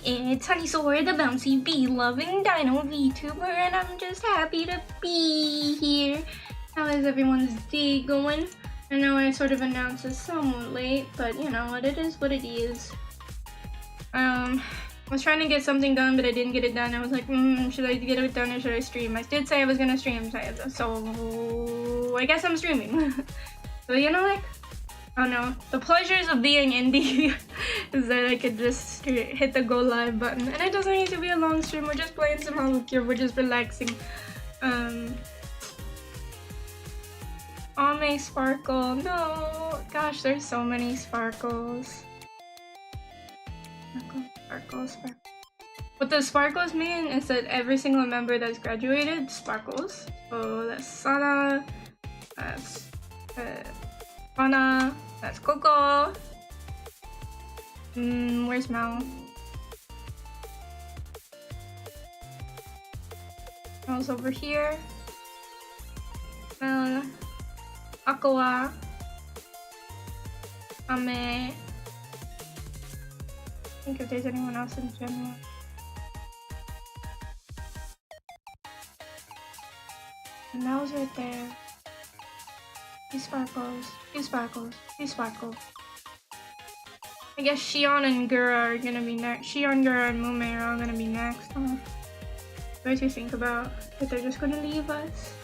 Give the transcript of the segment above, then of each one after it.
it's Honeysaur, the bouncy bee-loving dino Vtuber, and I'm just happy to be here. How is everyone's day going? I know I sort of announced this somewhat late, but you know what, it is what it is. I was trying to get something done, but I didn't get it done. I was like, should I get it done or should I stream? I did say I was gonna stream, so I guess I'm streaming. So you know, like, oh no, the pleasures of being indie is that I could just hit the go live button, and it doesn't need to be a long stream. We're just playing some Holocure, we're just relaxing. Ame Sparkle, no, gosh, there's so many sparkles. Sparkles. What the sparkles mean is that every single member that's graduated sparkles. So that's Sana, that's Fana, that's Coco. Where's Mao? Mao's over here. Aqua, Ame. I think if there's anyone else in general. And Mao's right there. He sparkles. He sparkles. He sparkles. I guess Shion and Gura are gonna be next. Shion, Gura, and Mume are all gonna be next. Huh? What do you think about that they're just gonna leave us?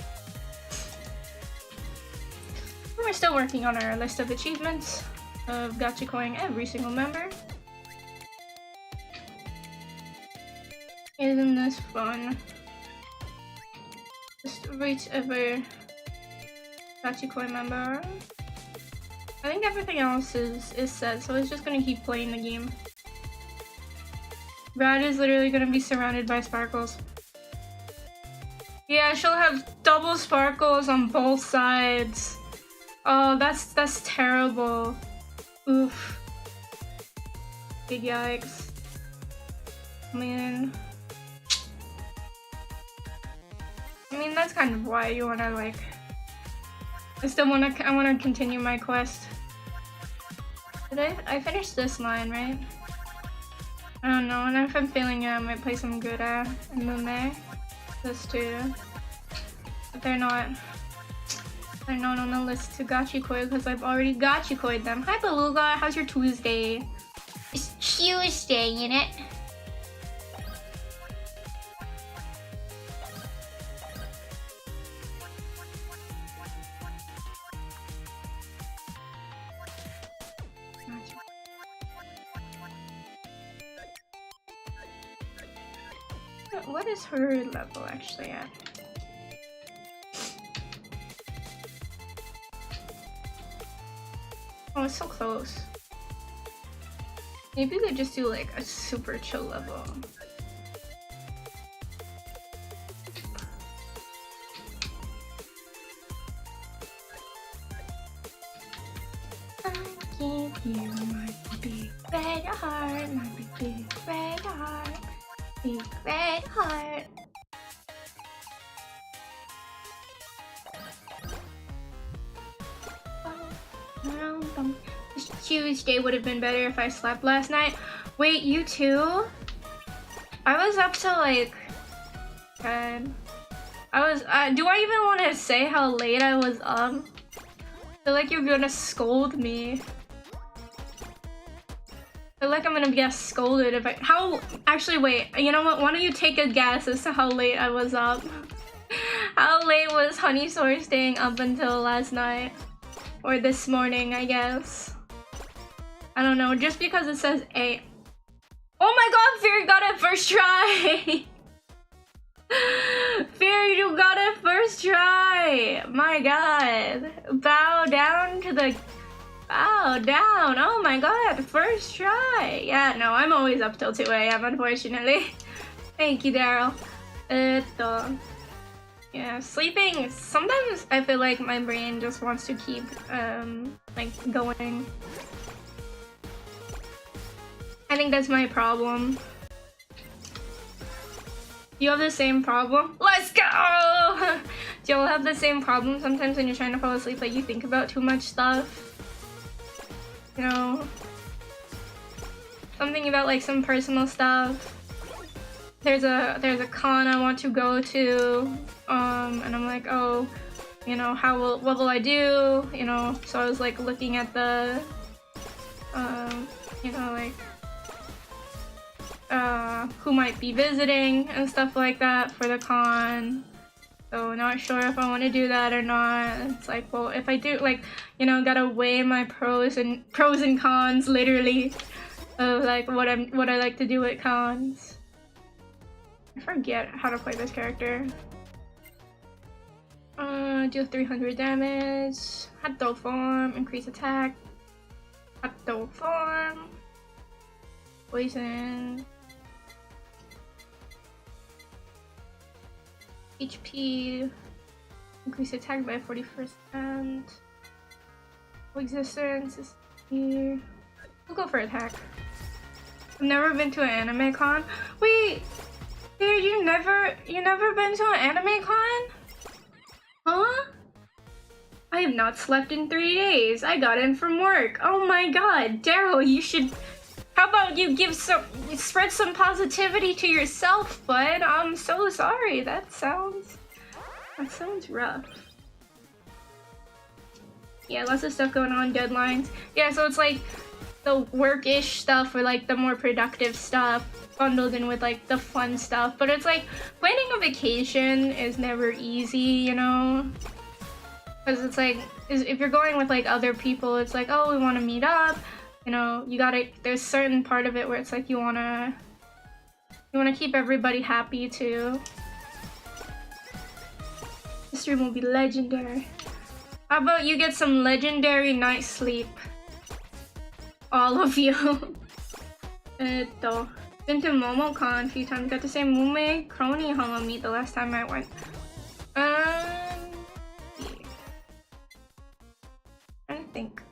We're still working on our list of achievements of gachikoing every single member. Isn't this fun? Just reach every gachikoi member. I think everything else is set, so it's just gonna keep playing the game. Brad is literally gonna be surrounded by sparkles. Yeah, she'll have double sparkles on both sides. Oh, that's terrible. Oof. Big yikes. Man. I mean, that's kind of why you wanna, like, I wanna continue my quest. Did I finished this line, right? I don't know, and if I'm feeling it, I might play some Gura and Mume. This too. But they're not on the list to gachikoi because I've already gachikoied them. Hi Beluga, how's your Tuesday? It's Tuesday, innit? What is her level actually at? Oh, it's so close. Maybe we could just do like a super chill level. I give you my big red heart, my big red heart, big red heart. Tuesday would have been better if I slept last night. Wait, you too? I was up till like... God. do I even want to say how late I was up? I feel like you're gonna scold me. I feel like I'm gonna get scolded if actually wait, you know what? Why don't you take a guess as to how late I was up? How late was Honeysaur staying up until last night? Or this morning, I guess. I don't know, just because it says 8. Oh my god, Fear got it first try! Fear, you got it first try! My god. Bow down to the... Bow down! Oh my god, first try! Yeah, no, I'm always up till 2 AM, unfortunately. Thank you, Daryl. Yeah, sleeping, sometimes I feel like my brain just wants to keep, like, going. I think that's my problem. Do you have the same problem? Let's go! Do y'all have the same problem sometimes when you're trying to fall asleep, like you think about too much stuff? You know? something about like some personal stuff. There's a con I want to go to, and I'm like, oh, you know, what will I do? You know, so I was like looking at the, you know, like, who might be visiting and stuff like that for the con. So not sure if I want to do that or not. It's like, well, if I do, like, you know, gotta weigh my pros and cons literally of like what I like to do at cons. I forget how to play this character. Deal 300 damage. Hot dog form, increase attack. Hot dog form. Poison. HP. Increase attack by 40%. Existence is here. We'll go for attack. I've never been to an anime con. Wait, dude, you never been to an anime con? Huh? I have not slept in 3 days. I got in from work. Oh my god, Daryl, you should. How about you spread some positivity to yourself, bud? I'm so sorry. That sounds rough. Yeah, lots of stuff going on, deadlines. Yeah, so it's like the work-ish stuff or like the more productive stuff bundled in with like the fun stuff. But it's like planning a vacation is never easy, you know? Because it's like, if you're going with like other people, it's like, oh, we want to meet up. You know, there's certain part of it where it's like you wanna keep everybody happy too. This stream will be legendary. How about you get some legendary night sleep? All of you. Been to MomoCon a few times. Got to say Mume Crony Holo Meet the last time I went. Yeah. I think.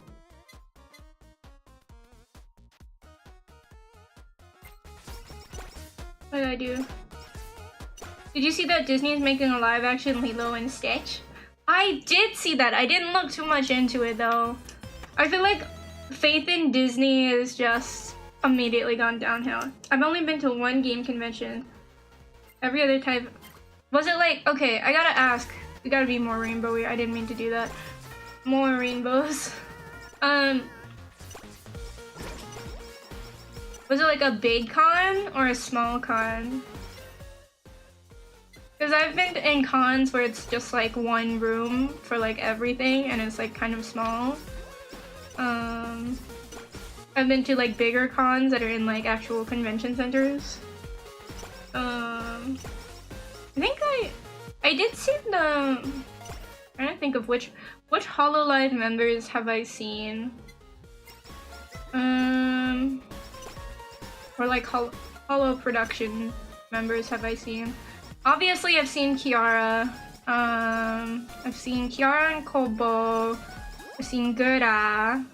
What did I do? Did you see that Disney is making a live action Lilo and Stitch? I did see that. I didn't look too much into it though. I feel like faith in Disney is just immediately gone downhill. I've only been to one game convention. Every other type. Was it like, okay, I gotta ask. We gotta be more rainbowy. I didn't mean to do that. More rainbows. Was it like a big con or a small con? Because I've been in cons where it's just like one room for like everything and it's like kind of small. I've been to like bigger cons that are in like actual convention centers. I think I did see the... I'm trying to think of which Hololive members have I seen? Or like Holo production members have I seen? Obviously, I've seen Kiara. I've seen Kiara and Kobo. I've seen Gura.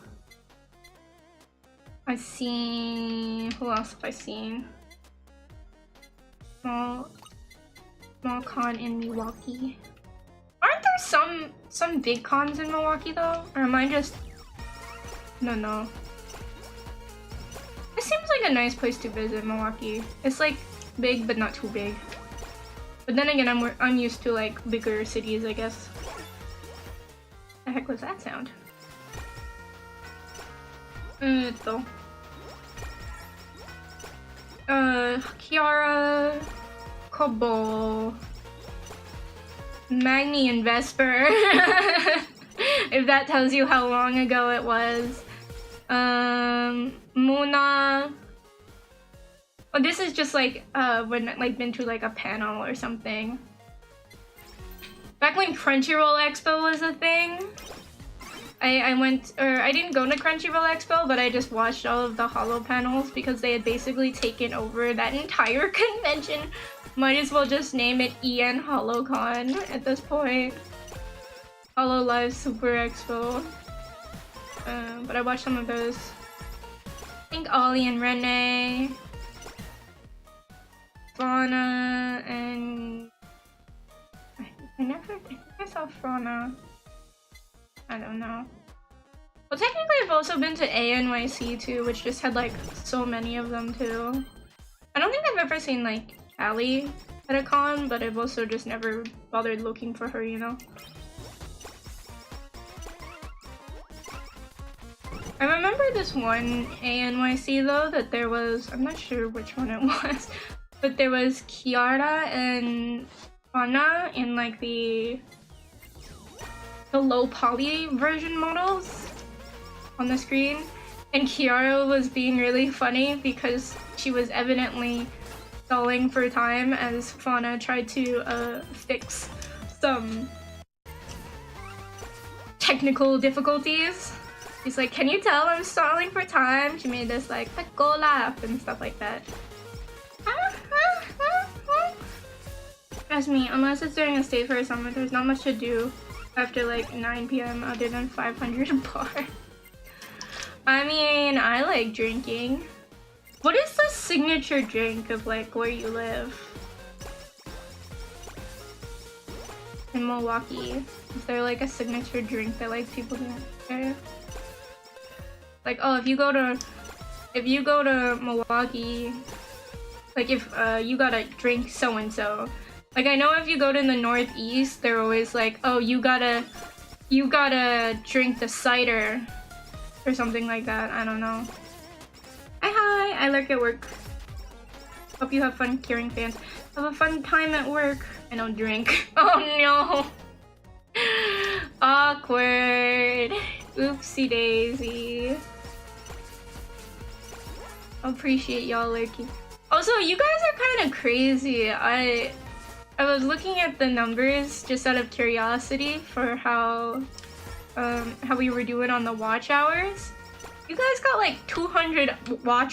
I've seen... Who else have I seen? Small con in Milwaukee. Aren't there some big cons in Milwaukee though? Or am I just... No. It seems like a nice place to visit, Milwaukee. It's like big, but not too big. But then again, I'm used to like bigger cities, I guess. The heck was that sound? Kiara, Kobo, Magni and Vesper. If that tells you how long ago it was. Muna. Oh, this is just like when like been to like a panel or something. Back when Crunchyroll Expo was a thing, I didn't go to Crunchyroll Expo, but I just watched all of the Holo panels because they had basically taken over that entire convention. Might as well just name it EN HoloCon at this point. Hololive Super Expo. But I watched some of those. I think Ollie and Renee. Fauna and... I think I saw Fauna. I don't know. Well, technically I've also been to ANYC too, which just had like so many of them too. I don't think I've ever seen like Allie at a con, but I've also just never bothered looking for her, you know? I remember this one ANYC though, that there was, I'm not sure which one it was, but there was Kiara and Anna in like the low poly version models on the screen, and Kiara was being really funny because she was evidently stalling for time as Fauna tried to fix some technical difficulties. She's like, can you tell I'm stalling for time? She made this like go laugh and stuff like that. Trust me, unless it's during a stay for a summer, there's not much to do after like 9 p.m. other than 500 bar. I mean, I like drinking. What is the signature drink of like where you live? In Milwaukee, is there like a signature drink that like people do in the area? Like, oh, if you go to Milwaukee, like if you gotta drink so and so. Like I know if you go to the Northeast, they're always like, oh, you gotta drink the cider or something like that. I don't know. Hi, I lurk at work. Hope you have fun curing fans. Have a fun time at work. I don't drink. Oh no. Awkward. Oopsie daisy. Appreciate y'all lurking. Also, you guys are kind of crazy. I was looking at the numbers just out of curiosity for how we were doing on the watch hours. You guys got like 200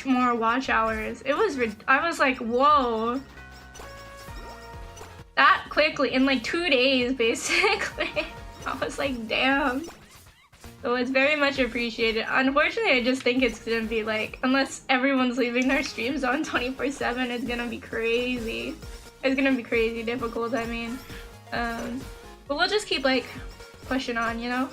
more watch hours. I was like, whoa. That quickly, in like 2 days, basically. I was like, damn. So it's very much appreciated. Unfortunately, I just think it's gonna be like, unless everyone's leaving their streams on 24/7, it's gonna be crazy. It's gonna be crazy difficult, I mean. But we'll just keep like pushing on, you know?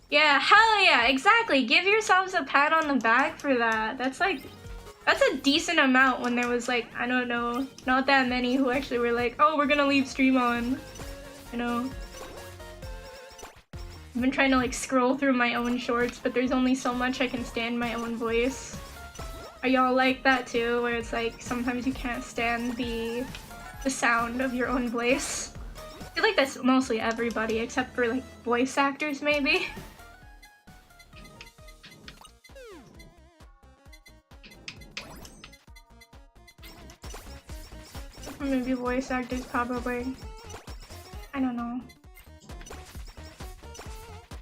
Yeah, hell yeah, exactly. Give yourselves a pat on the back for that. That's a decent amount when there was like, I don't know, not that many who actually were like, oh, we're gonna leave stream on, you know? I've been trying to like scroll through my own shorts, but there's only so much I can stand my own voice. Are y'all like that too, where it's like sometimes you can't stand the sound of your own voice? I feel like that's mostly everybody except for like voice actors maybe. Maybe voice actors probably. I don't know.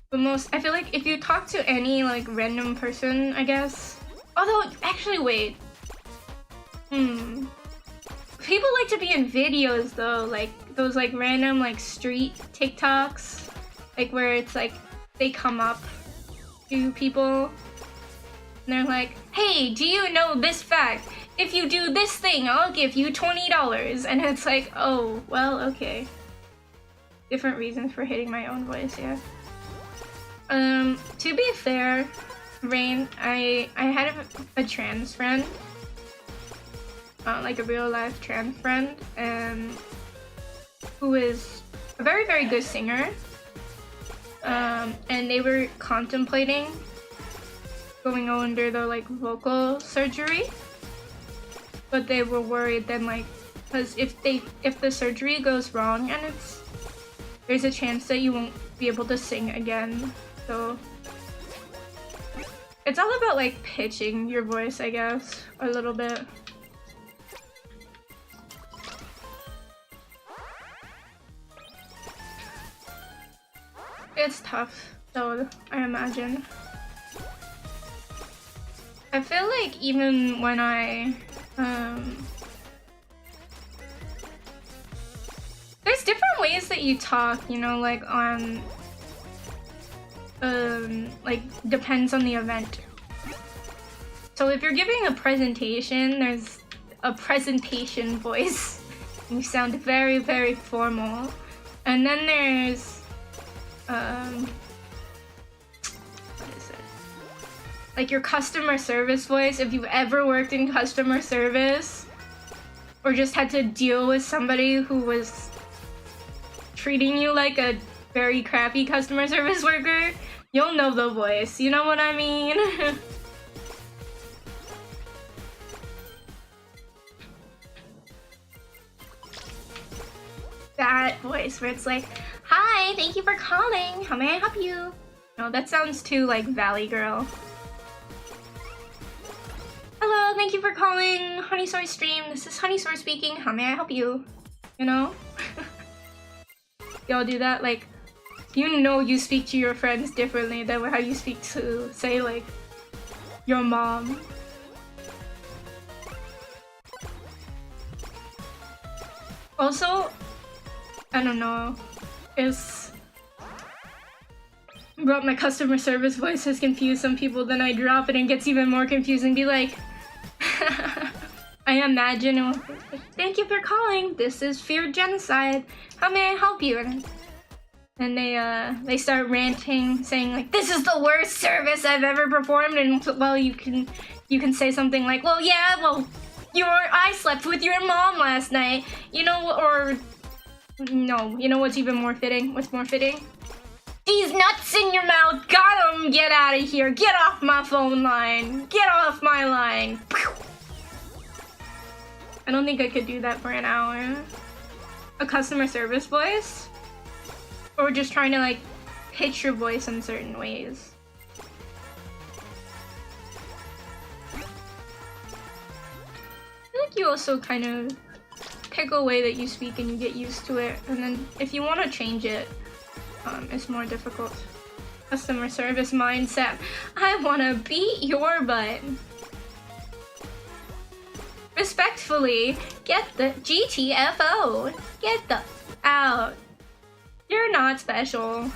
But I feel like if you talk to any like random person, I guess. Although, actually, wait. People like to be in videos though, like those like random like street TikToks, like where it's like they come up to people and they're like, hey, do you know this fact? If you do this thing, I'll give you $20. And it's like, oh, well, okay. Different reasons for hitting my own voice, yeah. To be fair, Rain, I had a trans friend, like a real life trans friend, who is a very, very good singer, and they were contemplating going under the like vocal surgery, but they were worried then like, because if the surgery goes wrong and there's a chance that you won't be able to sing again. So it's all about like pitching your voice, I guess, a little bit. It's tough, though, I imagine. I feel like even when I there's different ways that you talk, you know, like on like depends on the event. So if you're giving a presentation, there's a presentation voice. You sound very, very formal. And then there's like your customer service voice, if you've ever worked in customer service or just had to deal with somebody who was treating you like a very crappy customer service worker, you'll know the voice. You know what I mean? That voice where it's like, hi, thank you for calling. How may I help you? No, that sounds too like Valley Girl. Hello, thank you for calling Honeysaur stream. This is Honeysaur speaking. How may I help you? You know? Y'all do that? Like, you know you speak to your friends differently than how you speak to, say, like, your mom. Also, I don't know, but my customer service voice has confused some people, then I drop it and it gets even more confusing, be like, I imagine, thank you for calling, this is Fear Genocide, how may I help you? And they start ranting, saying like, this is the worst service I've ever performed, and well, you can say something like, well, yeah, well, I slept with your mom last night, you know, or no, you know what's even more fitting? What's more fitting? These nuts in your mouth, got 'em, get out of here, get off my phone line, get off my line. I don't think I could do that for an hour. A customer service voice? Or just trying to like pitch your voice in certain ways. I feel like you also kind of pick a way that you speak and you get used to it, and then if you want to change it, it's more difficult. Customer service mindset. I want to beat your butt. Respectfully, get the GTFO. Get the out. You're not special.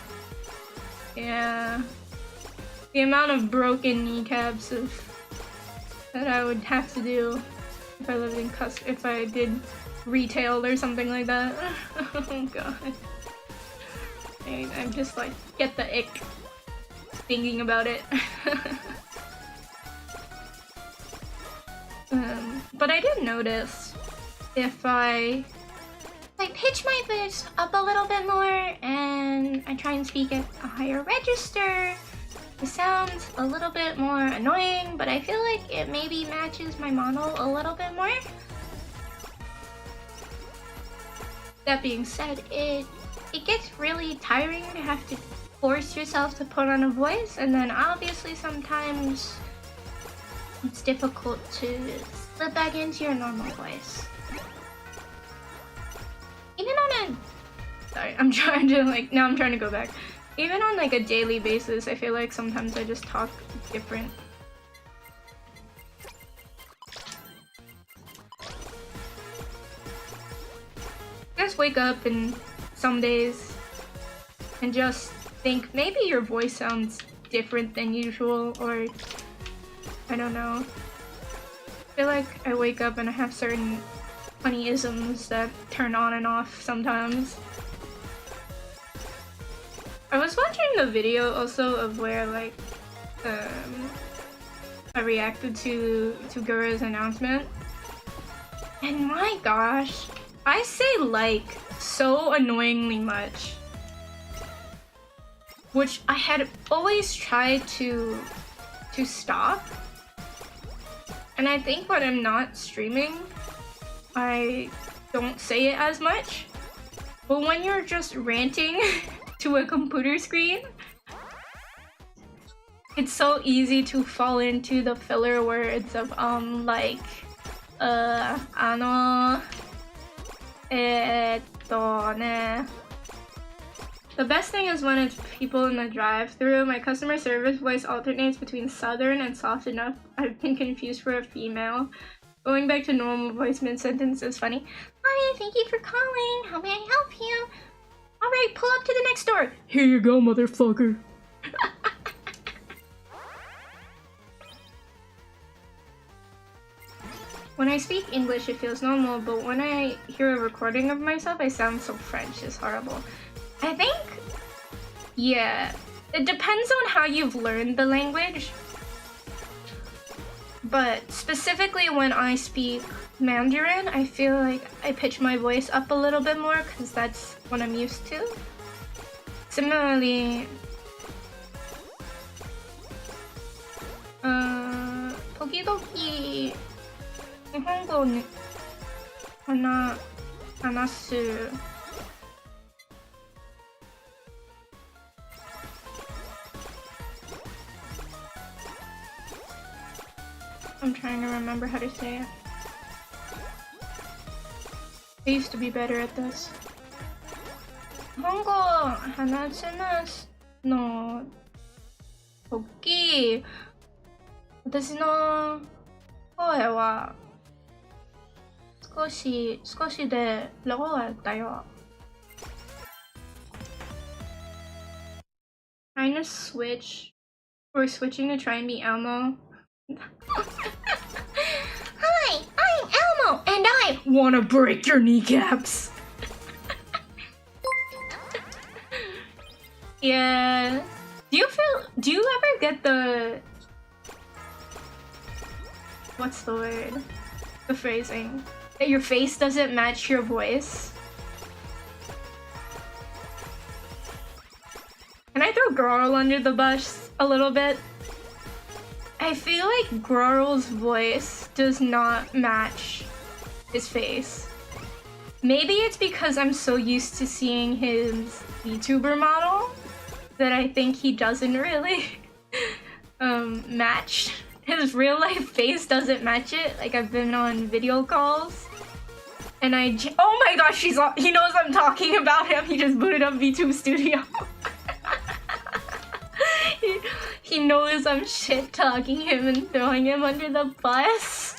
Yeah. The amount of broken kneecaps that I would have to do if I lived in if I did retail or something like that. Oh god. I'm just like, get the ick thinking about it. But I did notice if I pitch my voice up a little bit more and I try and speak at a higher register, it sounds a little bit more annoying, but I feel like it maybe matches my model a little bit more. That being said, it gets really tiring to have to force yourself to put on a voice, and then obviously sometimes it's difficult to slip back into your normal voice. Even on a... Sorry, I'm trying to go back. Even on like a daily basis, I feel like sometimes I just talk different. Just wake up and some days and just think maybe your voice sounds different than usual, or I don't know. I feel like I wake up and I have certain funny isms that turn on and off sometimes. I was watching the video also of where like I reacted to Gura's announcement, and my gosh, I say like so annoyingly much, which I had always tried to stop. And I think when I'm not streaming, I don't say it as much. But when you're just ranting to a computer screen, it's so easy to fall into the filler words of like ne. The best thing is when it's people in the drive-thru. My customer service voice alternates between southern and soft enough I've been confused for a female. Going back to normal voice mid-sentence is funny. Hi, thank you for calling. How may I help you? Alright, pull up to the next door. Here you go, motherfucker. When I speak English, it feels normal, but when I hear a recording of myself, I sound so French. It's horrible. I think, yeah, it depends on how you've learned the language. but specifically when I speak Mandarin, I feel like I pitch my voice up a little bit more because that's what I'm used to. Similarly, 도기도기 일본어 하나스 I'm trying to remember how to say it. I used to be better at this. 日本語話せますの時、私の声は少しでローだよ。Trying to switch or switching to try and be Elmo. Hi, I'm Elmo, and I wanna break your kneecaps. Yeah. Do you ever get the, what's the word? The phrasing. That your face doesn't match your voice? Can I throw Girl under the bus a little bit? I feel like Grorl's voice does not match his face. Maybe it's because I'm so used to seeing his Vtuber model that I think he doesn't really match. His real life face doesn't match it. Like, I've been on video calls and oh my gosh, he knows I'm talking about him. He just booted up VTube Studio. He knows I'm shit talking him and throwing him under the bus.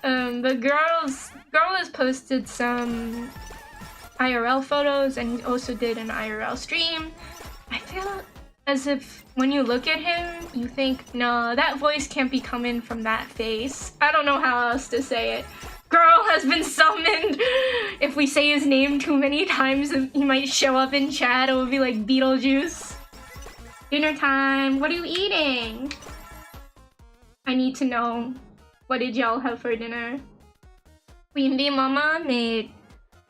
But Girl has posted some IRL photos and he also did an IRL stream. I feel as if when you look at him, you think, no, that voice can't be coming from that face. I don't know how else to say it. Girl has been summoned. If we say his name too many times, he might show up in chat. It will be like Beetlejuice. Dinner time. What are you eating? I need to know. What did y'all have for dinner? Queen Bee Mama made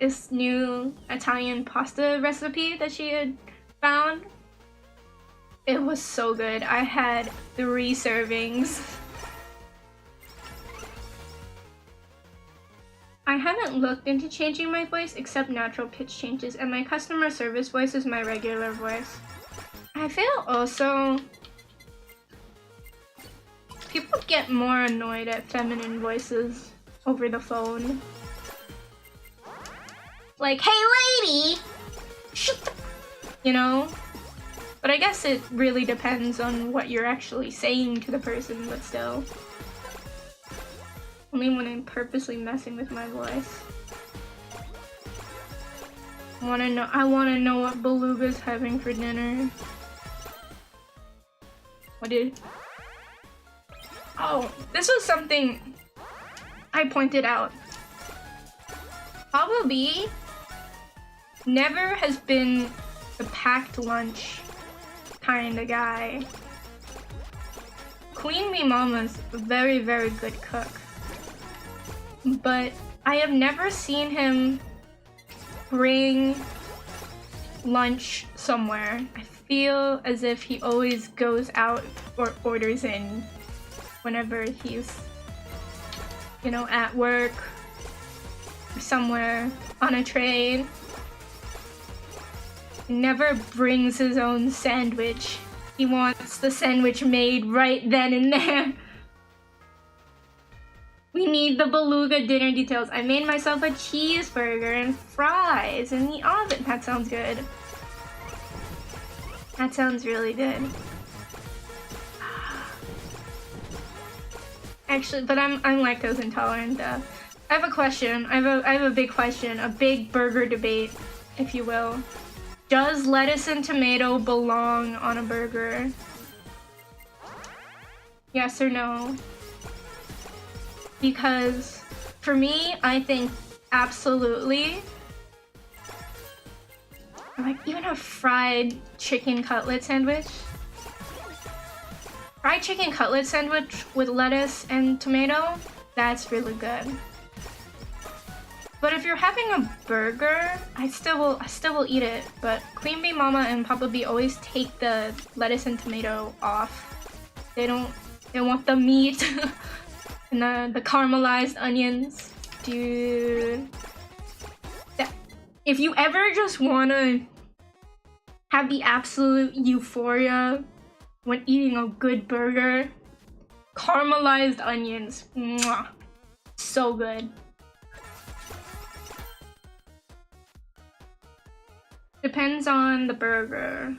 this new Italian pasta recipe that she had found. It was so good. I had 3 servings. I haven't looked into changing my voice except natural pitch changes, and my customer service voice is my regular voice. I feel also people get more annoyed at feminine voices over the phone. Like, hey lady! Shut the... You know? But I guess it really depends on what you're actually saying to the person, but still. Only when I'm purposely messing with my voice. I wanna know what Beluga's having for dinner. What did... Oh, this was something I pointed out. Probably never has been the packed lunch kind of guy. Queen Bee Mama's a very, very good cook. But I have never seen him bring lunch somewhere. I feel as if he always goes out or orders in whenever he's, you know, at work or somewhere on a train. He never brings his own sandwich. He wants the sandwich made right then and there. We need the Beluga dinner details. I made myself a cheeseburger and fries in the oven. That sounds good. That sounds really good. Actually, but I'm lactose intolerant though. I have a question. I have a big question. A big burger debate, if you will. Does lettuce and tomato belong on a burger? Yes or no? Because for me, I think absolutely. Like even a fried chicken cutlet sandwich. Fried chicken cutlet sandwich with lettuce and tomato, that's really good. But if you're having a burger, I still will eat it. But Queen Bee Mama and Papa Bee always take the lettuce and tomato off. They want the meat and the caramelized onions. Dude. If you ever just wanna have the absolute euphoria when eating a good burger, caramelized onions, mwah, so good. Depends on the burger.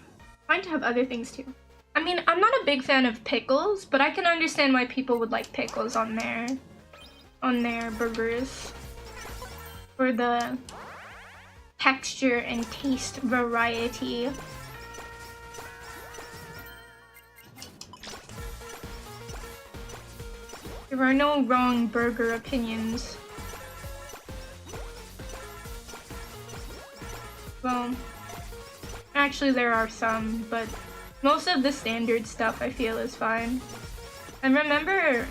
Fine to have other things too. I mean, I'm not a big fan of pickles, but I can understand why people would like pickles on their burgers for the texture and taste variety. There are no wrong burger opinions. Well, actually there are some, but most of the standard stuff I feel is fine. I remember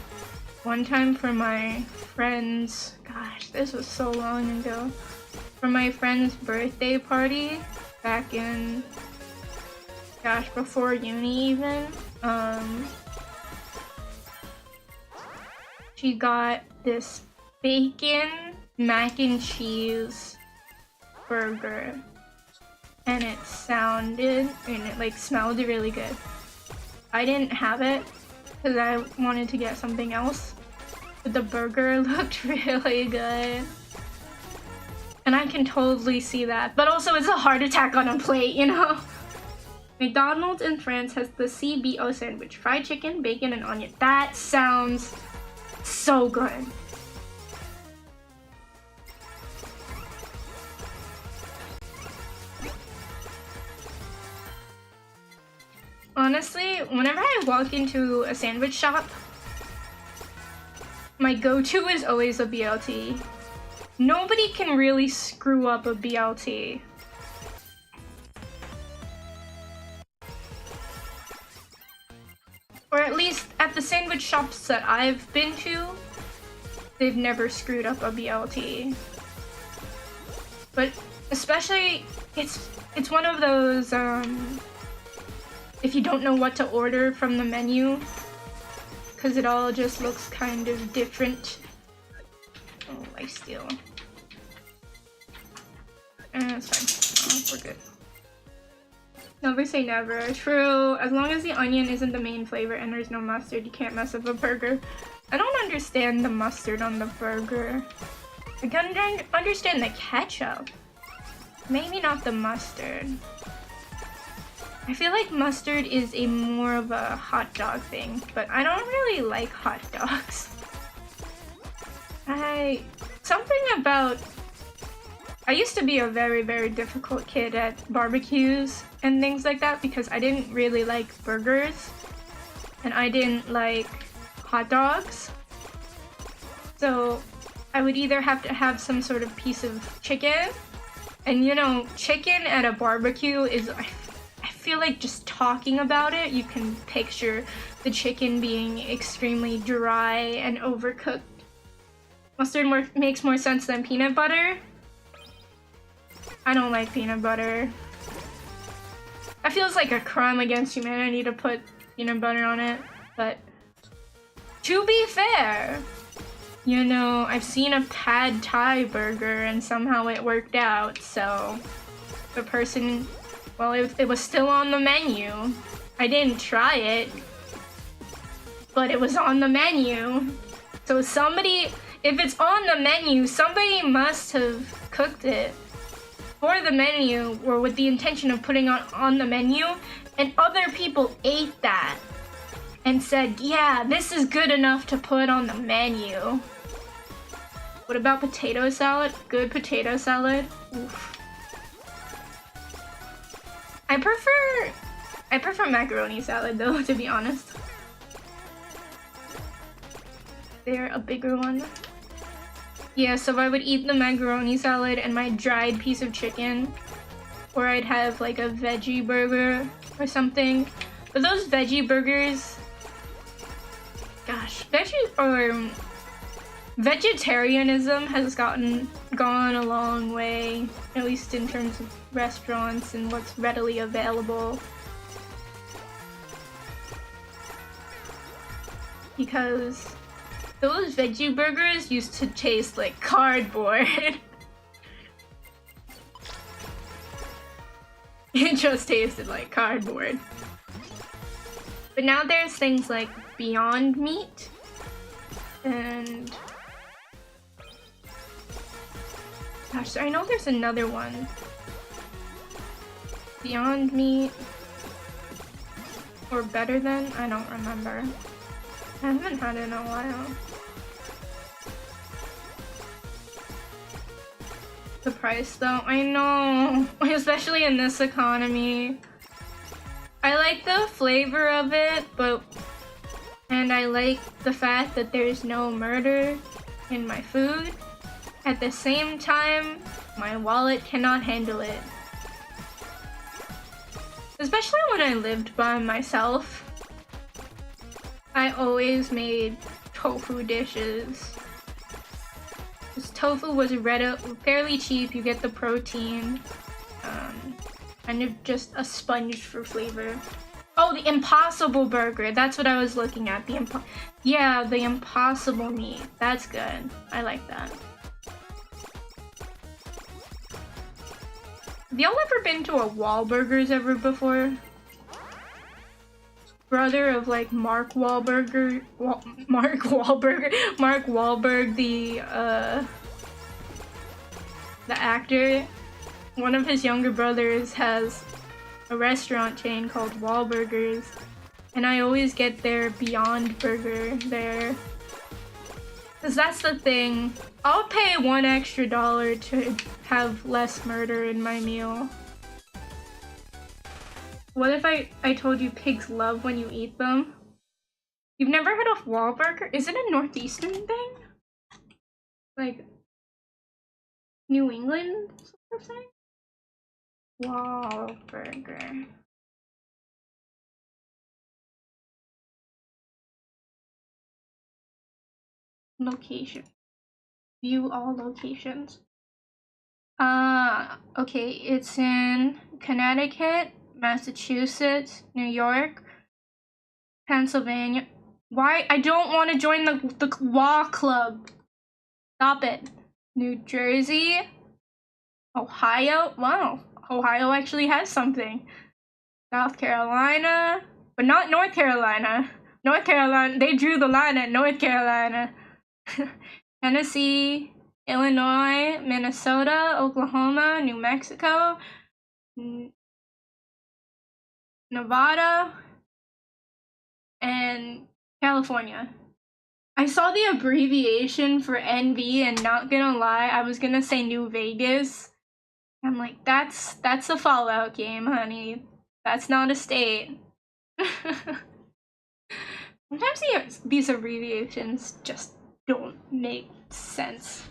one time for my friend's, gosh, this was so long ago, for my friend's birthday party back in, gosh, before uni even, she got this bacon mac and cheese burger, and it sounded and it like smelled really good. I didn't have it because I wanted to get something else, but the burger looked really good. And I can totally see that. But also it's a heart attack on a plate, you know? McDonald's in France has the CBO sandwich. Fried chicken, bacon, and onion. That sounds so good. Honestly, whenever I walk into a sandwich shop, my go-to is always a BLT. Nobody can really screw up a BLT. Or at least at the sandwich shops that I've been to, they've never screwed up a BLT. But especially, it's one of those, if you don't know what to order from the menu, because it all just looks kind of different. Oh, lifesteal. It's fine. Oh, we're good. Never say never. True. As long as the onion isn't the main flavor and there's no mustard, you can't mess up a burger. I don't understand the mustard on the burger. I can understand the ketchup. Maybe not the mustard. I feel like mustard is more of a hot dog thing, but I don't really like hot dogs. Something about... I used to be a very, very difficult kid at barbecues and things like that because I didn't really like burgers and I didn't like hot dogs. So I would either have to have some sort of piece of chicken, and you know, chicken at a barbecue is... I feel like just talking about it, you can picture the chicken being extremely dry and overcooked. Mustard makes more sense than peanut butter. I don't like peanut butter. That feels like a crime against humanity to put peanut butter on it, but to be fair, you know, I've seen a pad thai burger and somehow it worked out, so the person, well, it was still on the menu. I didn't try it, but it was on the menu. So somebody, if it's on the menu, somebody must have cooked it for the menu or with the intention of putting it on the menu, and other people ate that and said, yeah, this is good enough to put on the menu. What about potato salad? Good potato salad? Oof. I prefer macaroni salad though, to be honest. They're a bigger one. Yeah, so I would eat the macaroni salad and my dried piece of chicken, or I'd have like a veggie burger or something. But those veggie burgers, Gosh, vegetarianism has gone a long way, at least in terms of restaurants and what's readily available. Because those veggie burgers used to taste like cardboard. It just tasted like cardboard. But now there's things like Beyond Meat and gosh, I know there's another one. Beyond Meat or Better Than? I don't remember. I haven't had it in a while. The price though, I know, especially in this economy. I like the flavor of it, and I like the fact that there's no murder in my food. At the same time, my wallet cannot handle it. Especially when I lived by myself. I always made tofu dishes. Because tofu was fairly cheap, you get the protein, and just a sponge for flavor. Oh, the Impossible Burger, that's what I was looking at. The Impossible Meat, that's good. I like that. Have y'all ever been to a Wahlburgers ever before? Brother of like Mark Wahlberg, the actor. One of his younger brothers has a restaurant chain called Wahlburgers, and I always get their Beyond Burger there. Cause that's the thing. I'll pay $1 extra to have less murder in my meal. What if I told you pigs love when you eat them? You've never heard of Wahlburger? Is it a Northeastern thing? Like New England sort of thing? Wahlburger. Location. View all locations. Okay, it's in Connecticut, Massachusetts, New York, Pennsylvania. Why? I don't want to join the Law Club. Stop it. New Jersey, Ohio. Wow, Ohio actually has something. South Carolina, but not North Carolina. North Carolina, they drew the line at North Carolina. Tennessee, Illinois, Minnesota, Oklahoma, New Mexico, Nevada, and California. I saw the abbreviation for NV and not gonna lie, I was gonna say New Vegas. I'm like, that's a Fallout game, honey. That's not a state. Sometimes these abbreviations just don't make sense.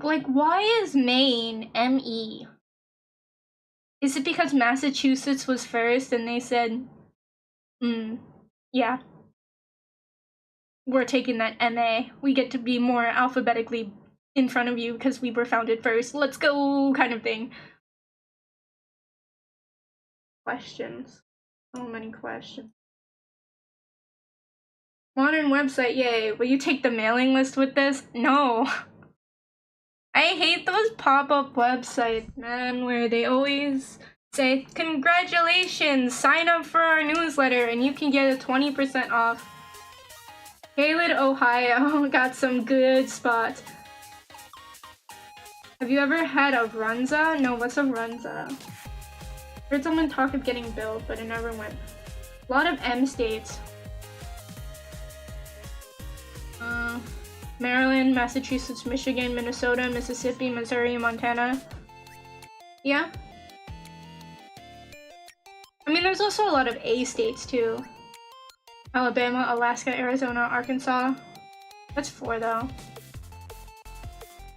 Like, why is Maine ME? Is it because Massachusetts was first and they said, yeah, we're taking that MA. We get to be more alphabetically in front of you because we were founded first. Let's go, kind of thing. Questions. So many questions. Modern website, yay. Will you take the mailing list with this? No. I hate those pop-up websites, man, where they always say, congratulations, sign up for our newsletter and you can get a 20% off. Haylett, Ohio, got some good spots. Have you ever had a runza? No, what's a runza? Heard someone talk of getting built, but it never went. A lot of M states. Maryland, Massachusetts, Michigan, Minnesota, Mississippi, Missouri, Montana. Yeah. I mean, there's also a lot of A states too. Alabama, Alaska, Arizona, Arkansas. That's 4 though.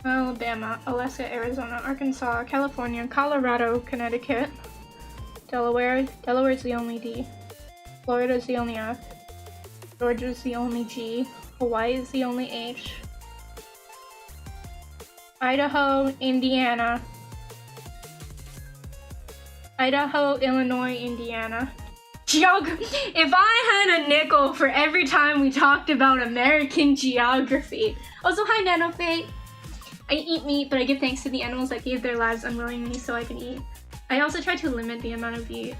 Alabama, Alaska, Arizona, Arkansas, California, Colorado, Connecticut, Delaware. Delaware's the only D. Florida's the only F. Georgia's the only G. Hawaii is the only H. Idaho, Indiana. Idaho, Illinois, Indiana. If I had a nickel for every time we talked about American geography. Also, hi Nanofate. I eat meat, but I give thanks to the animals that gave their lives unwillingly so I can eat. I also try to limit the amount of meat.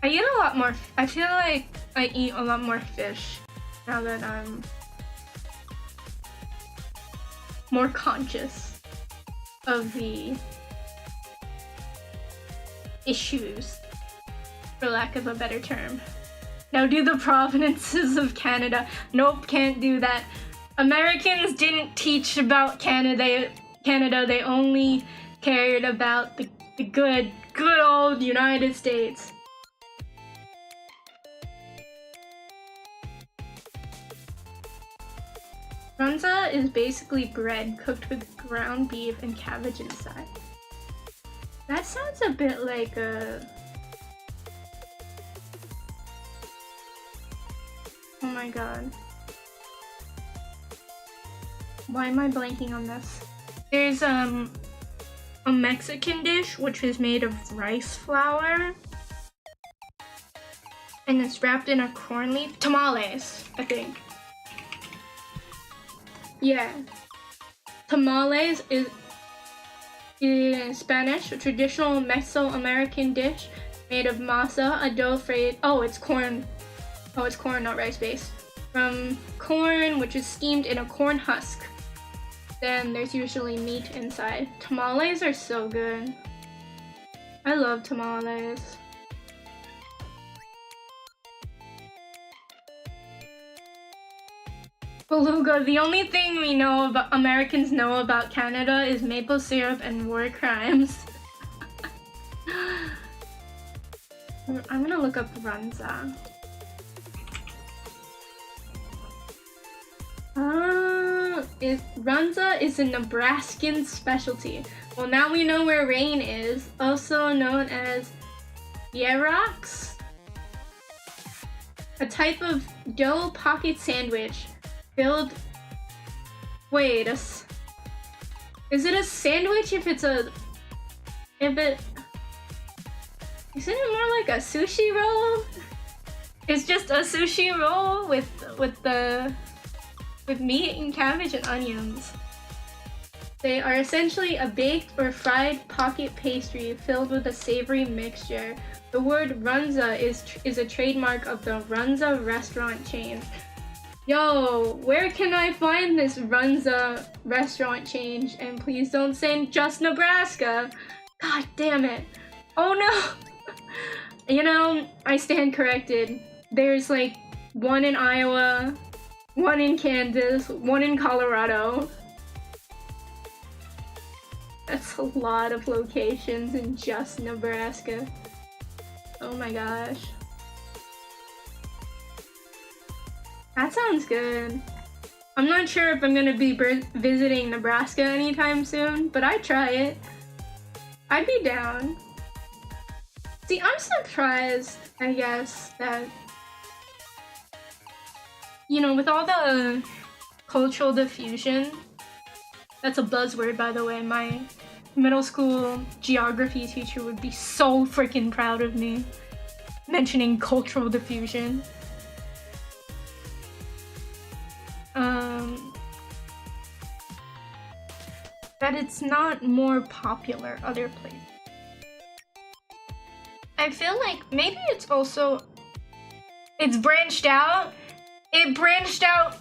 I eat a lot more. I feel like I eat a lot more fish now that I'm more conscious of the issues, for lack of a better term. Now do the provinces of Canada. Nope, can't do that. Americans didn't teach about Canada. They only cared about the good old United States. Runza is basically bread cooked with ground beef and cabbage inside. That sounds a bit like a... Oh my god. Why am I blanking on this? There's a Mexican dish which is made of rice flour and it's wrapped in a corn leaf. Tamales, I think. Yeah. Tamales is in Spanish, a traditional Mesoamerican dish made of masa, a dough frayed. Oh, it's corn. Oh, it's corn, not rice based. From corn, which is steamed in a corn husk. Then there's usually meat inside. Tamales are so good. I love tamales. Beluga, the only thing we know about Americans know about Canada is maple syrup and war crimes. I'm gonna look up Runza. Runza is a Nebraskan specialty. Well, now we know where rain is, also known as Yerox. A type of dough pocket sandwich filled... Wait, is it a sandwich if it's a... Isn't it more like a sushi roll? It's just a sushi roll with meat and cabbage and onions. They are essentially a baked or fried pocket pastry filled with a savory mixture. The word Runza is a trademark of the Runza restaurant chain. Yo, where can I find this Runza restaurant chain? And please don't say just Nebraska. God damn it. Oh no. You know, I stand corrected. There's like one in Iowa, one in Kansas, one in Colorado. That's a lot of locations in just Nebraska. Oh my gosh. That sounds good. I'm not sure if I'm gonna be visiting Nebraska anytime soon, but I'd try it. I'd be down. See, I'm surprised, I guess, that, you know, with all the cultural diffusion, that's a buzzword, by the way, my middle school geography teacher would be so freaking proud of me mentioning cultural diffusion. That it's not more popular other places. I feel like maybe it's also, it's branched out. It branched out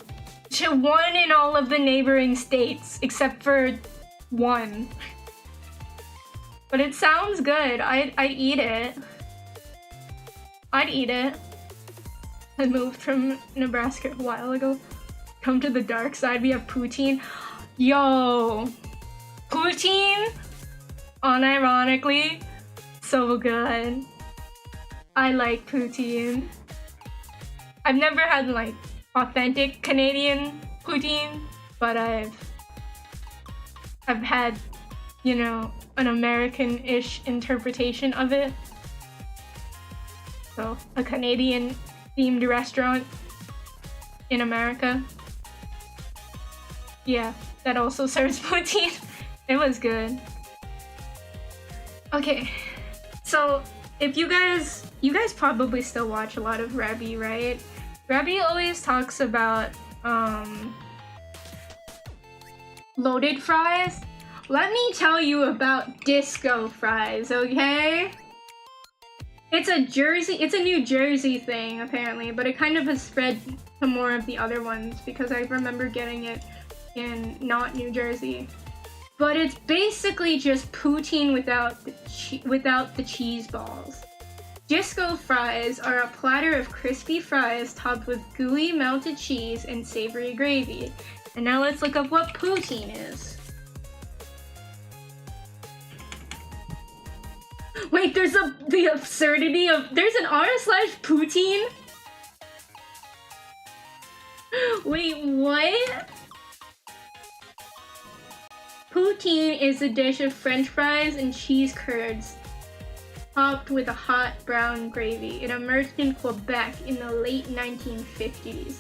to one in all of the neighboring states, except for one. But it sounds good. I'd eat it. I'd eat it. I moved from Nebraska a while ago. Come to the dark side, we have poutine. Yo, poutine, unironically, so good. I like poutine. I've never had like authentic Canadian poutine, but I've had, you know, an American-ish interpretation of it. So a Canadian themed restaurant in America. Yeah, that also serves poutine. It was good. Okay, so if you guys probably still watch a lot of Rabbi, right? Rabbi always talks about loaded fries. Let me tell you about disco fries, okay? It's a New Jersey thing apparently, but it kind of has spread to more of the other ones because I remember getting it in not New Jersey. But it's basically just poutine without the cheese balls. Disco fries are a platter of crispy fries topped with gooey melted cheese and savory gravy. And now let's look up what poutine is. Wait, there's the absurdity of there's an r/poutine? Wait, what? Poutine is a dish of French fries and cheese curds topped with a hot brown gravy. It emerged in Quebec in the late 1950s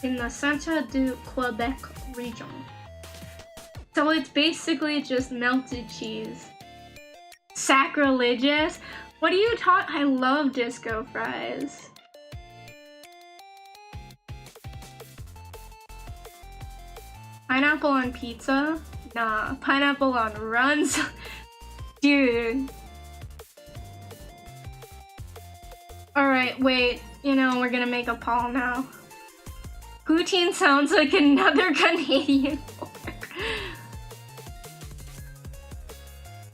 in the Centre du Quebec region. So it's basically just melted cheese. Sacrilegious? What are you talking? I love disco fries. Pineapple on pizza? Nah, pineapple on runs? Dude. Alright, wait. You know, we're gonna make a poll now. Poutine sounds like another Canadian word.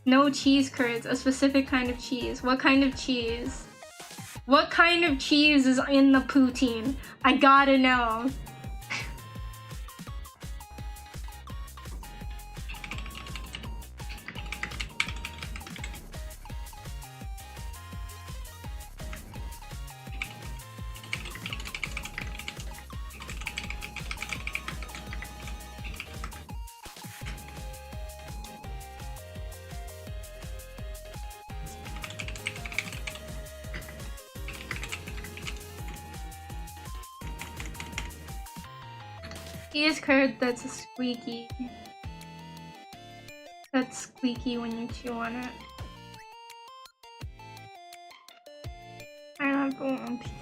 No cheese curds, a specific kind of cheese. What kind of cheese? What kind of cheese is in the poutine? I gotta know. Cheese curd that's squeaky. That's squeaky when you chew on it. Pineapple on pizza.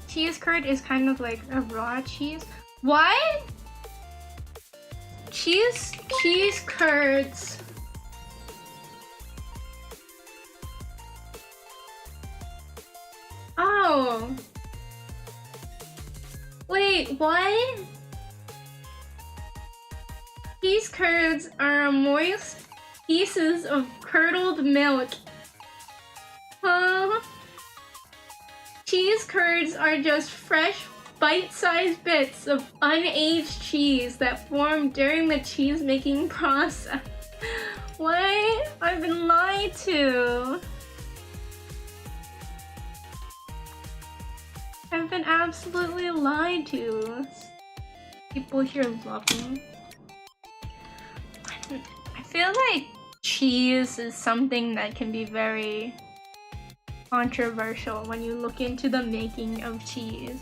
Cheese curd is kind of like a raw cheese. What? Cheese curds. Oh. Wait, what? Cheese curds are moist pieces of curdled milk. Huh? Cheese curds are just fresh, bite-sized bits of unaged cheese that form during the cheese-making process. What? I've been lied to. I've been absolutely lied to. People here love me. I feel like cheese is something that can be very controversial when you look into the making of cheese.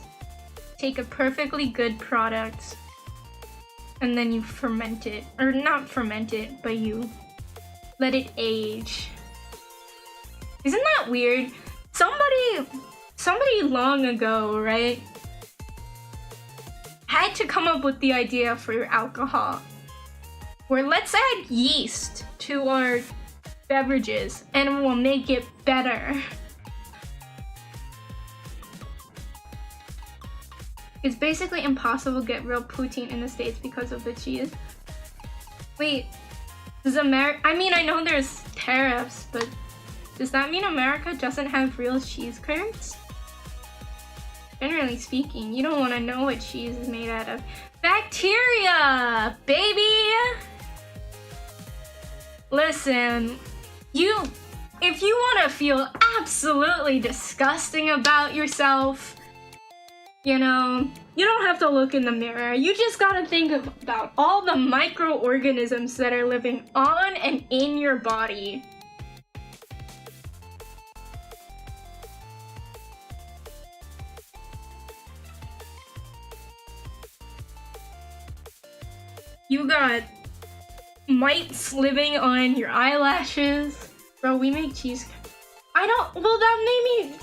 Take a perfectly good product and then you ferment it. Or not ferment it, but you let it age. Isn't that weird? Somebody long ago, right, had to come up with the idea for alcohol, where let's add yeast to our beverages and we'll make it better. It's basically impossible to get real poutine in the States because of the cheese. Wait, I mean, I know there's tariffs, but does that mean America doesn't have real cheese curds? Generally speaking, you don't want to know what cheese is made out of. Bacteria, baby! Listen, if you want to feel absolutely disgusting about yourself, you know, you don't have to look in the mirror. You just gotta think about all the microorganisms that are living on and in your body. You got mites living on your eyelashes. Bro, we make cheese. I don't. Well, that made me.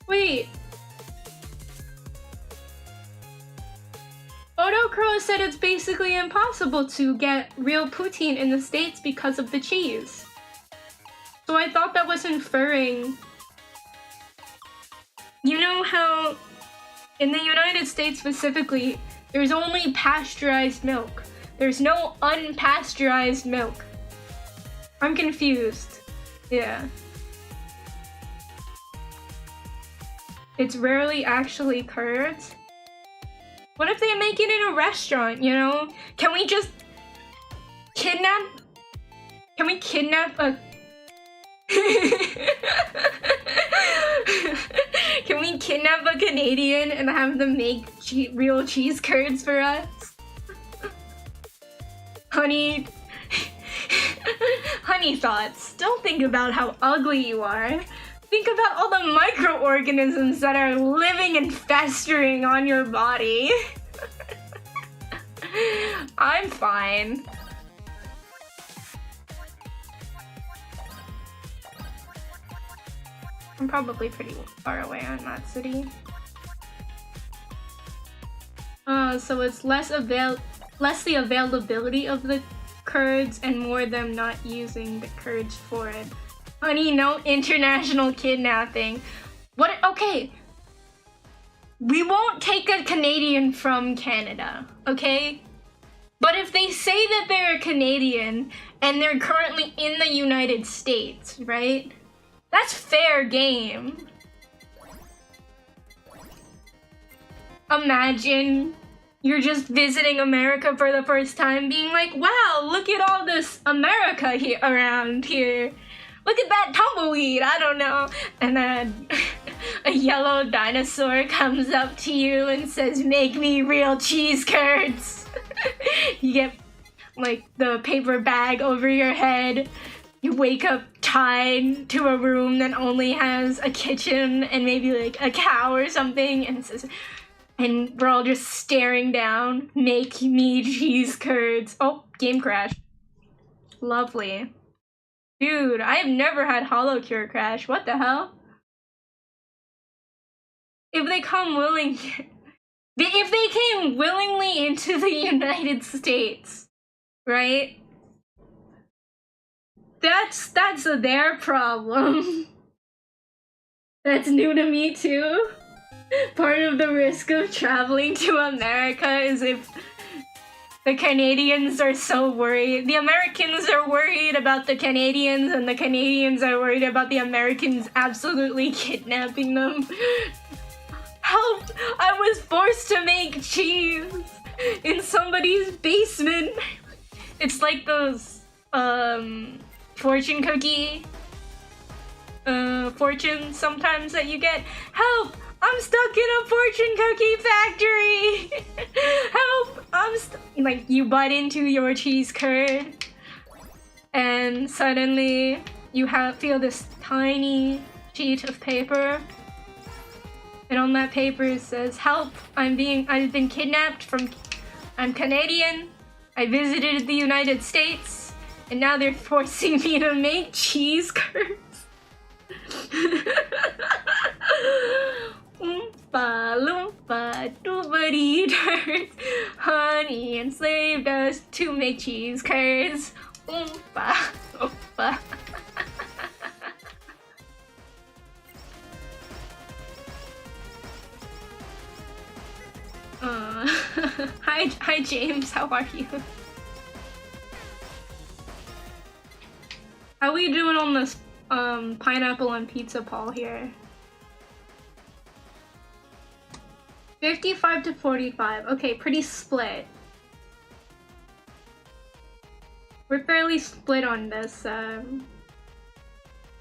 Wait. Holocure said it's basically impossible to get real poutine in the States because of the cheese. So I thought that was inferring. You know how in the United States specifically, there's only pasteurized milk. There's no unpasteurized milk. I'm confused. Yeah. It's rarely actually curds. What if they make it in a restaurant, you know? Can we just kidnap? Can we kidnap a... Can we kidnap a Canadian and have them make real cheese curds for us? Honey thoughts. Don't think about how ugly you are. Think about all the microorganisms that are living and festering on your body. I'm fine. I'm probably pretty far away on that city. So it's less the availability of the curds and more them not using the curds for it. Honey, no international kidnapping. What? Okay. We won't take a Canadian from Canada, okay? But if they say that they're a Canadian and they're currently in the United States, right? That's fair game. Imagine you're just visiting America for the first time being like, wow, look at all this America here around here. Look at that tumbleweed, I don't know. And then a yellow dinosaur comes up to you and says, make me real cheese curds. You get like the paper bag over your head. You wake up tied to a room that only has a kitchen and maybe like a cow or something, and it says, and we're all just staring down. Make me cheese curds. Oh, game crash. Lovely. Dude, I have never had Holocure crash. What the hell? If they come if they came willingly into the United States, right? That's their problem. That's new to me too. Part of the risk of traveling to America is if the Canadians are so worried. The Americans are worried about the Canadians, and the Canadians are worried about the Americans absolutely kidnapping them. Help! I was forced to make cheese in somebody's basement. It's like those, fortune cookie, fortunes sometimes that you get. Help! I'm stuck in a fortune cookie factory! Help! Like, you bite into your cheese curd, and suddenly you feel this tiny sheet of paper, and on that paper it says, help! I've been kidnapped I'm Canadian, I visited the United States, and now they're forcing me to make cheese curds. Oompa loompa doobity turds. Honey enslaved us to make cheese curds. Oompa loompa. Hi James, how are you? How we doing on this pineapple on pizza poll here? 55 to 45. Okay, pretty split. We're fairly split on this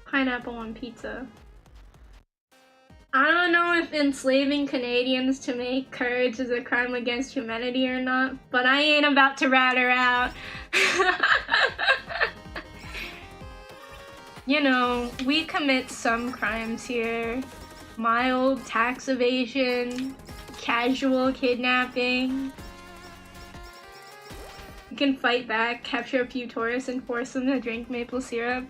pineapple on pizza. I don't know if enslaving Canadians to make curds is a crime against humanity or not, but I ain't about to rat her out. You know, we commit some crimes here. Mild tax evasion, casual kidnapping. can fight back, capture a few tourists, and force them to drink maple syrup.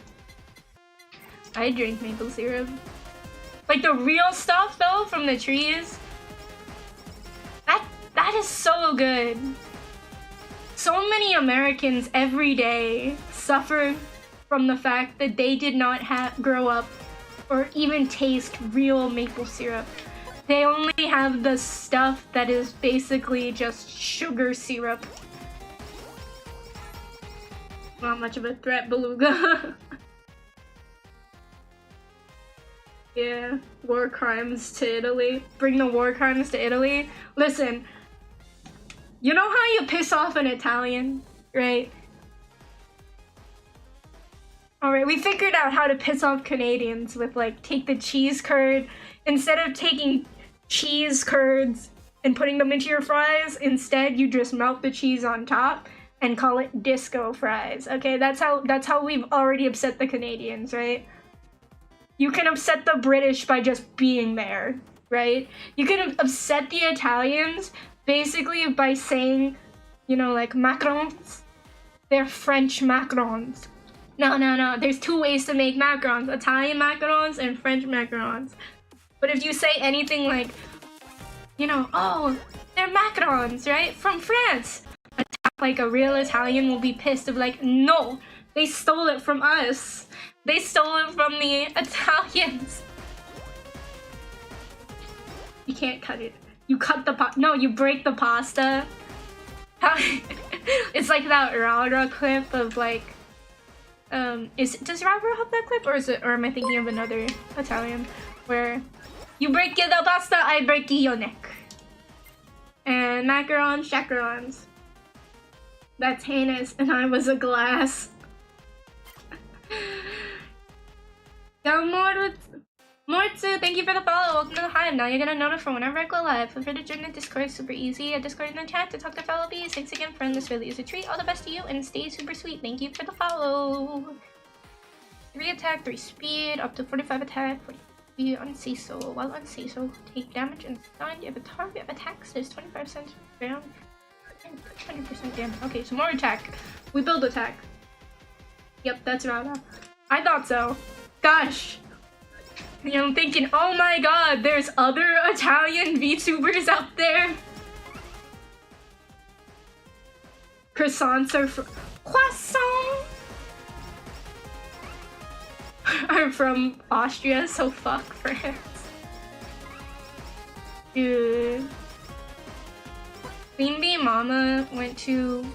I drink maple syrup. Like the real stuff though, from the trees. That is so good. So many Americans every day suffer from the fact that they did not grow up or even taste real maple syrup. They only have the stuff that is basically just sugar syrup. Not much of a threat, Beluga. Yeah, war crimes to Italy. Bring the war crimes to Italy. Listen, you know how you piss off an Italian, right? Alright, we figured out how to piss off Canadians with like, take the cheese curd. Instead of taking cheese curds and putting them into your fries, instead you just melt the cheese on top and call it disco fries. Okay, that's how we've already upset the Canadians, right? You can upset the British by just being there, right? You can upset the Italians basically by saying, you know, like macarons. They're French macarons. No. There's two ways to make macarons: Italian macarons and French macarons. But if you say anything like, you know, oh, they're macarons, right? From France. Like a real Italian will be pissed of like, no, they stole it from us. They stole it from the Italians. You can't cut it. You cut the no, you break the pasta. It's like that Rara clip of like, does Rara have that clip, or am I thinking of another Italian where you break the pasta, I break your neck. And macarons, chacarons. That's heinous, and I was a glass. Yo, Mortsu, thank you for the follow. Welcome to the Hive. Now you're gonna notify whenever I go live. Feel free to join the Discord, super easy. A Discord in the chat to talk to fellow bees. Thanks again, friend. This really is a treat. All the best to you, and stay super sweet. Thank you for the follow. 3 attack, 3 speed, up to 45 attack, 40 speed on Cecil. While on Cecil, take damage and stun if a target attacks. There's 25% down. 20% damage. Okay, so more attack. We build attack. Yep, that's Rada. I thought so. Gosh. You know, I'm thinking, oh my god, there's other Italian VTubers out there. Croissants are from... Croissant! are from Austria, so fuck France. Dude. Queen Bee Mama went to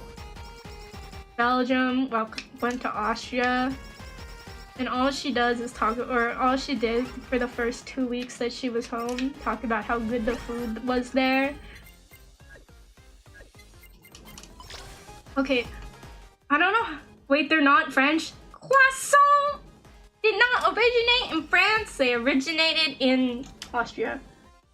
Belgium, well, went to Austria, and all she does is talk, or all she did for the first 2 weeks that she was home, talk about how good the food was there. Okay, I don't know. Wait, they're not French? Croissant did not originate in France. They originated in Austria.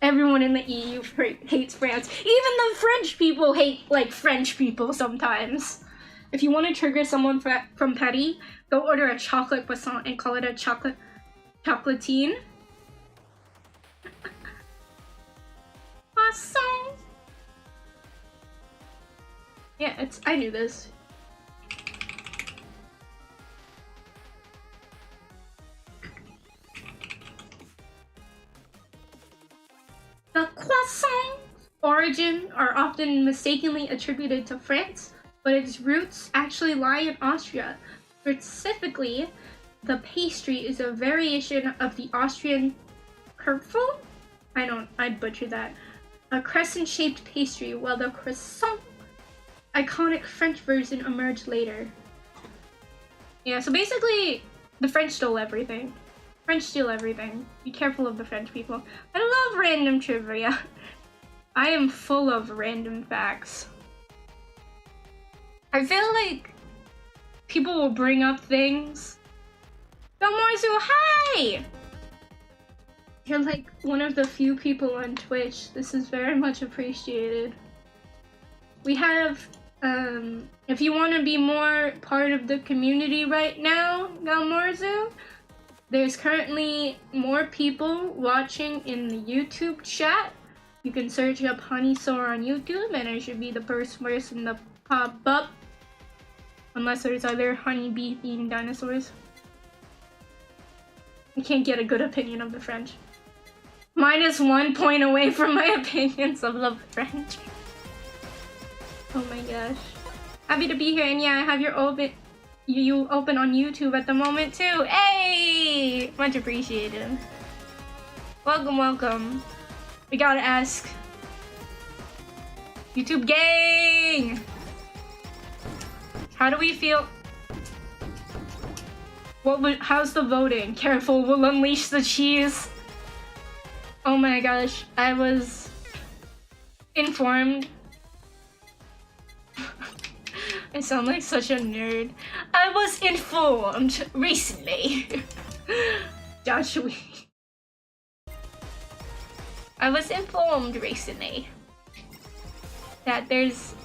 Everyone in the EU hates France. Even the French people hate, like, French people sometimes. If you want to trigger someone from Paris, go order a chocolate croissant and call it a chocolatine. Croissant. Yeah, I knew this. The croissant's origin are often mistakenly attributed to France, but its roots actually lie in Austria. Specifically, the pastry is a variation of the Austrian Kurpfel? I'd butcher that. A crescent-shaped pastry, while the croissant iconic French version emerged later. Yeah, so basically, the French stole everything. French steal everything. Be careful of the French people. I love random trivia. I am full of random facts. I feel like people will bring up things. Gomorzu, hi! You're like one of the few people on Twitch. This is very much appreciated. We have, if you want to be more part of the community right now, Gomorzu, there's currently more people watching in the YouTube chat. You can search up Honeysaur on YouTube and I should be the first person to pop up. Unless there's other honeybee themed dinosaurs. You can't get a good opinion of the French. -1 point away from my opinions of the French. Oh my gosh. Happy to be here, and yeah, I have your you open on YouTube at the moment too. Hey! Much appreciated. Welcome, welcome. We gotta ask. YouTube gang! How do we feel? How's the voting? Careful, we'll unleash the cheese. Oh my gosh, I was informed. I sound like such a nerd. I was informed recently. Joshua. I was informed recently that there's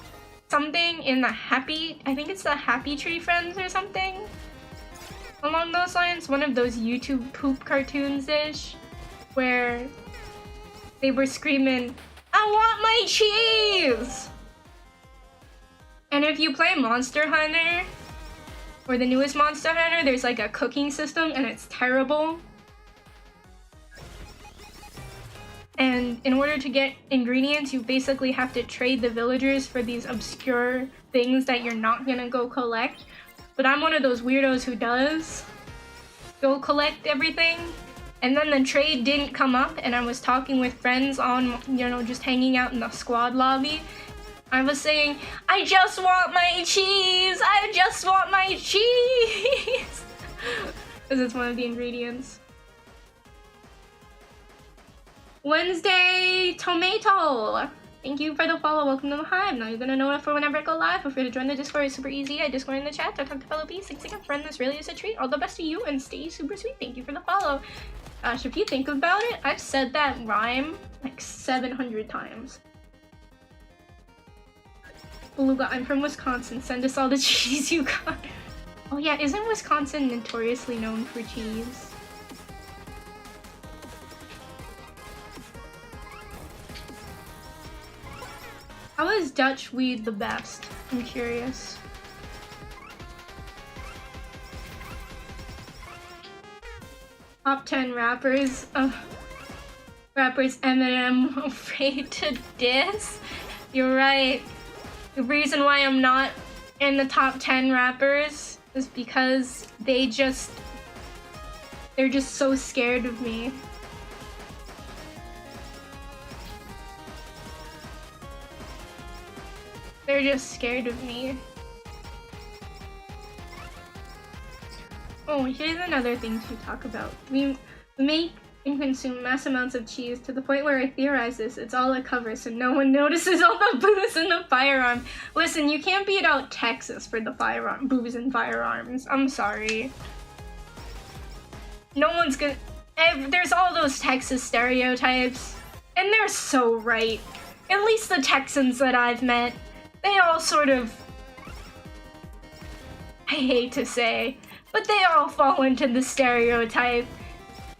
something in the I think it's the Happy Tree Friends or something along those lines. One of those YouTube poop cartoons-ish where they were screaming, "I want my cheese!" And if you play Monster Hunter, or the newest Monster Hunter, there's like a cooking system and it's terrible. And in order to get ingredients, you basically have to trade the villagers for these obscure things that you're not gonna go collect. But I'm one of those weirdos who does go collect everything. And then the trade didn't come up, and I was talking with friends on, you know, just hanging out in the squad lobby. I was saying, "I just want my cheese! I just want my cheese!" Because it's one of the ingredients. Wednesday Tomato! Thank you for the follow. Welcome to the Hive. Now you're gonna know it for whenever I go live. Feel free to join the Discord. It's super easy. I Discord in the chat. I talk to fellow bees. Thanks again, friend. This really is a treat. All the best to you and stay super sweet. Thank you for the follow. Gosh, if you think about it, I've said that rhyme like 700 times. Beluga, I'm from Wisconsin. Send us all the cheese you got. Oh yeah, isn't Wisconsin notoriously known for cheese? How is Dutch weed the best? I'm curious. Top 10 rappers. Rappers Eminem afraid to diss? You're right. The reason why I'm not in the top 10 rappers is because they're just so scared of me. They're just scared of me. Oh, here's another thing to talk about. We make and consume mass amounts of cheese to the point where I theorize this. It's all a cover so no one notices all the booze in the firearm. Listen, you can't beat out Texas for the booze and firearms. I'm sorry. No one's gonna... There's all those Texas stereotypes. And they're so right. At least the Texans that I've met. They all sort of... I hate to say, but they all fall into the stereotype.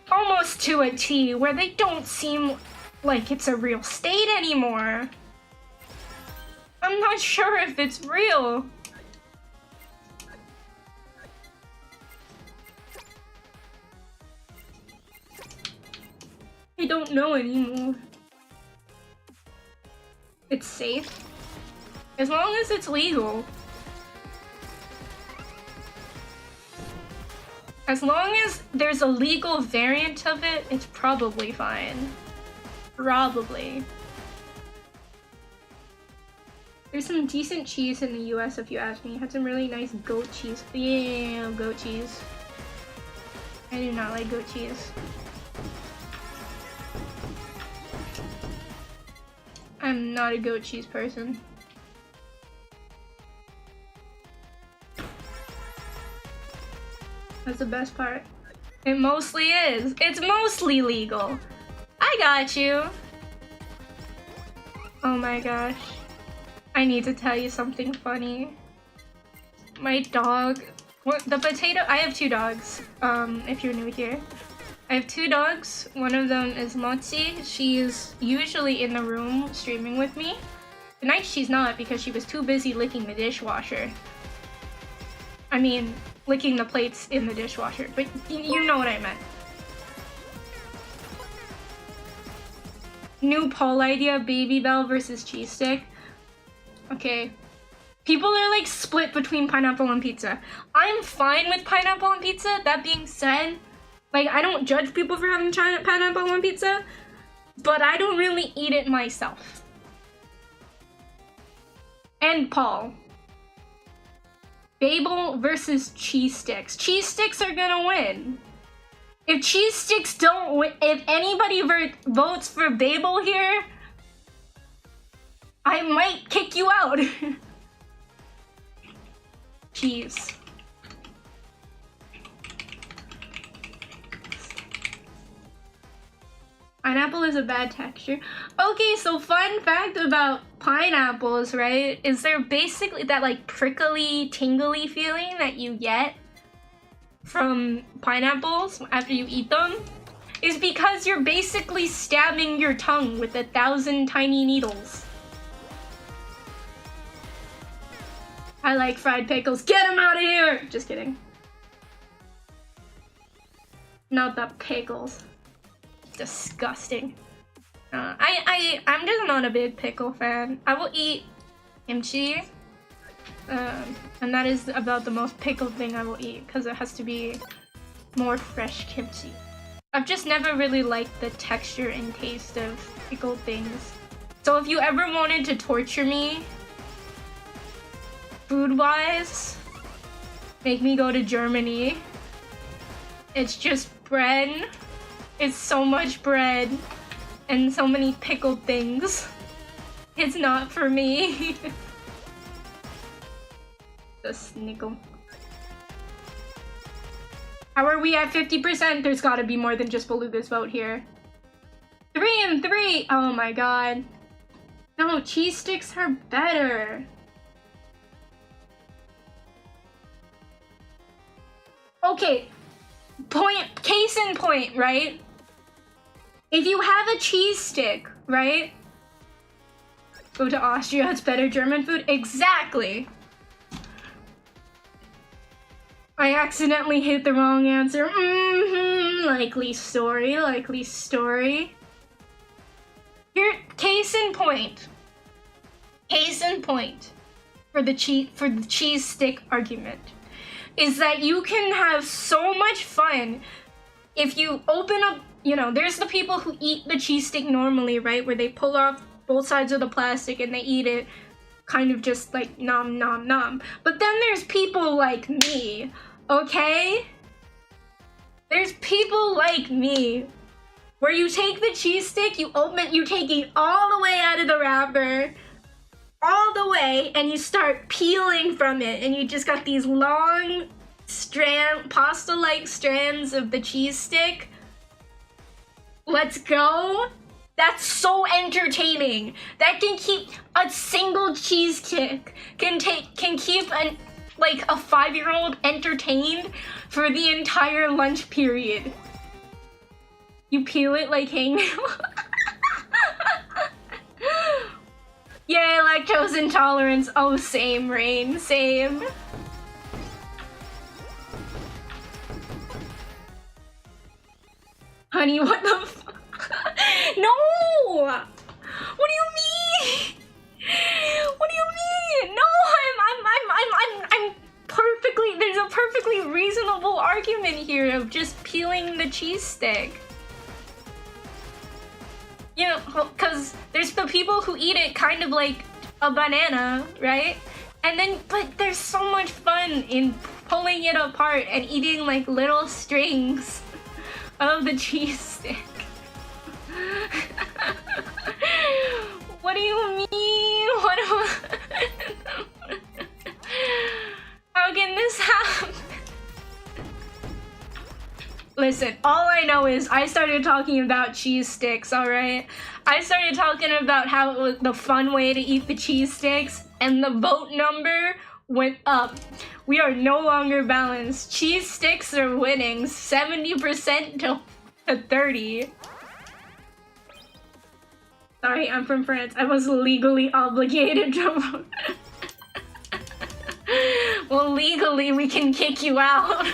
Almost to a T, where they don't seem like it's a real state anymore. I'm not sure if it's real. I don't know anymore. It's safe. As long as it's legal. As long as there's a legal variant of it, it's probably fine. Probably. There's some decent cheese in the US if you ask me. Had some really nice goat cheese. Yeah, goat cheese. I do not like goat cheese. I'm not a goat cheese person. That's the best part. It mostly is. It's mostly legal. I got you. Oh my gosh. I need to tell you something funny. My dog... The potato... I have 2 dogs, if you're new here. I have 2 dogs. One of them is Motzi. She is usually in the room streaming with me. Tonight she's not because she was too busy licking the dishwasher. I mean, licking the plates in the dishwasher, but you know what I meant. New poll idea, Baby Bell versus cheese stick. Okay. People are like split between pineapple and pizza. I'm fine with pineapple and pizza. That being said, like, I don't judge people for having pineapple on pizza, but I don't really eat it myself. And Paul. Babel versus cheese sticks. Cheese sticks are gonna win. If cheese sticks don't win, if anybody votes for Babel here, I might kick you out. Cheese. Pineapple is a bad texture. Okay, so fun fact about pineapples, right? Is there basically that like prickly, tingly feeling that you get from pineapples after you eat them? Is because you're basically stabbing your tongue with 1,000 tiny needles. I like fried pickles. Get them out of here! Just kidding. Not the pickles. Disgusting. I'm just not a big pickle fan. I will eat kimchi, and that is about the most pickled thing I will eat because it has to be more fresh kimchi. I've just never really liked the texture and taste of pickled things. So if you ever wanted to torture me, food-wise, make me go to Germany. It's just bread. It's so much bread and so many pickled things. It's not for me. The snickle. How are we at 50%? There's gotta be more than just Beluga's vote here. 3 and 3. Oh my god. No, cheese sticks are better. Okay. Case in point, right? If you have a cheese stick, right? Go to Austria, it's better German food. Exactly. I accidentally hit the wrong answer. Likely story, likely story. Here, case in point. Case in point for the cheese stick argument is that you can have so much fun if you open up, you know, there's the people who eat the cheese stick normally, right? Where they pull off both sides of the plastic and they eat it kind of just like nom nom nom. But then there's people like me, okay? There's people like me where you take the cheese stick, you take it all the way out of the wrapper, all the way, and you start peeling from it, and you just got these long pasta-like strands of the cheese stick. Let's go. That's so entertaining. That can keep a single cheese stick can keep like a 5-year-old entertained for the entire lunch period. You peel it like hangnail. Yay, lactose intolerance. Oh, same, Rain, same. Honey, what the fuck? No! What do you mean? What do you mean? No, I'm perfectly, there's a perfectly reasonable argument here of just peeling the cheese stick. You know, because there's the people who eat it kind of like a banana, right? And then, but there's so much fun in pulling it apart and eating like little strings of the cheese stick. What do you mean? How can this happen? Listen, all I know is I started talking about cheese sticks, alright? I started talking about how it was the fun way to eat the cheese sticks, and the vote number went up. We are no longer balanced. Cheese sticks are winning 70% to 30. Sorry, I'm from France. I was legally obligated to vote. Well, legally, we can kick you out.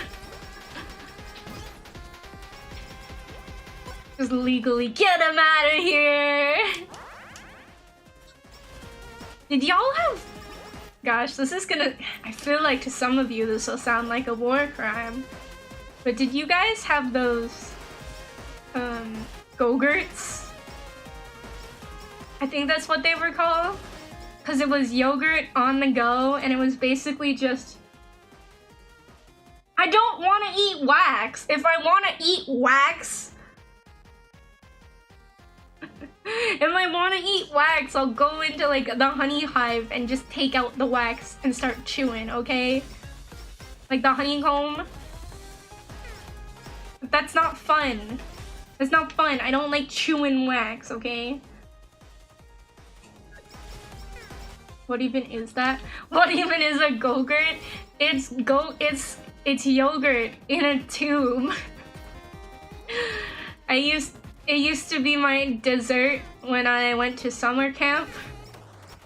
Just legally get him out of here. Did y'all have... Gosh, this is gonna... I feel like to some of you this will sound like a war crime. But did you guys have those... Go-gurts? I think that's what they were called. Because it was yogurt on the go, and it was basically just... I don't want to eat wax. If I want to eat wax... If I want to eat wax, I'll go into like the honey hive and just take out the wax and start chewing, okay? Like the honeycomb. But that's not fun. It's not fun. I don't like chewing wax, okay? What even is that? What even is a go-gurt? It's yogurt in a tube. It used to be my dessert when I went to summer camp.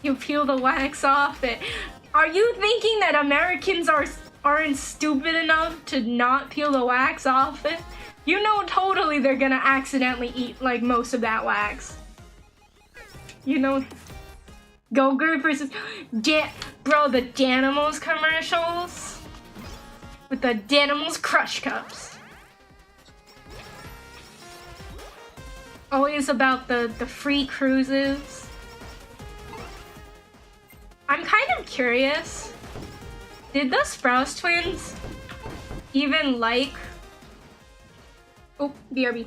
You peel the wax off it. Are you thinking that Americans aren't stupid enough to not peel the wax off it? You know totally they're gonna accidentally eat like most of that wax. You know, Go-Gurt versus bro, the Danimals commercials with the Danimals Crush Cups. Always about the free cruises. I'm kind of curious. Did the Sprouse twins even like... Oh, BRB.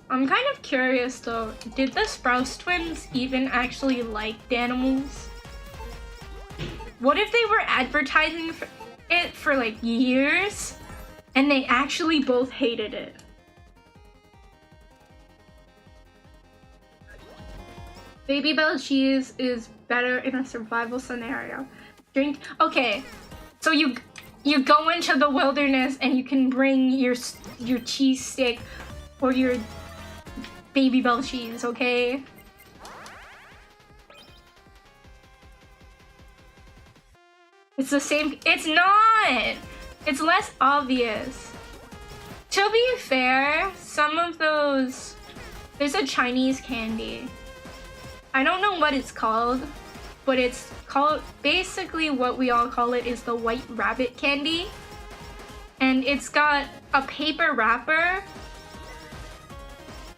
I'm kind of curious though. Did the Sprouse twins even actually like Danimals? What if they were advertising it for like years and they actually both hated it? Baby Bell cheese is better in a survival scenario. Okay, so you go into the wilderness and you can bring your cheese stick or your Baby Bell cheese, okay? It's the same. It's not! It's less obvious. To be fair, some of those... There's a Chinese candy. I don't know what it's called, but it's called... Basically what we all call it is the white rabbit candy. And it's got a paper wrapper.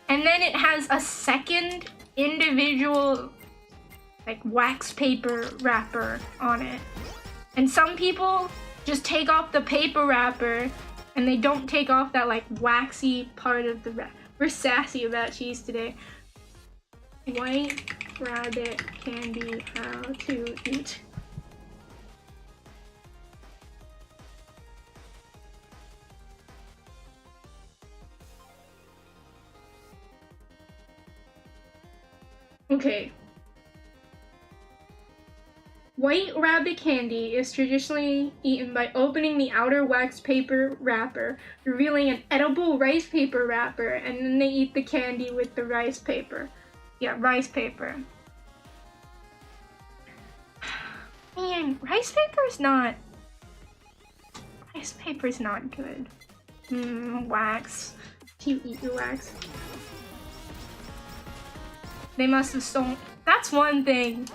And then it has a second individual like wax paper wrapper on it. And some people just take off the paper wrapper and they don't take off that like waxy part of the wrap. We're sassy about cheese today. White rabbit candy, how to eat. Okay. White rabbit candy is traditionally eaten by opening the outer wax paper wrapper, revealing an edible rice paper wrapper, and then they eat the candy with the rice paper. Yeah, rice paper. Man, rice paper's not good. Wax. You eat your wax. They must have stolen. That's one thing.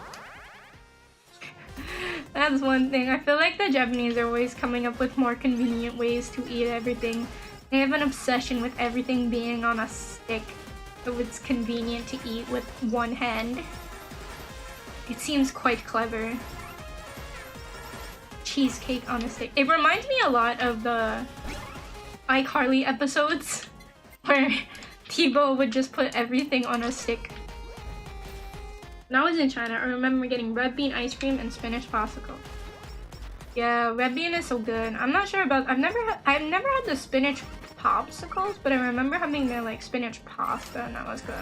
That's one thing. I feel like the Japanese are always coming up with more convenient ways to eat everything. They have an obsession with everything being on a stick, so it's convenient to eat with one hand. It seems quite clever. Cheesecake on a stick. It reminds me a lot of the iCarly episodes where Tebow would just put everything on a stick. When I was in China, I remember getting red bean ice cream and spinach popsicle. Yeah, red bean is so good. I'm not sure about. I've never had the spinach popsicles, but I remember having the like spinach pasta, and that was good.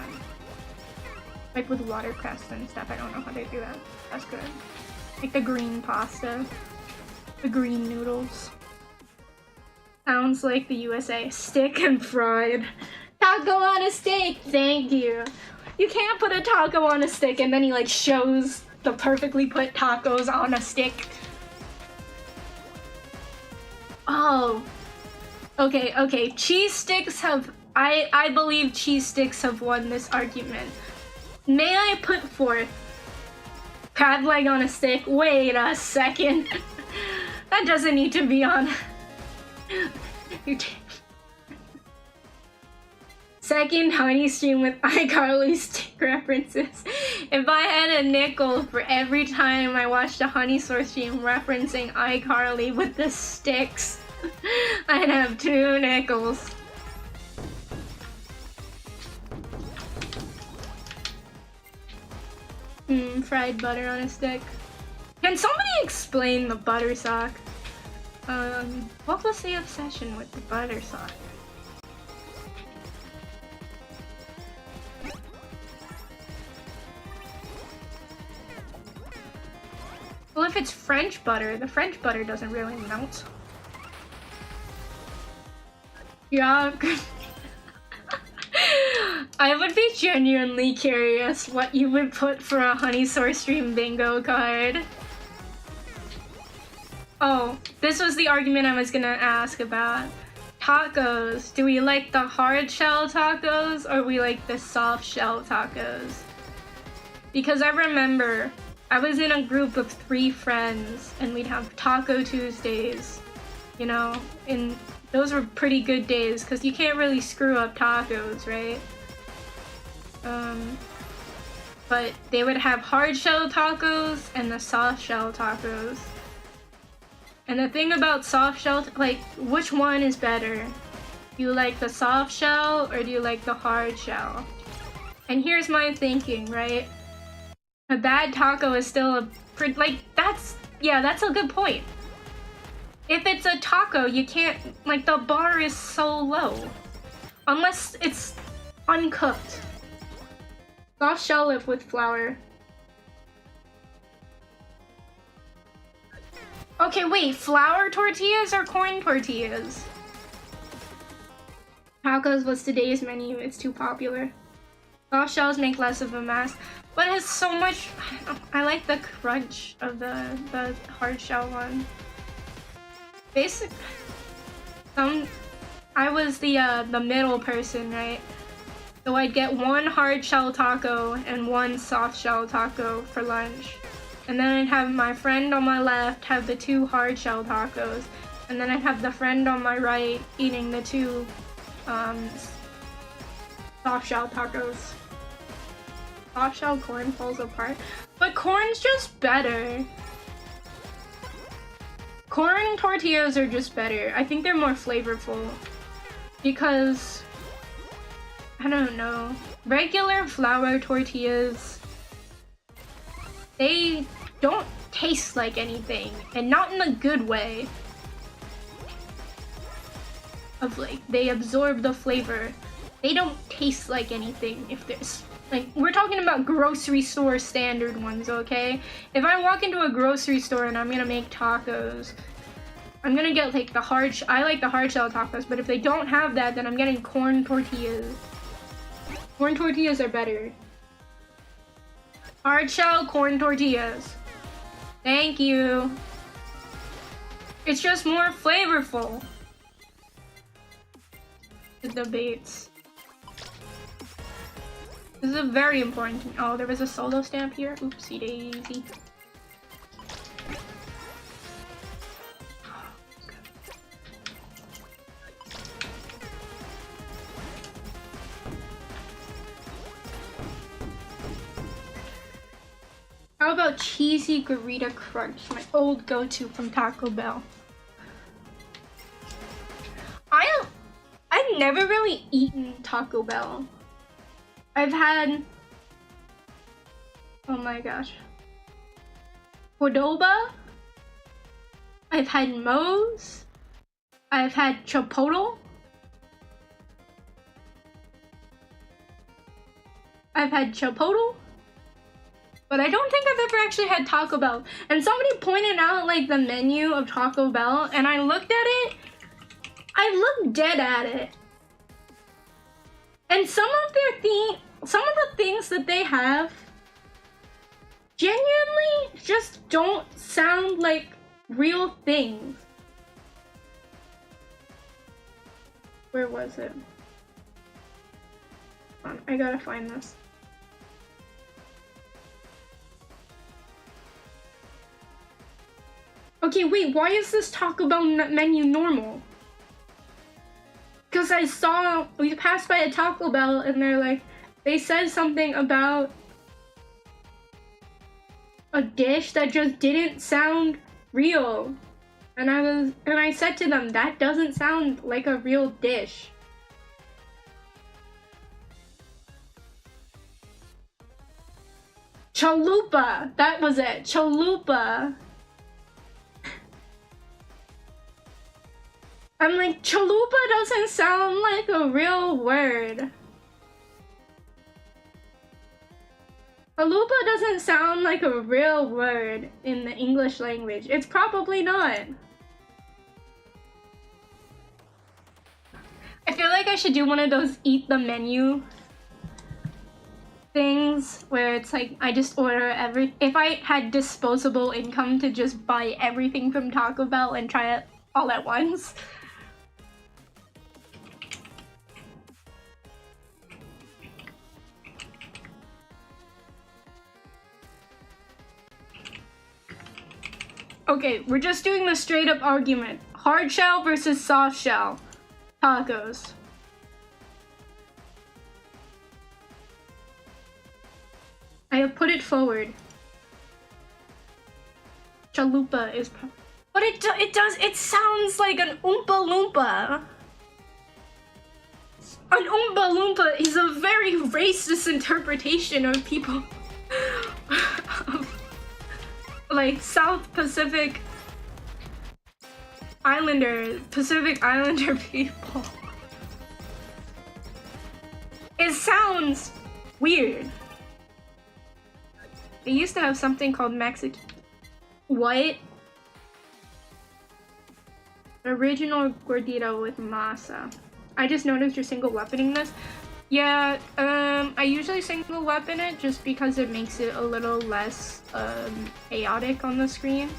Like with watercress and stuff. I don't know how they do that. That's good. Like the green pasta, the green noodles. Sounds like the USA. Stick and fried. Taco on a stick. Thank you. You can't put a taco on a stick and then he like shows the perfectly put tacos on a stick. Oh. Okay. Cheese sticks have... I believe cheese sticks have won this argument. May I put forth crab leg on a stick? Wait a second. That doesn't need to be on... Second honey stream with iCarly stick references. If I had a nickel for every time I watched a Honeysaur stream referencing iCarly with the sticks, I'd have 2 nickels. Fried butter on a stick. Can somebody explain the butter sock? What was the obsession with the butter sock? Well, if it's French butter, the French butter doesn't really melt. Yeah. I would be genuinely curious what you would put for a Honeysaur stream bingo card. Oh, this was the argument I was gonna ask about. Tacos. Do we like the hard shell tacos or we like the soft shell tacos? Because I remember I was in a group of 3 friends and we'd have Taco Tuesdays, you know, and those were pretty good days because you can't really screw up tacos, right? But they would have hard shell tacos and the soft shell tacos. And the thing about soft shell, like, which one is better? Do you like the soft shell or do you like the hard shell? And here's my thinking, right? A bad taco is still a that's a good point. If it's a taco, you can't, like, the bar is so low. Unless it's uncooked. Soft shell if with flour. Okay, wait, flour tortillas or corn tortillas? Tacos was today's menu, it's too popular. Soft shells make less of a mess, but it's so much... I like the crunch of the hard shell one. I was the middle person, right? So I'd get 1 hard shell taco and 1 soft shell taco for lunch. And then I'd have my friend on my left have the 2 hard shell tacos. And then I'd have the friend on my right eating the 2 soft shell tacos. Soft shell corn falls apart. But corn's just better. Corn tortillas are just better. I think they're more flavorful. Because, I don't know. Regular flour tortillas, they don't taste like anything. And not in a good way. Of like, they absorb the flavor. They don't taste like anything if there's... Like, we're talking about grocery store standard ones, okay? If I walk into a grocery store and I'm gonna make tacos, I'm gonna get like I like the hard shell tacos, but if they don't have that, then I'm getting corn tortillas. Corn tortillas are better. Hard shell corn tortillas. Thank you. It's just more flavorful. The debates. This is a very important thing. Oh, there was a solo stamp here. Oopsie daisy. How about cheesy Garita Crunch, my old go-to from Taco Bell? I've never really eaten Taco Bell. I've had, oh my gosh, Cordoba, I've had Moe's, I've had Chipotle, but I don't think I've ever actually had Taco Bell. And somebody pointed out like the menu of Taco Bell and I looked at it, I looked dead at it. And some of the things that they have genuinely just don't sound like real things. Where was it? Hold on, I gotta find this. Okay, wait, why is this Taco Bell menu normal? Because we passed by a Taco Bell and they said something about a dish that just didn't sound real. And I said to them, that doesn't sound like a real dish. Chalupa, that was it, chalupa. I'm like, chalupa doesn't sound like a real word. Chalupa doesn't sound like a real word in the English language. It's probably not. I feel like I should do one of those eat the menu things where it's like I just order if I had disposable income to just buy everything from Taco Bell and try it all at once. Okay, we're just doing the straight up argument. Hard shell versus soft shell tacos. I have put it forward. Chalupa is but it sounds like an Oompa Loompa. An Oompa Loompa is a very racist interpretation of people. Like South Pacific Islander people. It sounds weird. They used to have something called Mexican. What? Original gordita with masa. I just noticed you're single weaponing this. Yeah, I usually single weapon it just because it makes it a little less chaotic on the screen.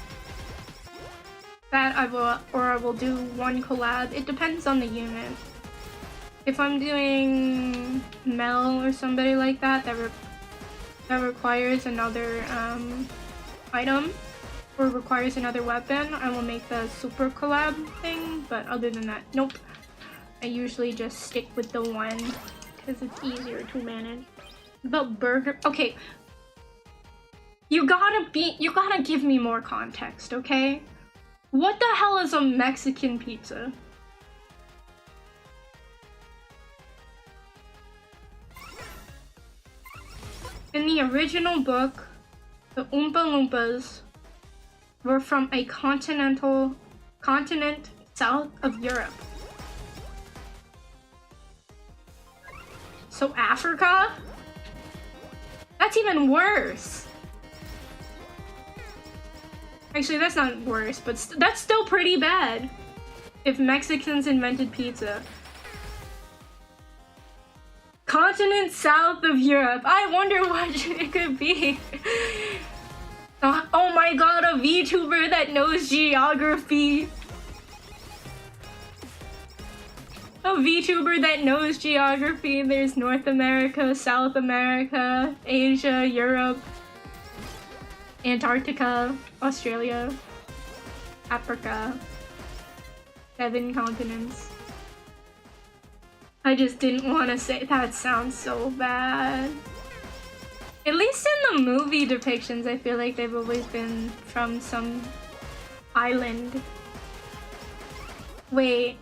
That I will do one collab. It depends on the unit. If I'm doing Mel or somebody like that that requires another item or requires another weapon, I will make the super collab thing. But other than that, nope. I usually just stick with the one. Because it's easier to manage. About burger, okay. You gotta give me more context, okay? What the hell is a Mexican pizza? In the original book, the Oompa Loompas were from a continent south of Europe. So Africa? That's even worse. Actually, that's not worse, but that's still pretty bad. If Mexicans invented pizza. Continent south of Europe. I wonder what it could be. Oh my god, a VTuber that knows geography. A VTuber that knows geography. There's North America, South America, Asia, Europe, Antarctica, Australia, Africa. 7 continents. I just didn't want to say that. Sounds so bad. At least in the movie depictions, I feel like they've always been from some island. Wait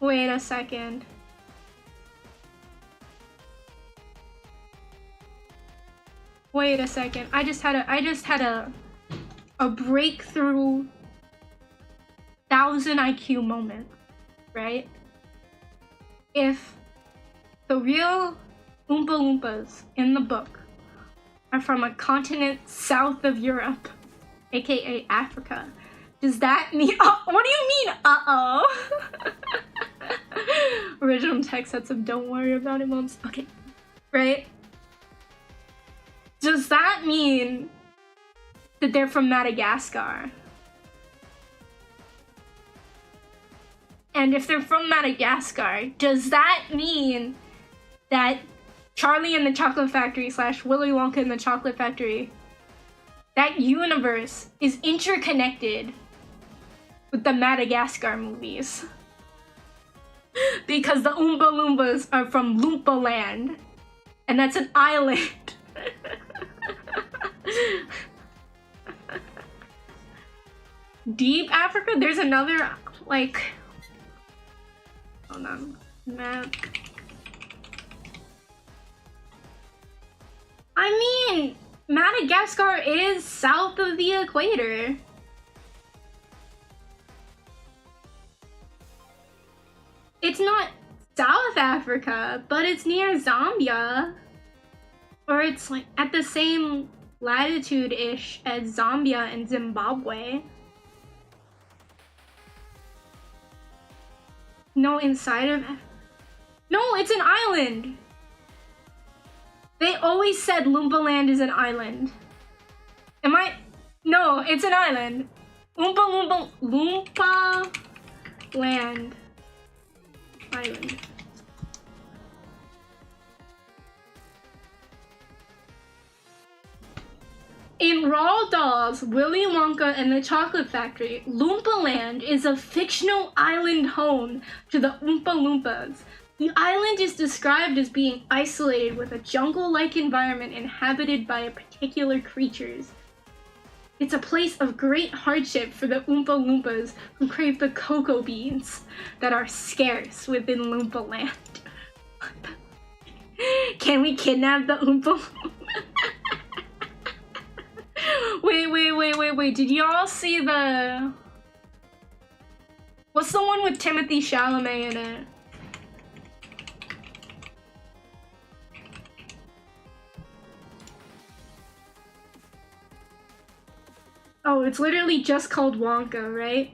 a second. Wait a second. I just had a breakthrough 1000 IQ moment, right? If the real Oompa Loompas in the book are from a continent south of Europe, aka Africa, does that mean what do you mean, uh-oh? Original text had some "don't worry about it" moments. Okay, right? Does that mean that they're from Madagascar? And if they're from Madagascar, does that mean that Charlie and the Chocolate Factory / Willy Wonka and the Chocolate Factory, that universe is interconnected with the Madagascar movies? Because the Oompa Loompas are from Loompa Land, and that's an island. Deep Africa? There's another, like... Hold on. Map. I mean, Madagascar is south of the equator. It's not South Africa, but it's near Zambia. Or it's like at the same latitude-ish as Zambia and Zimbabwe. No, inside of... No, it's an island! They always said Loompa Land is an island. Am I... No, it's an island. Loompa Land. Island. In Roald Dahl's Willy Wonka and the Chocolate Factory, Loompa Land is a fictional island home to the Oompa Loompas. The island is described as being isolated with a jungle-like environment inhabited by particular creatures. It's a place of great hardship for the Oompa Loompas who crave the cocoa beans that are scarce within Loompa Land. Can we kidnap the Oompa Loompa? Wait, did y'all see the... What's the one with Timothy Chalamet in it? Oh, it's literally just called Wonka, right?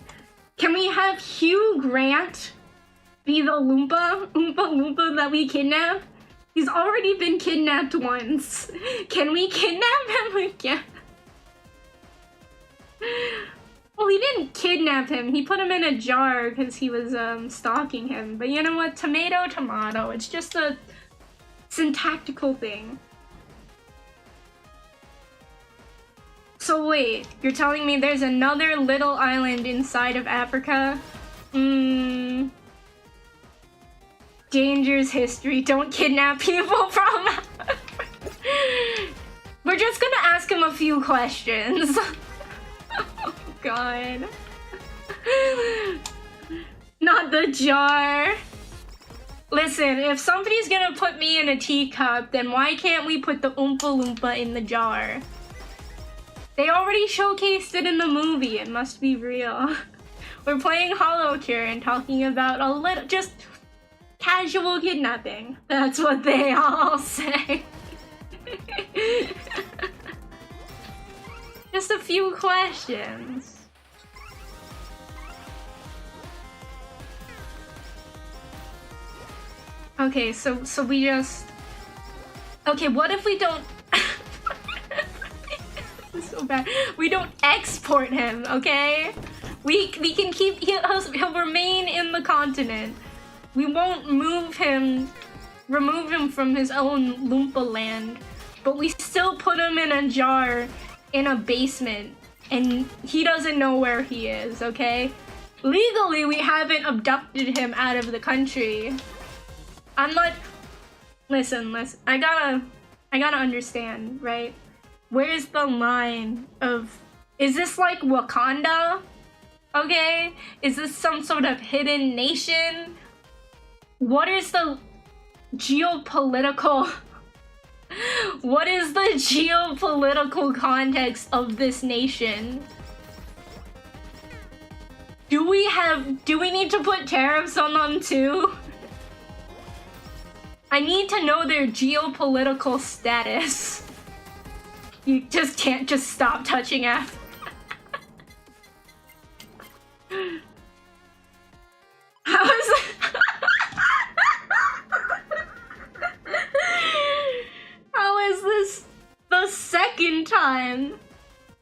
Can we have Hugh Grant be the Oompa Loompa that we kidnap? He's already been kidnapped once. Can we kidnap him again? Well, he didn't kidnap him. He put him in a jar because he was stalking him. But you know what? Tomato, tomato. It's just a syntactical thing. So wait, you're telling me there's another little island inside of Africa? Dangerous history. Don't kidnap people from... We're just gonna ask him a few questions. Oh god. Not the jar. Listen, if somebody's gonna put me in a teacup, then why can't we put the Oompa Loompa in the jar? They already showcased it in the movie. It must be real. We're playing Holocure and talking about a little, just casual kidnapping. That's what they all say. Just a few questions. Okay, so we just... Okay, what if we don't... This is so bad. We don't export him, okay? We can keep... He'll remain in the continent. We won't remove him from his own Loompa Land, but we still put him in a jar in a basement, and he doesn't know where he is, okay? Legally, we haven't abducted him out of the country. I'm not... Listen, I gotta understand, right? Where's the line of... Is this like Wakanda? Okay? Is this some sort of hidden nation? What is the geopolitical... What is the geopolitical context of this nation? Do we need to put tariffs on them too? I need to know their geopolitical status. You just can't just stop touching F. How is it? second time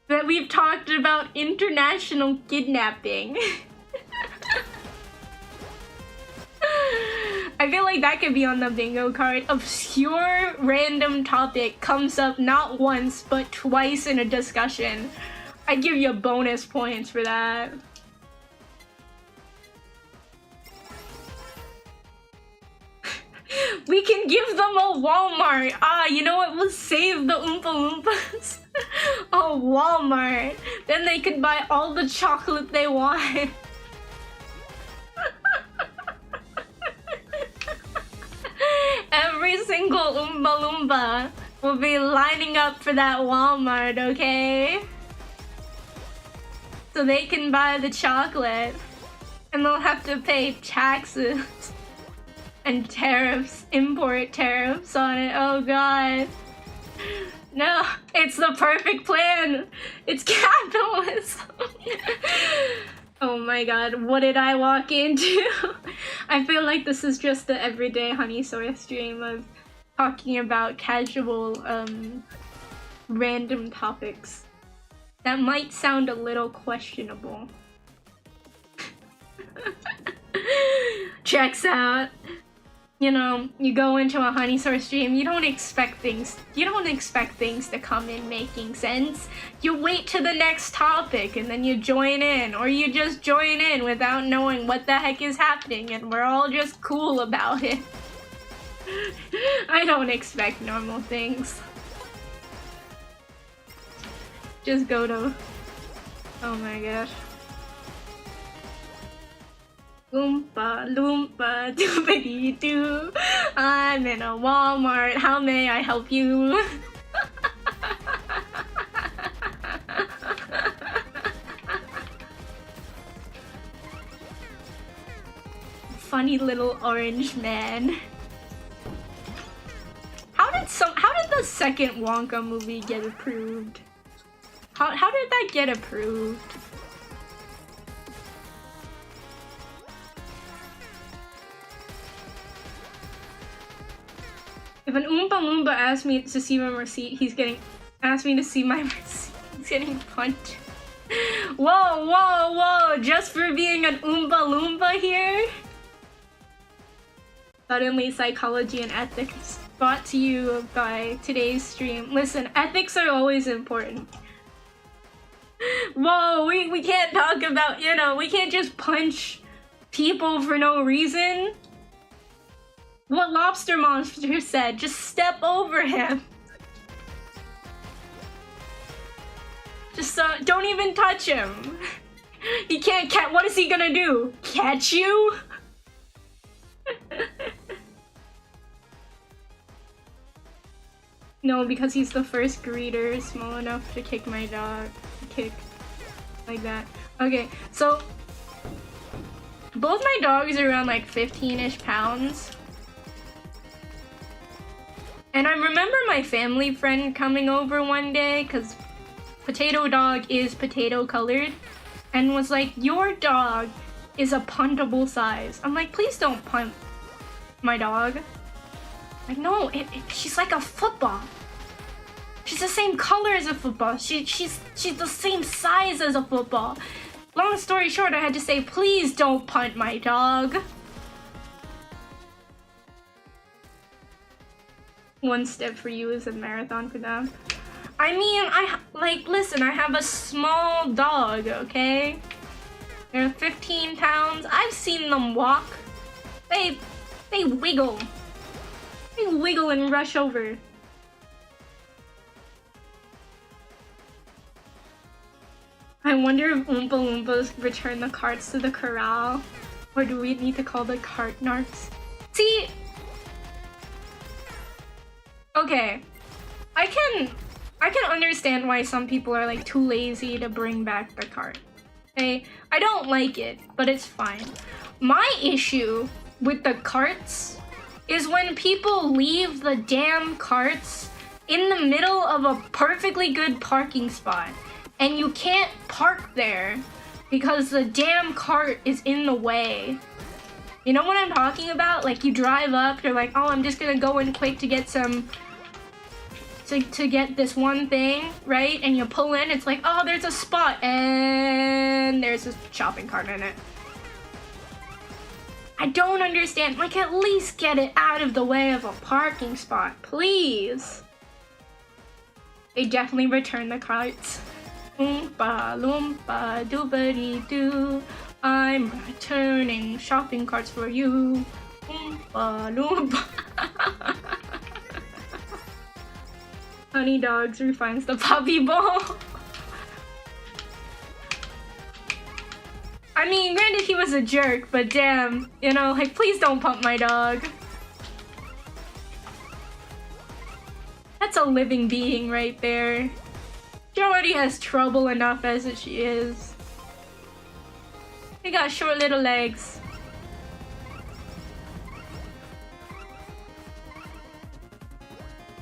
that we've talked about international kidnapping. I feel like that could be on the bingo card. Obscure random topic comes up not once but twice in a discussion. I'd give you bonus points for that. We can give them a Walmart. Ah, you know what? We'll save the Oompa Loompas. A Walmart. Then they can buy all the chocolate they want. Every single Oompa Loompa will be lining up for that Walmart, okay? So they can buy the chocolate. And they'll have to pay taxes. And tariffs, import tariffs on it. Oh god. No, it's the perfect plan. It's capitalism. Oh my god, what did I walk into? I feel like this is just the everyday Honeysaur stream of talking about casual, random topics that might sound a little questionable. Checks out. You know, you go into a Honeysaur stream, you don't expect things to come in making sense. You wait to the next topic and then you join in, or you just join in without knowing what the heck is happening and we're all just cool about it. I don't expect normal things. Just go to... Oh my gosh. Oompa Loompa doobity doo. I'm in a Walmart. How may I help you? Funny little orange man. How did the second Wonka movie get approved? How did that get approved? If an Oompa Loompa asks me to see my receipt, asked me to see my receipt. He's getting punched. Whoa, whoa, whoa! Just for being an Oompa Loompa here? Suddenly, psychology and ethics brought to you by today's stream. Listen, ethics are always important. Whoa, we can't talk about, you know, we can't just punch people for no reason. What Lobster Monster said, just step over him. Just don't even touch him. He can't catch. What is he gonna do? Catch you? No, because he's the first greeter small enough to kick my dog. Kick like that. Okay, so both my dogs are around like 15-ish pounds. And I remember my family friend coming over one day, because Potato Dog is potato colored, and was like, your dog is a puntable size. I'm like, please don't punt my dog. Like, no, she's like a football. She's the same color as a football. She's the same size as a football. Long story short, I had to say, please don't punt my dog. One step for you is a marathon for them. I mean, listen, I have a small dog, okay? They're 15 pounds. I've seen them walk. They wiggle. They wiggle and rush over. I wonder if Oompa Loompas return the carts to the corral. Or do we need to call the cart narcs? See... Okay, I can understand why some people are like too lazy to bring back the cart. Okay, I don't like it, but it's fine. My issue with the carts is when people leave the damn carts in the middle of a perfectly good parking spot and you can't park there because the damn cart is in the way. You know what I'm talking about? Like, you drive up, you're like, oh, I'm just gonna go in quick to get some to get this one thing, right? And you pull in, it's like, oh, there's a spot, and there's a shopping cart in it. I don't understand. Like, at least get it out of the way of a parking spot, please. They definitely return the carts. Oompa loompa doobity doo. I'm returning shopping carts for you. Oompa loompa. Honey Dogs refines the puppy bowl. I mean, granted he was a jerk, but damn, you know, like, please don't pump my dog. That's a living being right there. She already has trouble enough as she is. They got short little legs.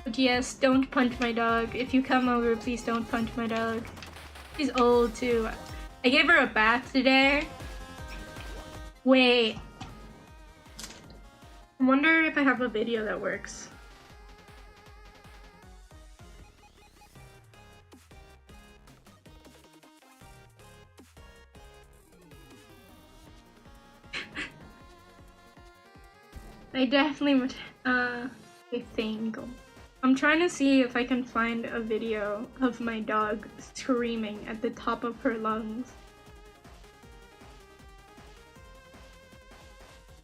But yes, don't punch my dog. If you come over, please don't punch my dog. She's old too. I gave her a bath today. Wait. I wonder if I have a video that works. I definitely would, I think. I'm trying to see if I can find a video of my dog screaming at the top of her lungs.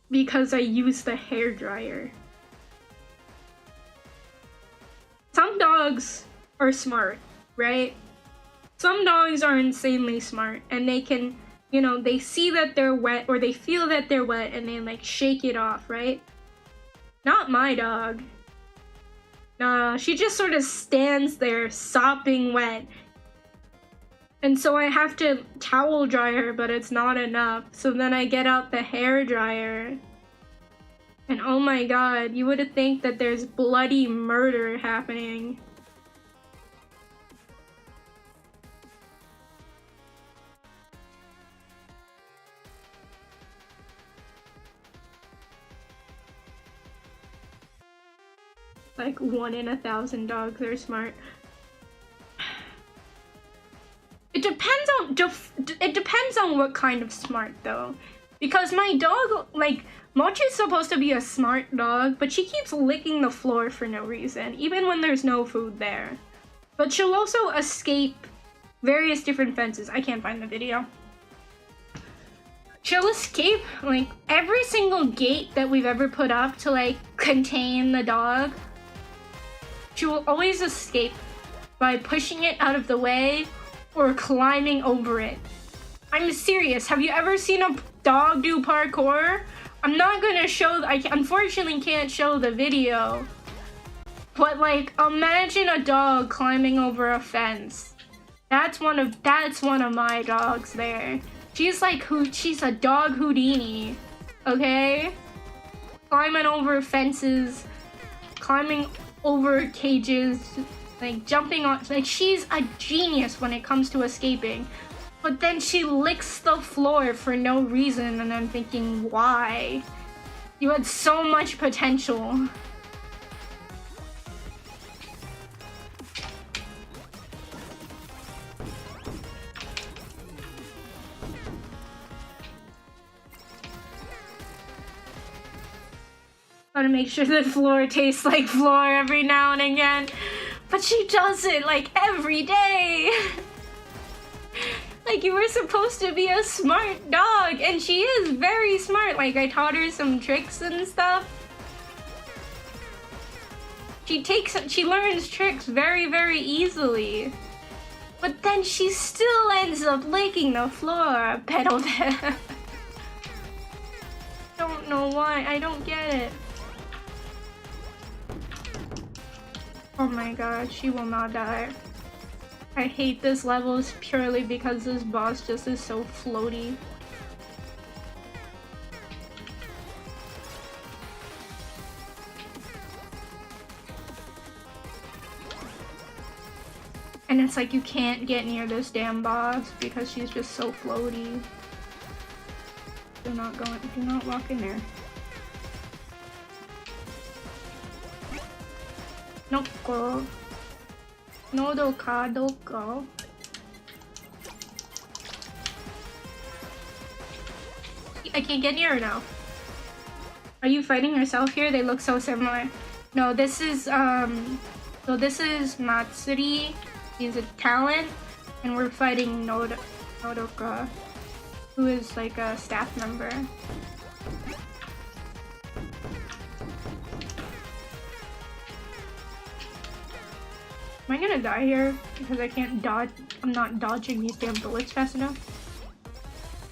Because I used the hairdryer. Some dogs are smart, right? Some dogs are insanely smart and they can, you know, they see that they're wet or they feel that they're wet and they like shake it off, right? Not my dog. Nah, she just sort of stands there sopping wet. And so I have to towel dry her, but it's not enough. So then I get out the hair dryer. And oh my god, you would think that there's bloody murder happening. Like 1 in 1,000 dogs are smart. It depends on what kind of smart though, because my dog, like, Mochi's supposed to be a smart dog, but she keeps licking the floor for no reason, even when there's no food there. But she'll also escape various different fences. I can't find the video. She'll escape like every single gate that we've ever put up to like contain the dog. She will always escape by pushing it out of the way or climbing over it. I'm serious. Have you ever seen a dog do parkour? I'm not gonna show, I unfortunately can't show the video. But like, imagine a dog climbing over a fence. That's one of my dogs there. She's like, she's a dog Houdini, okay? Climbing over fences, climbing over cages, like jumping on, like she's a genius when it comes to escaping. But then she licks the floor for no reason and I'm thinking, why? You had so much potential. Gotta make sure the floor tastes like floor every now and again. But she does it like every day. Like, you were supposed to be a smart dog, and she is very smart. Like, I taught her some tricks and stuff. She learns tricks very, very easily. But then she still ends up licking the floor, pedal there. Don't know why, I don't get it. Oh my god, she will not die. I hate this level purely because this boss just is so floaty. And it's like you can't get near this damn boss because she's just so floaty. Do not walk in there. Nope, girl. Nodoka doko. I can't get near now. Are you fighting yourself here? They look so similar. No, this is so this is Matsuri. He's a talent, and we're fighting Nodoka, who is like a staff member. Am I gonna die here? Because I can't dodge. I'm not dodging these damn bullets fast enough.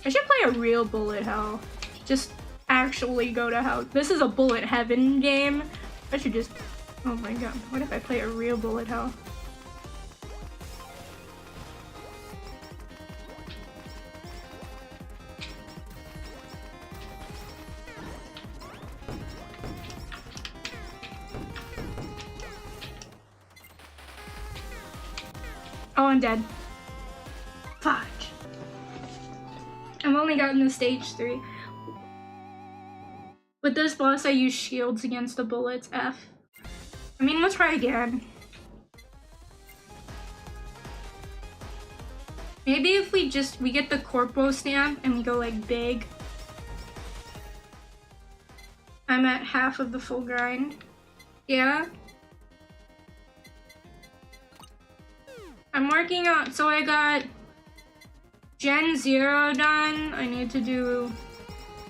I should play a real bullet hell. Just actually go to hell. This is a bullet heaven game. I should just... Oh my god. What if I play a real bullet hell? Oh, I'm dead. Fuck. I've only gotten to stage 3. With this boss, I use shields against the bullets. F. I mean, let's try again. Maybe if we get the corpo stamp and we go like big. I'm at half of the full grind. Yeah. I'm working on, so I got Gen 0 done. I need to do,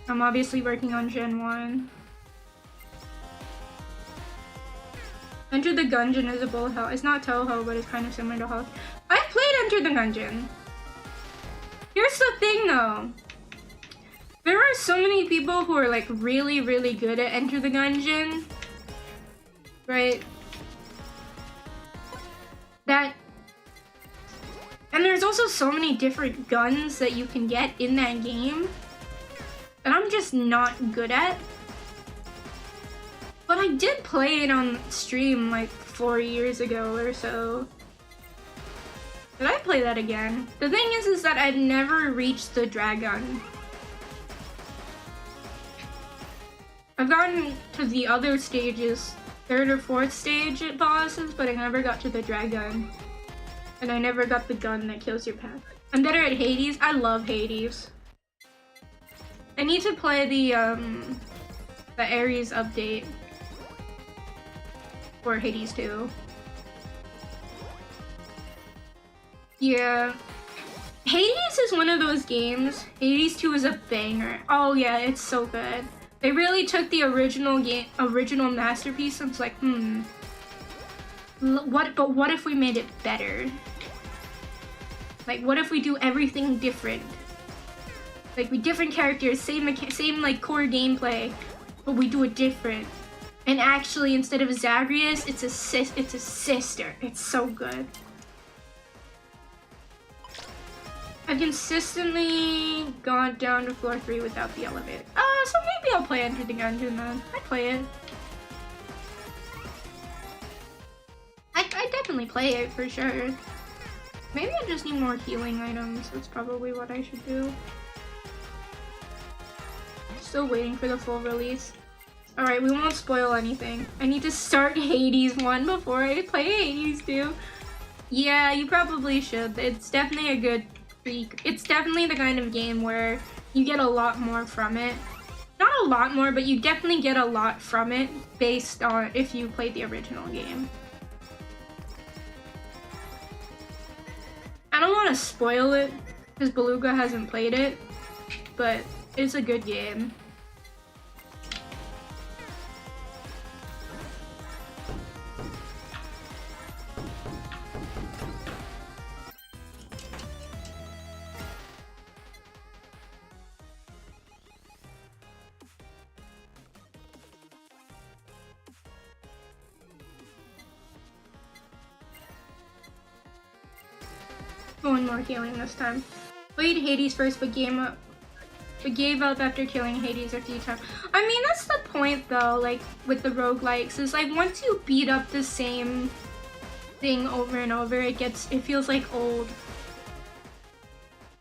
I'm obviously working on Gen 1. Enter the Gungeon is a bullet hell. It's not Toho, but it's kind of similar to Hell. I played Enter the Gungeon. Here's the thing though. There are so many people who are like really, really good at Enter the Gungeon. Right? And there's also so many different guns that you can get in that game that I'm just not good at. But I did play it on stream like 4 years ago or so. Did I play that again? The thing is that I've never reached the dragon. I've gotten to the other stages, 3rd or 4th stage at bosses, but I never got to the dragon. And I never got the gun that kills your pet. I'm better at Hades. I love Hades. I need to play the Ares update for Hades 2. Yeah. Hades is one of those games. Hades 2 is a banger. Oh yeah, it's so good. They really took the original masterpiece and it's like, what if we made it better? Like, what if we do everything different? Like, with different characters, same like core gameplay, but we do it different. And actually, instead of Zagreus, it's a sister. It's so good. I've consistently gone down to floor 3 without the elevator. So maybe I'll play Enter the Gungeon then. I'd play it. I definitely play it for sure. Maybe I just need more healing items. That's probably what I should do. Still waiting for the full release. Alright, we won't spoil anything. I need to start Hades 1 before I play Hades 2. Yeah, you probably should. It's definitely a good freak. It's definitely the kind of game where you get a lot more from it. Not a lot more, but you definitely get a lot from it based on if you played the original game. I don't want to spoil it because Beluga hasn't played it, but it's a good game. One more healing this time. Played Hades first, but gave up after killing Hades a few times. I mean, that's the point though, like with the roguelikes, is like once you beat up the same thing over and over, it feels like old.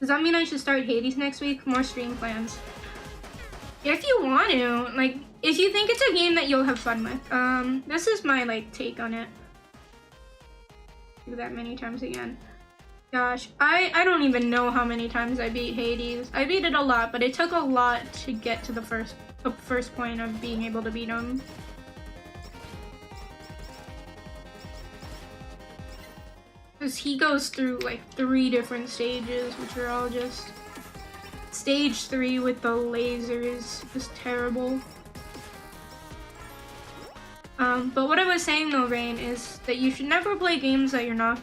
Does that mean I should start Hades next week? More stream plans. If you want to, like, if you think it's a game that you'll have fun with. This is my like take on it. do that many times again. Gosh, I don't even know how many times I beat Hades. I beat it a lot, but it took a lot to get to the first point of being able to beat him. Because he goes through like 3 different stages, which are all just... Stage 3 with the lasers is terrible. But what I was saying though, Rain, is that you should never play games that you're not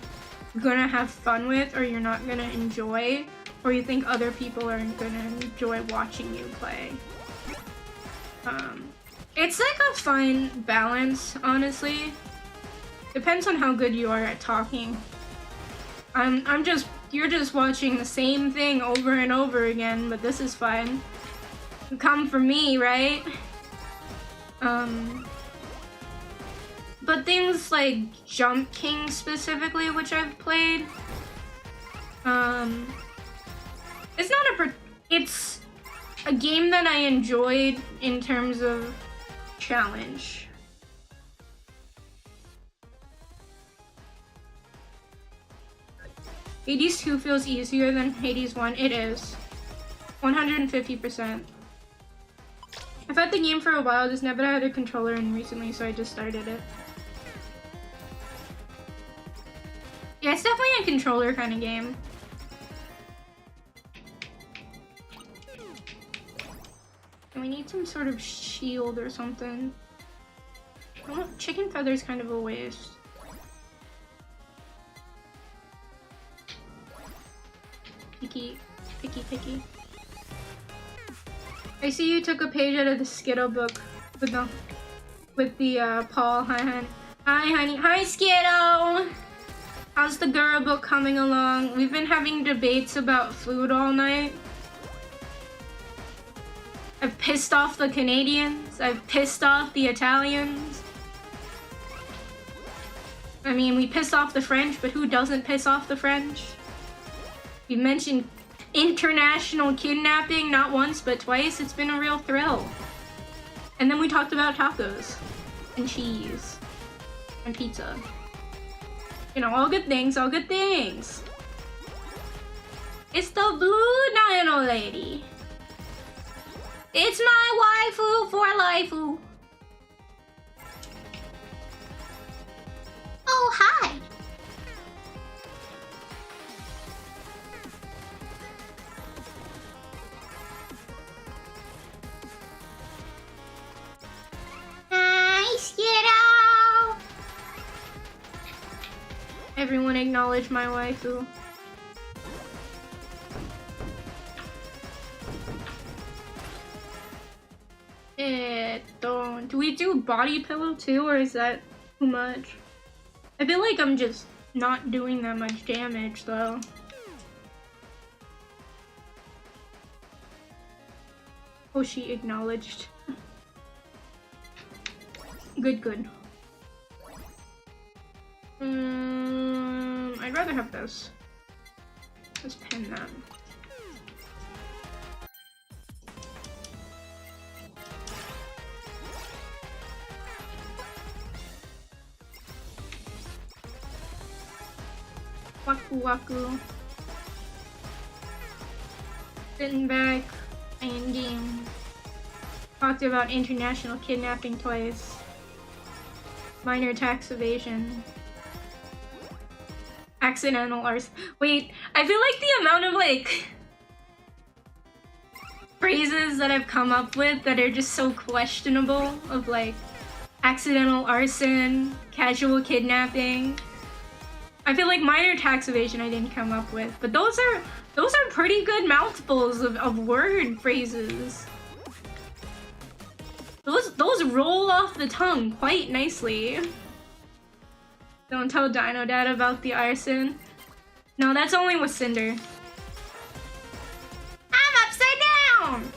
gonna have fun with, or you're not gonna enjoy, or you think other people aren't gonna enjoy watching you play. It's like a fine balance, honestly. Depends on how good you are at talking. You're just watching the same thing over and over again, but this is fine. You come for me, right? But things like Jump King specifically, which I've played, it's a game that I enjoyed in terms of challenge. Hades 2 feels easier than Hades 1. It is. 150%. I've had the game for a while, just never had a controller in recently, so I just started it. Yeah, it's definitely a controller kind of game. And we need some sort of shield or something. Oh, chicken feather's kind of a waste. Picky. I see you took a page out of the Skittle book with the Paul. Hi, honey. Hi, Skittle! How's the girl book coming along? We've been having debates about food all night. I've pissed off the Canadians. I've pissed off the Italians. I mean, we pissed off the French, but who doesn't piss off the French? You mentioned international kidnapping not once, but twice. It's been a real thrill. And then we talked about tacos and cheese and pizza. You know, all good things, all good things. It's the blue dino lady. It's my waifu for life. Oh, hi. Hi, Skittle. Everyone acknowledge my waifu. Do we do body pillow too, or is that too much? I feel like I'm just not doing that much damage though. Oh, she acknowledged. Good. I'd rather have this. Let's pin that. Waku. Sitting back, playing games. Talked about international kidnapping twice. Minor tax evasion. Accidental arson. Wait, I feel like the amount of like phrases that I've come up with that are just so questionable, of like accidental arson, casual kidnapping. I feel like minor tax evasion I didn't come up with, but those are pretty good mouthfuls of word phrases. Those roll off the tongue quite nicely. Don't tell Dino Dad about the arson. No, that's only with Cinder. I'm upside down!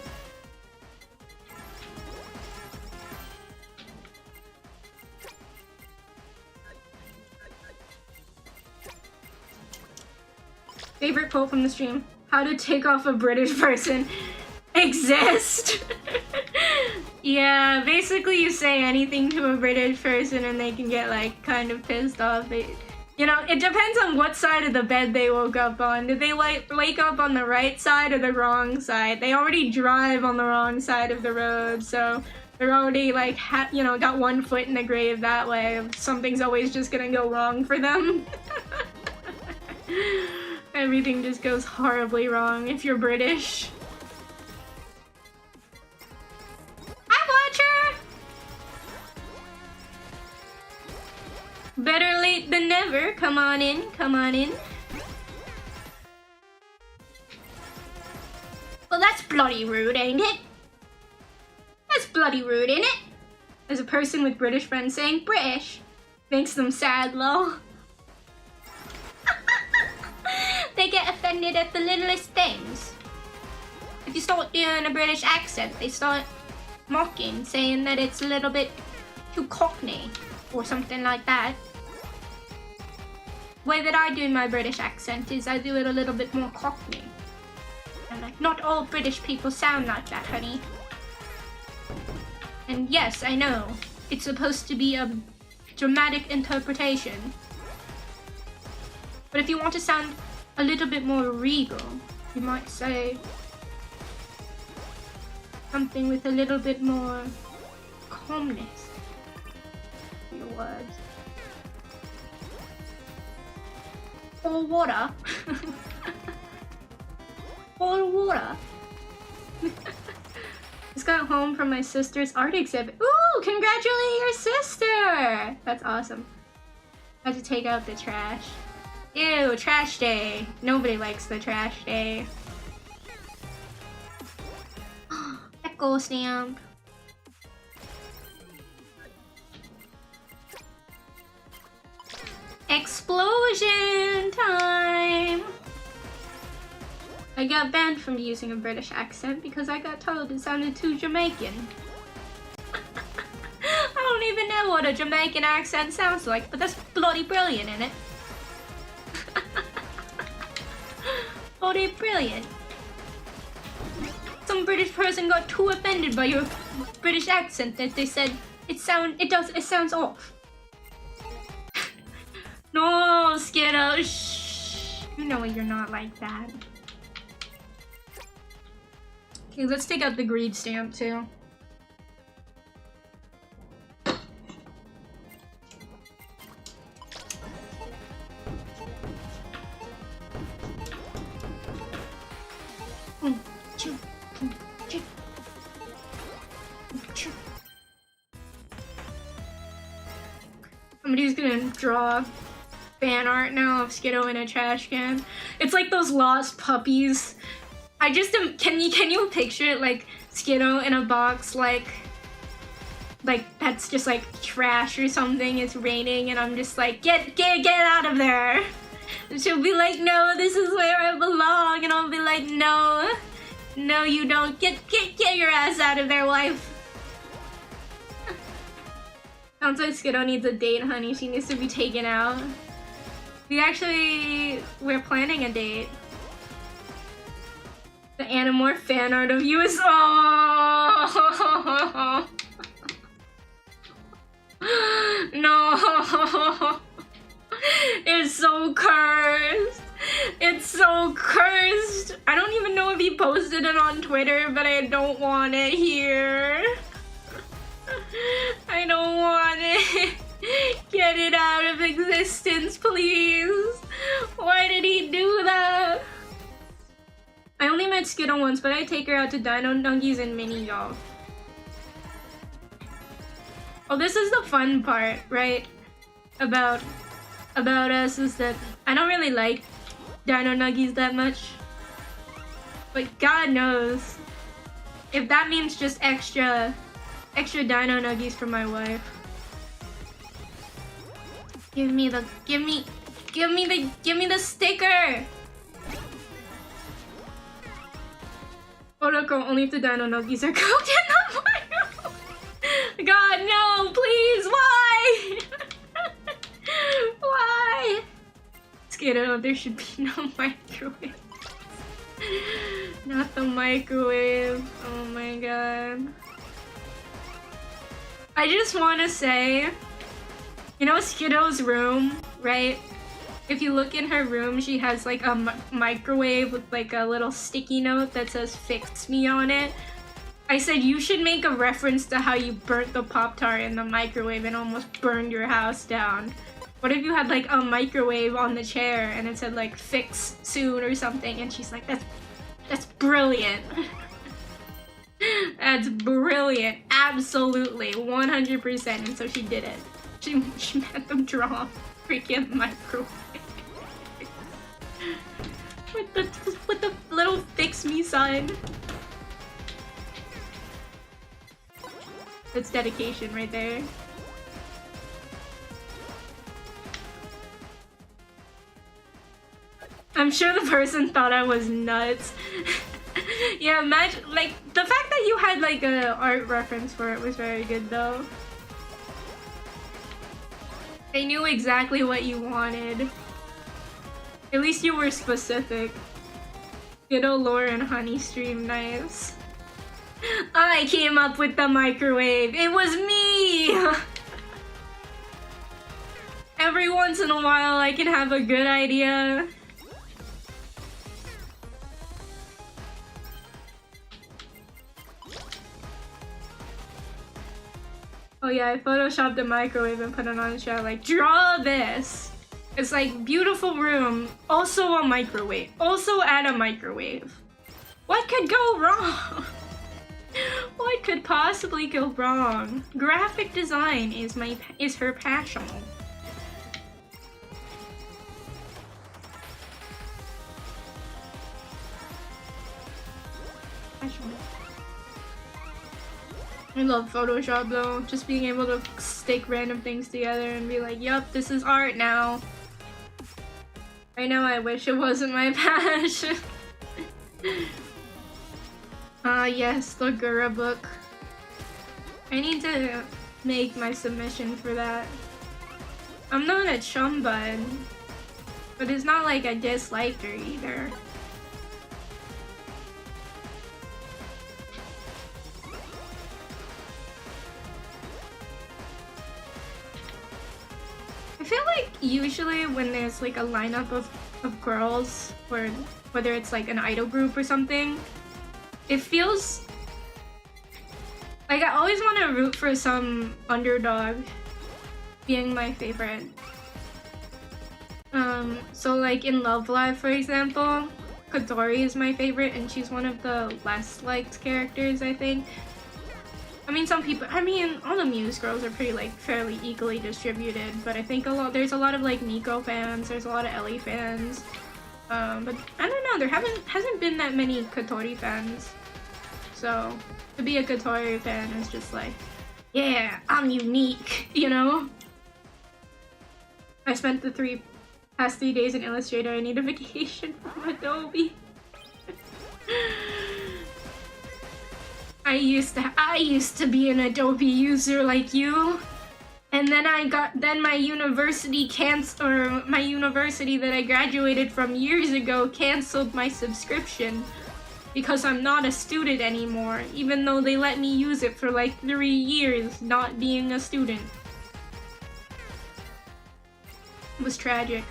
Favorite quote from the stream: how to take off a British person. Exist! Yeah, basically you say anything to a British person and they can get like kind of pissed off. You know, it depends on what side of the bed they woke up on. Did they wake up on the right side or the wrong side? They already drive on the wrong side of the road, so they're already like, you know, got one foot in the grave that way. Something's always just gonna go wrong for them. Everything just goes horribly wrong if you're British. Hi, Watcher! Better late than never. Come on in, come on in. Well, that's bloody rude, ain't it? That's bloody rude, ain't it? As a person with British friends saying British makes them sad, lol. They get offended at the littlest things. If you start doing a British accent, they start mocking, saying that it's a little bit too cockney or something like that. The way that I do my British accent is I do it a little bit more cockney. And like, not all British people sound like that, honey. And yes, I know, it's supposed to be a dramatic interpretation. But if you want to sound a little bit more regal, you might say something with a little bit more calmness in your words. All water. All water. Just got home from my sister's art exhibit. Ooh, congratulate your sister! That's awesome. Had to take out the trash. Ew, trash day. Nobody likes the trash day. Echo stamp. Explosion time! I got banned from using a British accent because I got told it sounded too Jamaican. I don't even know what a Jamaican accent sounds like, but that's bloody brilliant, isn't it? Bloody brilliant. Some British person got too offended by your British accent that they said it sounds off. No, Skittle, shh. You know you're not like that. Okay, let's take out the greed stamp too. Somebody's gonna draw fan art now of Skittle in a trash can. It's like those lost puppies. I just can you picture it, like Skittle in a box, like that's just like trash or something. It's raining and I'm just like, get out of there. And she'll be like, no, this is where I belong, and I'll be like, no you don't. Get your ass out of there, wife. Sounds like Skittle needs a date, honey. She needs to be taken out. We're planning a date. The Animorph fan art of you is oh no. It's so cursed. It's so cursed. I don't even know if he posted it on Twitter, but I don't want it here. I don't want it. Get it out of existence, please. Why did he do that? I only met Skittle once, but I take her out to Dino Nuggies and mini golf. Oh, this is the fun part, right? About us is that I don't really like Dino Nuggies that much. But God knows if that means just extra Dino Nuggies for my wife. Give me the sticker. Holocure, only if the Dino Nuggies are cooked in the microwave. God, no, please, why? Why? Skittle, there should be no microwave. Not the microwave. Oh my god. I just want to say, you know Skittle's room, right? If you look in her room, she has like a microwave with like a little sticky note that says "Fix Me" on it. I said you should make a reference to how you burnt the Pop-Tart in the microwave and almost burned your house down. What if you had like a microwave on the chair and it said like "Fix soon" or something, and she's like, that's brilliant. That's brilliant. Absolutely. 100%. And so she did it. She had them draw a freaking microwave. with the little "Fix Me" sign. That's dedication right there. I'm sure the person thought I was nuts. Yeah, imagine, like, the fact that you had like a art reference for it was very good though. They knew exactly what you wanted. At least you were specific. Good old Lauren Honey stream, nice. I came up with the microwave. It was me! Every once in a while I can have a good idea. Oh yeah, I photoshopped a microwave and put it on the show. Like, draw this. It's like, beautiful room, also a microwave. Also add a microwave. What could go wrong? What could possibly go wrong? Graphic design is her passion. I love Photoshop though, just being able to stick random things together and be like, yup, this is art now. I know, I wish it wasn't my passion. Yes, the Gura book. I need to make my submission for that. I'm not a chum bud, but it's not like I disliked her either. I feel like usually when there's like a lineup of girls, or whether it's like an idol group or something, it feels like I always want to root for some underdog being my favorite. So like in Lovelive, for example, Katori is my favorite and she's one of the less liked characters, I think. I mean, some people, I mean, all the Muse girls are pretty like fairly equally distributed, but I think there's a lot of like Nico fans, there's a lot of Ellie fans. But I don't know, there hasn't been that many Katori fans. So to be a Katori fan is just like, yeah, I'm unique, you know? I spent the past 3 days in Illustrator. I need a vacation from Adobe. I used to be an Adobe user like you. And then my university my university that I graduated from years ago canceled my subscription because I'm not a student anymore, even though they let me use it for like 3 years not being a student. It was tragic.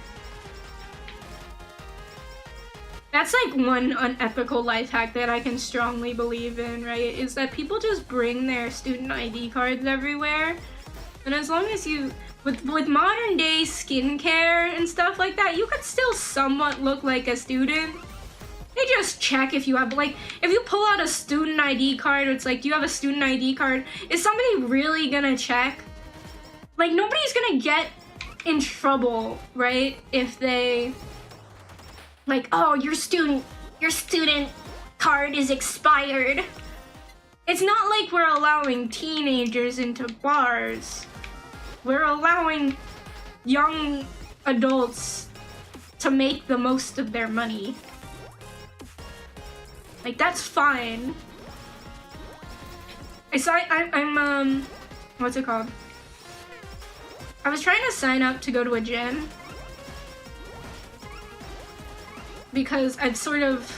That's like one unethical life hack that I can strongly believe in, right? Is that people just bring their student ID cards everywhere. And as long as you, with modern day skincare and stuff like that, you could still somewhat look like a student. They just check if you have, like, if you pull out a student ID card, it's like, do you have a student ID card? Is somebody really gonna check? Like, nobody's gonna get in trouble, right? If they, like, oh, your student card is expired. It's not like we're allowing teenagers into bars. We're allowing young adults to make the most of their money. Like, that's fine. I'm what's it called? I was trying to sign up to go to a gym because I've sort of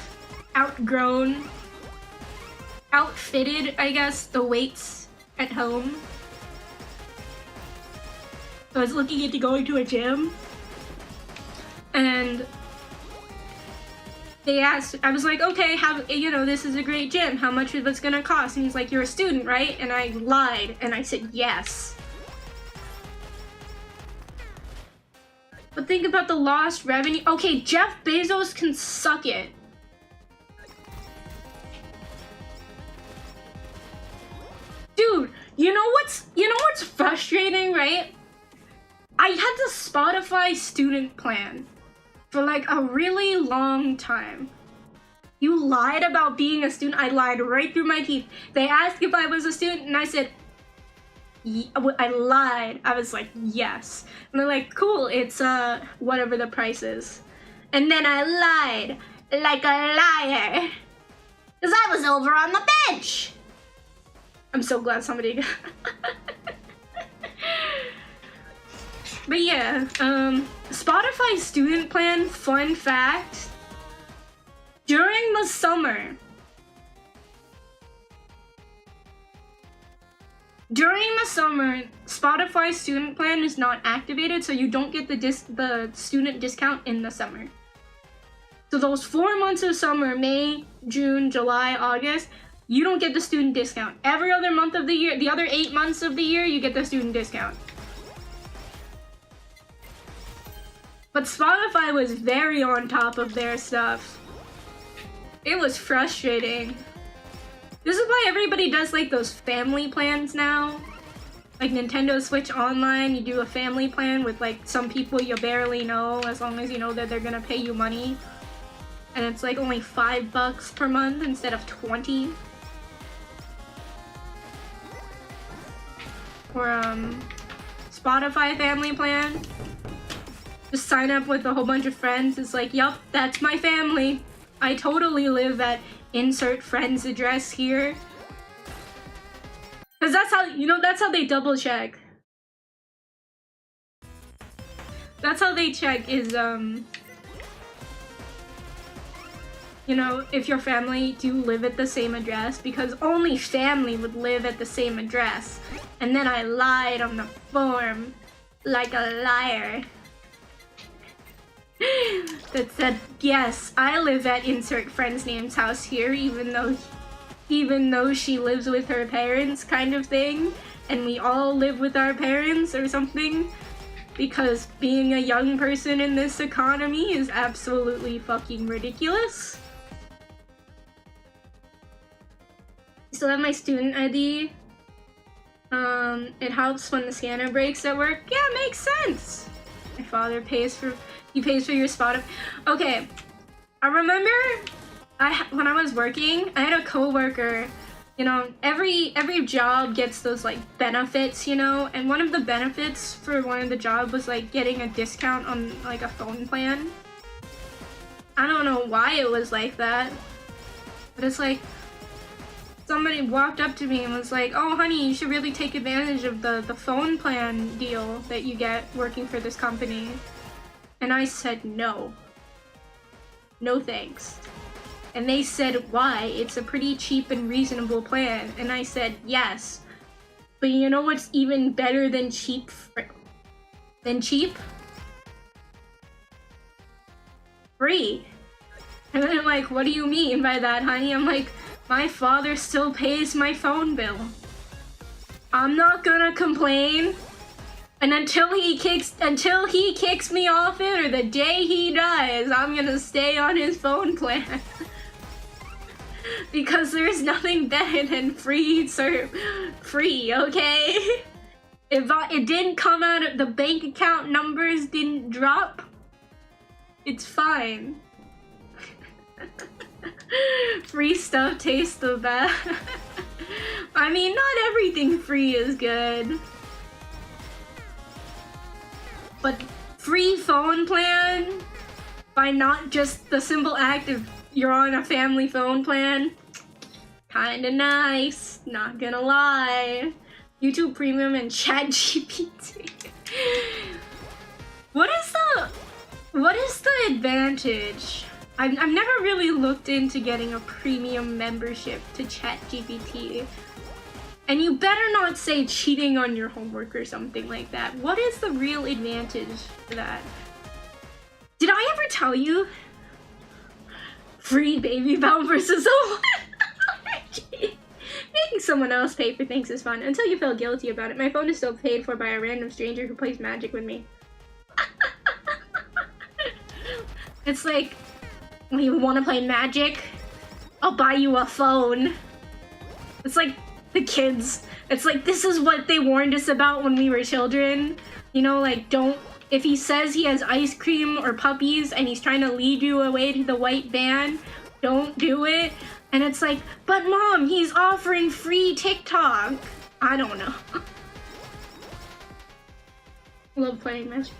outfitted, I guess, the weights at home. So I was looking into going to a gym. And they asked, I was like, okay, this is a great gym. How much is it's gonna cost? And he's like, you're a student, right? And I lied, and I said yes. But think about the lost revenue. Okay, Jeff Bezos can suck it. Dude, you know what's frustrating, right? I had the Spotify student plan for like a really long time. You lied about being a student. I lied right through my teeth. They asked if I was a student and I said, I lied. I was like, yes. And they're like, cool, it's whatever the price is. And then I lied like a liar. Cause I was over on the bench. I'm so glad somebody got But yeah, Spotify student plan, fun fact. During the summer, Spotify student plan is not activated, so you don't get the student discount in the summer. So those 4 months of summer, May, June, July, August, you don't get the student discount. Every other month of the year, the other 8 months of the year, you get the student discount. But Spotify was very on top of their stuff. It was frustrating. This is why everybody does like those family plans now. Like Nintendo Switch Online, you do a family plan with like some people you barely know, as long as you know that they're gonna pay you money. And it's like only $5 per month instead of 20. Or Spotify family plan. Just sign up with a whole bunch of friends. It's like, yup, that's my family. I totally live at insert friend's address here. Cause that's how they double check. That's how they check is, if your family do live at the same address, because only family would live at the same address. And then I lied on the form like a liar. That said, yes, I live at insert friend's name's house here, even though she lives with her parents, kind of thing, and we all live with our parents or something, because being a young person in this economy is absolutely fucking ridiculous. I still have my student ID. It helps when the scanner breaks at work. Yeah, makes sense. My father pays for your Spotify. Okay, I remember when I was working, I had a coworker. Every job gets those like benefits, and one of the benefits for one of the jobs was like getting a discount on like a phone plan. I don't know why it was like that, but it's like somebody walked up to me and was like, oh honey, you should really take advantage of the phone plan deal that you get working for this company. And I said no thanks. And they said, why? It's a pretty cheap and reasonable plan. And I said, yes. But you know what's even better than cheap? Free. And they're like, what do you mean by that, honey? I'm like, my father still pays my phone bill. I'm not gonna complain. And until he kicks me off it, or the day he dies, I'm gonna stay on his phone plan. Because there's nothing better than free, okay? If it didn't come out of the bank account numbers didn't drop, it's fine. Free stuff tastes the best. I mean, not everything free is good. But free phone plan, by not just the simple act of you're on a family phone plan, kinda nice, not gonna lie. YouTube Premium and ChatGPT. What is the advantage? I've never really looked into getting a premium membership to ChatGPT. And you better not say cheating on your homework or something like that. What is the real advantage to that? Did I ever tell you? Free baby bound versus a Making someone else pay for things is fun until you feel guilty about it. My phone is still paid for by a random stranger who plays Magic with me. It's like, when you want to play Magic, I'll buy you a phone. It's like the kids. It's like, this is what they warned us about when we were children. You know, like, don't, if he says he has ice cream or puppies and he's trying to lead you away to the white van, don't do it. And it's like, but mom, he's offering free TikTok. I don't know. Love playing Magic.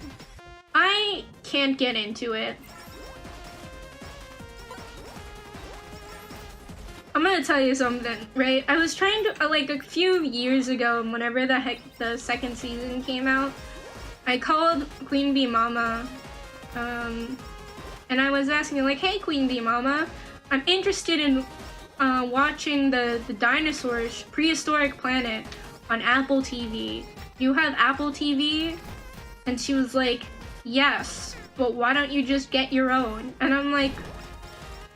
I can't get into it. I'm gonna tell you something, right? I was trying to, like, a few years ago, whenever the heck the second season came out, I called Queen Bee Mama, and I was asking her, like, hey, Queen Bee Mama, I'm interested in watching the Dinosaurs Prehistoric Planet on Apple TV. Do you have Apple TV? And she was like, yes, but why don't you just get your own? And I'm like,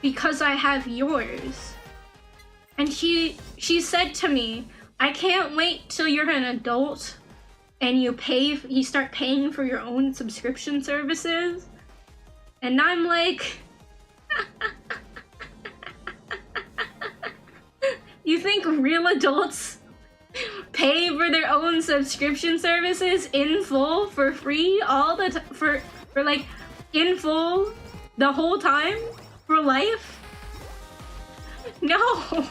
because I have yours. And she said to me, I can't wait till you're an adult and you start paying for your own subscription services. And I'm like, you think real adults pay for their own subscription services in full for free all the time, for like in full the whole time for life? No.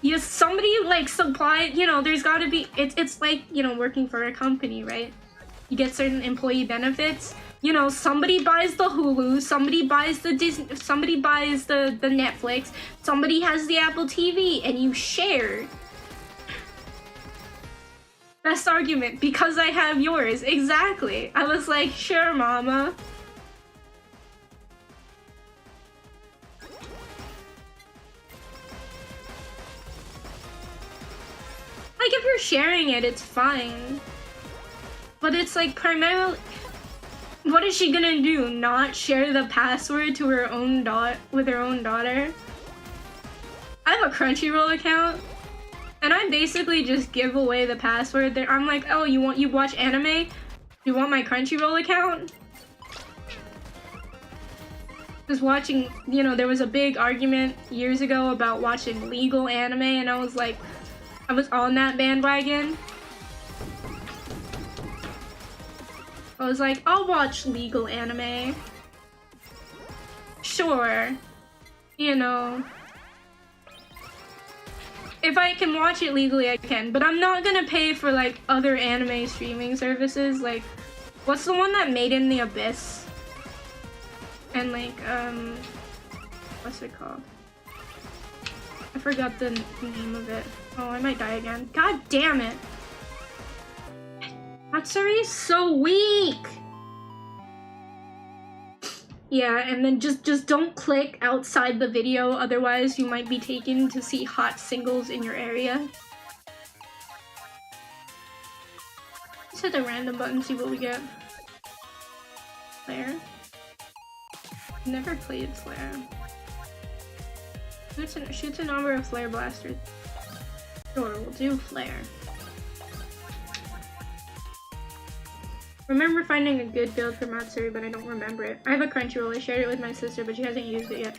Yes, somebody like supply, you know, there's gotta be, it's like, you know, working for a company, right? You get certain employee benefits. You know, somebody buys the Hulu, somebody buys the Disney, somebody buys the Netflix, somebody has the Apple TV, and you share. Best argument, because I have yours. Exactly. I was like, sure, mama. Like, if you're sharing it, it's fine. But it's like, primarily, what is she gonna do? Not share the password to her own with her own daughter? I have a Crunchyroll account, and I basically just give away the password there. I'm like, oh, you watch anime? You want my Crunchyroll account? Just watching, you know, there was a big argument years ago about watching legal anime, and I was like, I was on that bandwagon. I was like, I'll watch legal anime. Sure. You know. If I can watch it legally, I can. But I'm not gonna pay for, like, other anime streaming services. Like, what's the one that Made in the Abyss? And, like, what's it called? I forgot the name of it. Oh, I might die again. God damn it. Necessary is so weak! Yeah, and then just don't click outside the video, otherwise you might be taken to see hot singles in your area. Let's hit the random button, see what we get. Flare? Never played Flare. Shoots a number of Flare blasters. Sure, we'll do Flare. Remember finding a good build for Matsuri, but I don't remember it. I have a Crunchyroll. I shared it with my sister, but she hasn't used it yet.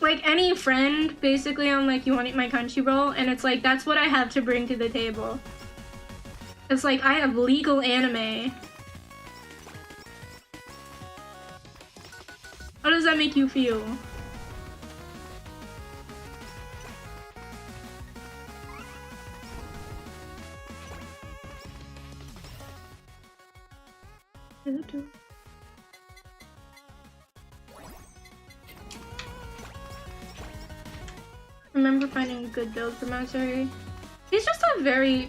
Like, any friend, basically, I'm like, you want my Crunchyroll? And it's like, that's what I have to bring to the table. It's like, I have legal anime. How does that make you feel? Remember finding a good build for Matsuri. She's just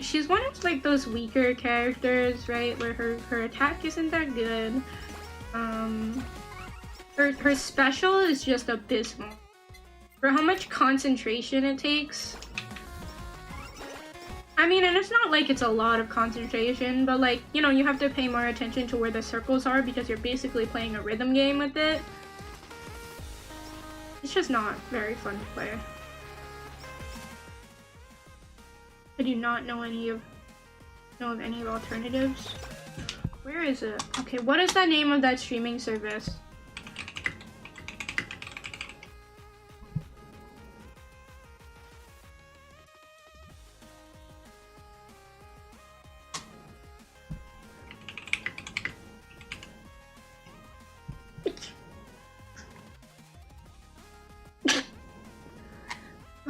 she's one of like those weaker characters, right? Where her attack isn't that good. Her special is just abysmal. For how much concentration it takes. I mean, and it's not like it's a lot of concentration, but like, you know, you have to pay more attention to where the circles are because you're basically playing a rhythm game with it. It's just not very fun to play. I do not know of any alternatives. Where is it? Okay, what is the name of that streaming service?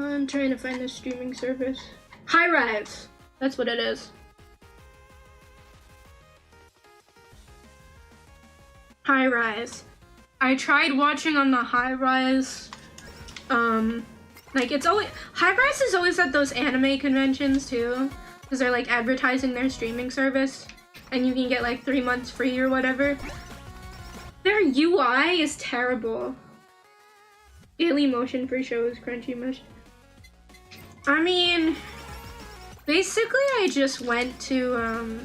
I'm trying to find the streaming service. Hi-Rise! That's what it is. Hi-Rise. I tried watching on the Hi-Rise. Like it's always Hi-Rise is always at those anime conventions too, because they're like advertising their streaming service, and you can get like 3 months free or whatever. Their UI is terrible. Daily motion for shows, crunchy motion. I mean, basically I just went to,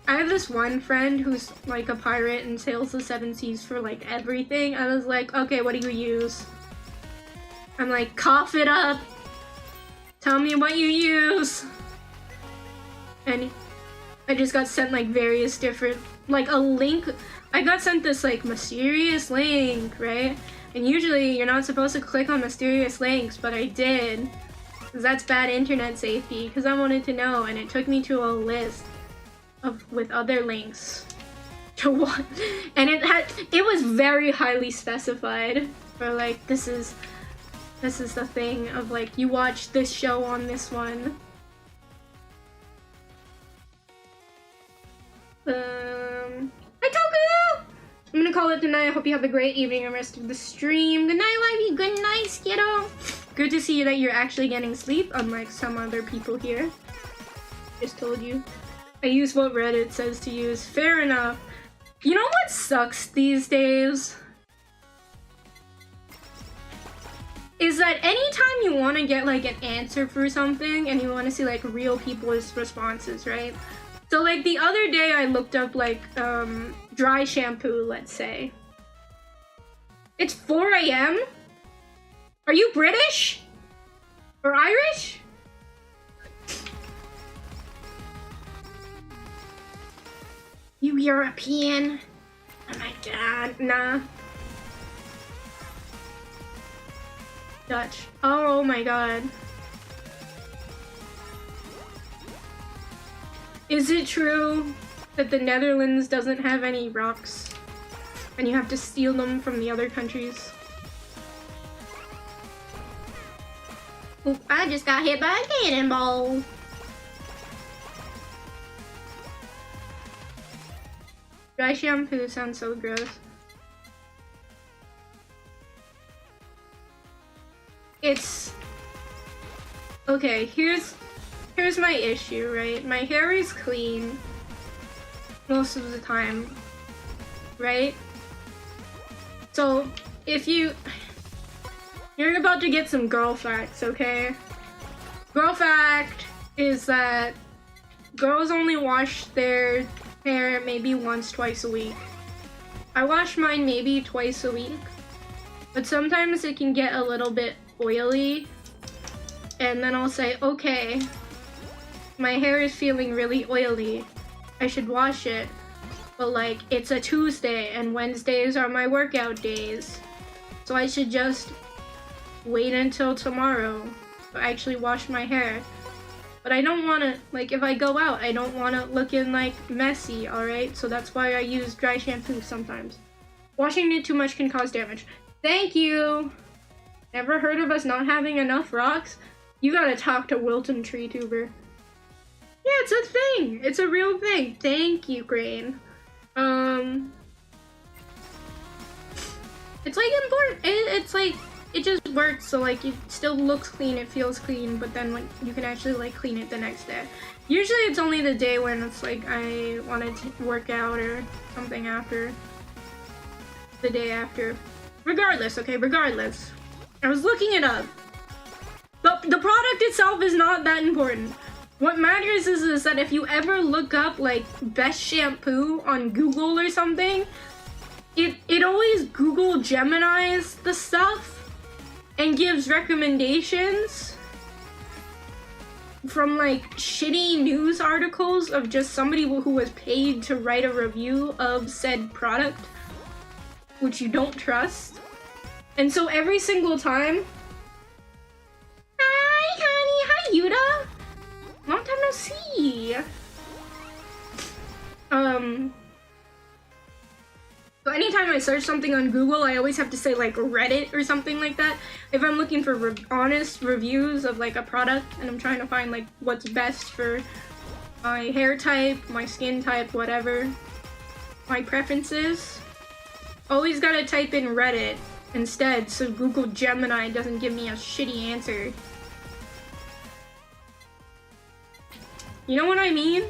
I have this one friend who's like a pirate and sails the 7 seas for like everything. I was like, okay, what do you use? I'm like, cough it up. Tell me what you use. And I just got sent like various different, like a link. I got sent this like mysterious link, right? And usually you're not supposed to click on mysterious links, but I did. Because that's bad internet safety, because I wanted to know, and it took me to a list with other links to what, and it was very highly specified for like this is the thing of like you watch this show on this one. Hi Toku! I'm gonna call it tonight. I hope you have a great evening and rest of the stream. Good night, Livey. Good night, Skittle. Good to see that you're actually getting sleep, unlike some other people here. Just told you. I use what Reddit says to use. Fair enough. You know what sucks these days? Is that anytime you want to get like an answer for something and you want to see like real people's responses, right? So like the other day I looked up like dry shampoo, let's say. It's 4 AM? Are you British? Or Irish? You European? Oh my god, nah. Dutch. Oh my god. Is it true that the Netherlands doesn't have any rocks and you have to steal them from the other countries? Oop, I just got hit by a cannonball. Dry shampoo sounds so gross. It's... Okay, here's my issue, right? My hair is clean most of the time, right? So, if you're about to get some girl facts, okay? Girl fact is that girls only wash their hair maybe once, twice a week. I wash mine maybe twice a week, but sometimes it can get a little bit oily, and then I'll say, okay, my hair is feeling really oily, I should wash it, but like it's a Tuesday and Wednesdays are my workout days, so I should just wait until tomorrow to actually wash my hair. But I don't want to, like, if I go out, I don't want to looking like messy, alright? So that's why I use dry shampoo sometimes. Washing it too much can cause damage. Thank you! Never heard of us not having enough rocks? You gotta talk to Wilton TreeTuber. Yeah, it's a thing! It's a real thing. Thank you, Grain. It's like important. It's like, it just works, so like it still looks clean, it feels clean, but then like you can actually like clean it the next day. Usually it's only the day when it's like I wanted to work out or something after. The day after. Regardless, okay, regardless. I was looking it up. The product itself is not that important. What matters is that if you ever look up like best shampoo on Google or something, it always Google Geminis the stuff and gives recommendations from like shitty news articles of just somebody who was paid to write a review of said product, which you don't trust. And so every single time, hi honey, hi Yuta, long time no see. So anytime I search something on Google, I always have to say like Reddit or something like that. If I'm looking for honest reviews of like a product and I'm trying to find like what's best for my hair type, my skin type, whatever, my preferences, always gotta type in Reddit instead so Google Gemini doesn't give me a shitty answer. You know what I mean?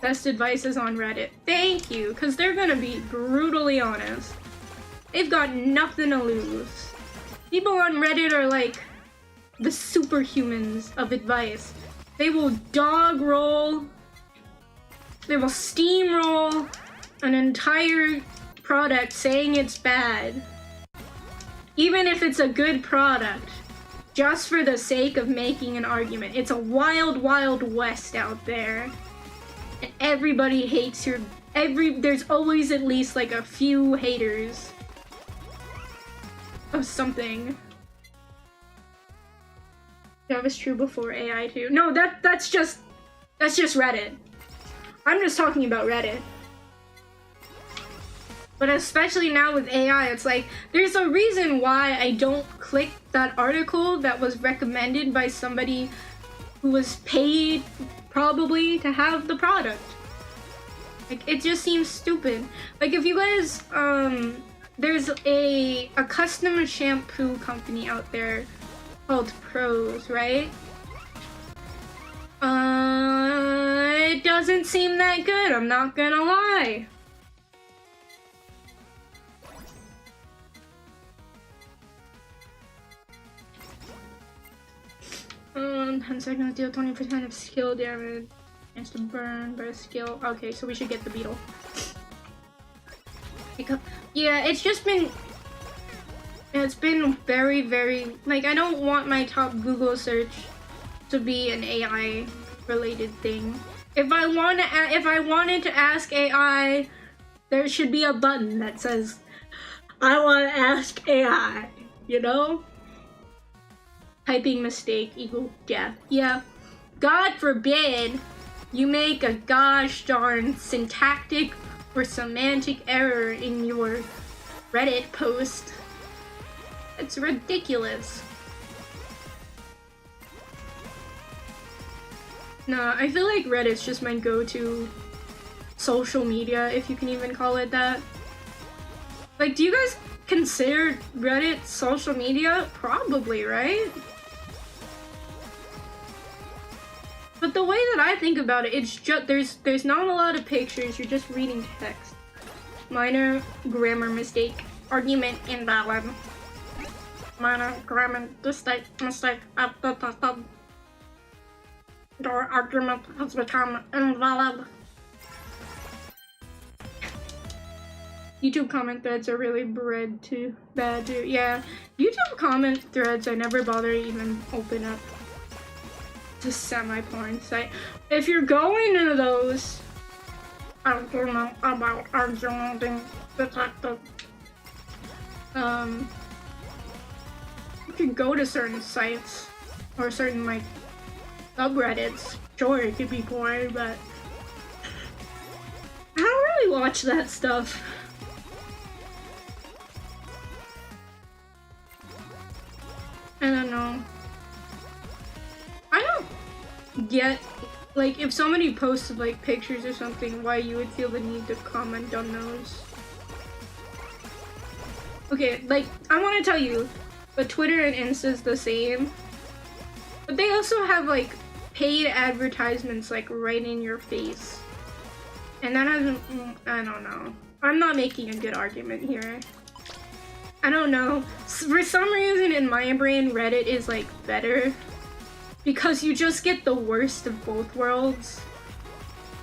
Best advice is on Reddit. Thank you, because they're gonna be brutally honest. They've got nothing to lose. People on Reddit are like the superhumans of advice. They will dog roll, they will steamroll an entire product saying it's bad, even if it's a good product, just for the sake of making an argument. It's a wild, wild west out there. And everybody hates your... There's always at least like a few haters of something. That was true before AI too. No, that's just Reddit. I'm just talking about Reddit. But especially now with AI, it's like, there's a reason why I don't click that article that was recommended by somebody who was paid probably to have the product. Like, it just seems stupid. Like, if you guys, there's a custom shampoo company out there called Pros, right? It doesn't seem that good, I'm not gonna lie. Um, 10 seconds deal 20% of skill damage. Chance to burn by skill. Okay, so we should get the beetle. Yeah, it's just been... It's been very, very... Like, I don't want my top Google search to be an AI related thing. If I wanted to ask AI, there should be a button that says, I want to ask AI, you know? Typing mistake equal death. Yeah. God forbid you make a gosh darn syntactic or semantic error in your Reddit post. It's ridiculous. Nah, I feel like Reddit's just my go-to social media, if you can even call it that. Like, do you guys consider Reddit social media? Probably, right? But the way that I think about it, it's just there's not a lot of pictures. You're just reading text. Minor grammar mistake. Argument invalid. Minor grammar mistake. Your argument has become invalid. YouTube comment threads are really bad too. Yeah, YouTube comment threads I never bother to even open up. It's a semi-porn site. If you're going into those, I don't know about arguing detective. You can go to certain sites or certain like subreddits. Sure, it could be porn, but I don't really watch that stuff. I don't know. I don't get, like, if somebody posted, like, pictures or something, why you would feel the need to comment on those. Okay, like, I want to tell you, but Twitter and Insta's the same. But they also have, like, paid advertisements, like, right in your face. And that hasn't, I don't know. I'm not making a good argument here. I don't know. For some reason in my brain, Reddit is like better. Because you just get the worst of both worlds.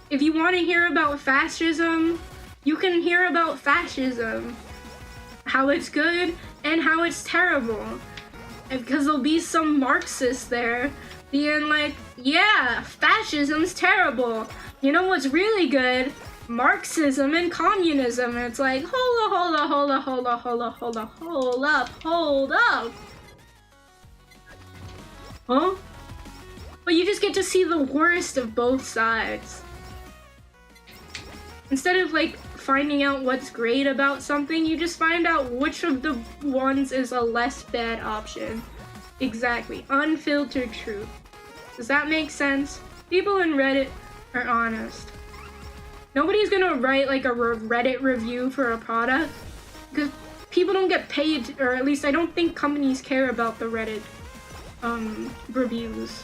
If you want to hear about fascism, you can hear about fascism. How it's good and how it's terrible. And because there'll be some Marxists there being like, yeah, fascism's terrible. You know what's really good? Marxism and communism. And it's like, hold up. Huh? But you just get to see the worst of both sides. Instead of like finding out what's great about something, you just find out which of the ones is a less bad option. Exactly. Unfiltered truth. Does that make sense? People in Reddit are honest. Nobody's gonna write like a Reddit review for a product because people don't get paid, or at least I don't think companies care about the Reddit reviews.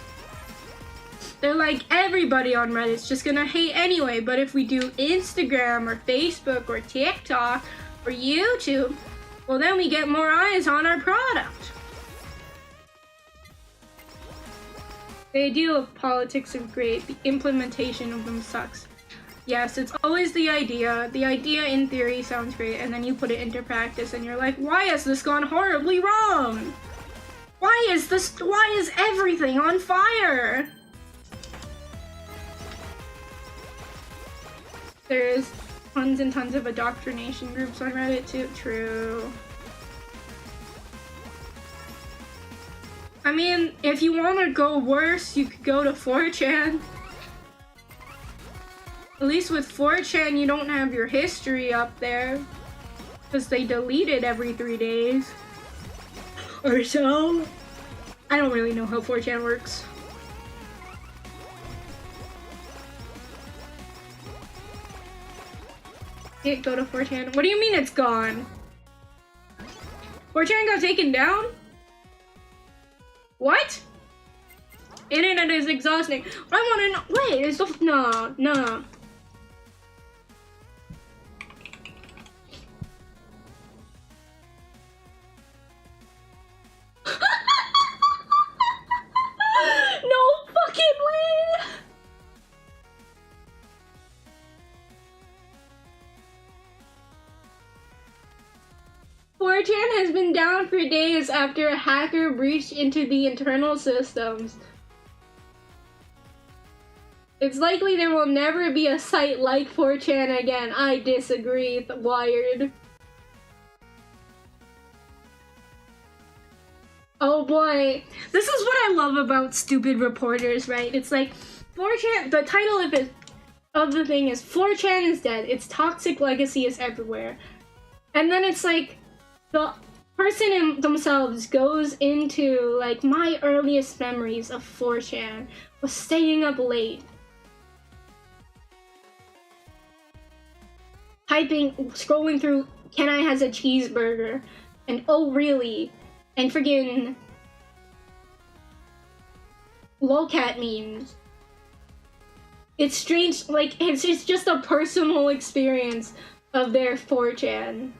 They're like, everybody on Reddit's just gonna hate anyway, but if we do Instagram or Facebook or TikTok or YouTube, well then we get more eyes on our product. The idea of politics is great, the implementation of them sucks. Yes, it's always the idea. The idea in theory sounds great, and then you put it into practice and you're like, why has this gone horribly wrong? Why is everything on fire? There's tons and tons of indoctrination groups on Reddit too. True. I mean, if you want to go worse, you could go to 4chan. At least with 4chan, you don't have your history up there. Because they delete it every 3 days. Or so. I don't really know how 4chan works. Can't go to 4chan. What do you mean it's gone? 4chan got taken down? What? Internet is exhausting. I wanna know. Wait, it's no. No fucking way! 4chan has been down for days after a hacker breached into the internal systems. It's likely there will never be a site like 4chan again. I disagree, Wired. Oh boy. This is what I love about stupid reporters, right? It's like, 4chan, the title of the thing is 4chan is dead. Its toxic legacy is everywhere. And then it's like, the person in themselves goes into like, my earliest memories of 4chan was staying up late. Scrolling through, Can I Has a Cheeseburger? And oh really? And friggin' lolcat memes. It's strange, like, it's just a personal experience of their 4chan.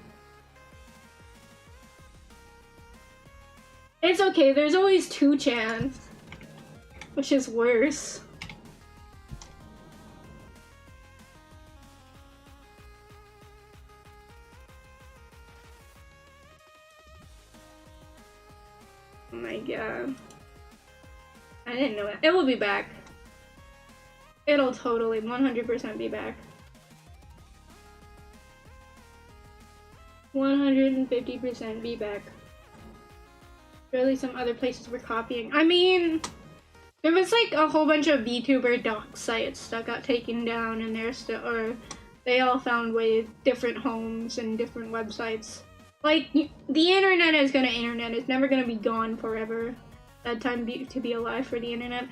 It's okay, there's always 2chan, which is worse. Oh my god. I didn't know it. It will be back. It'll totally 100% be back. 150% be back. Surely some other places were copying. I mean, there was like a whole bunch of Vtuber doc sites that got taken down, and they all found different homes and different websites. Like, the internet is gonna internet. It's never gonna be gone forever. That time to be alive for the internet.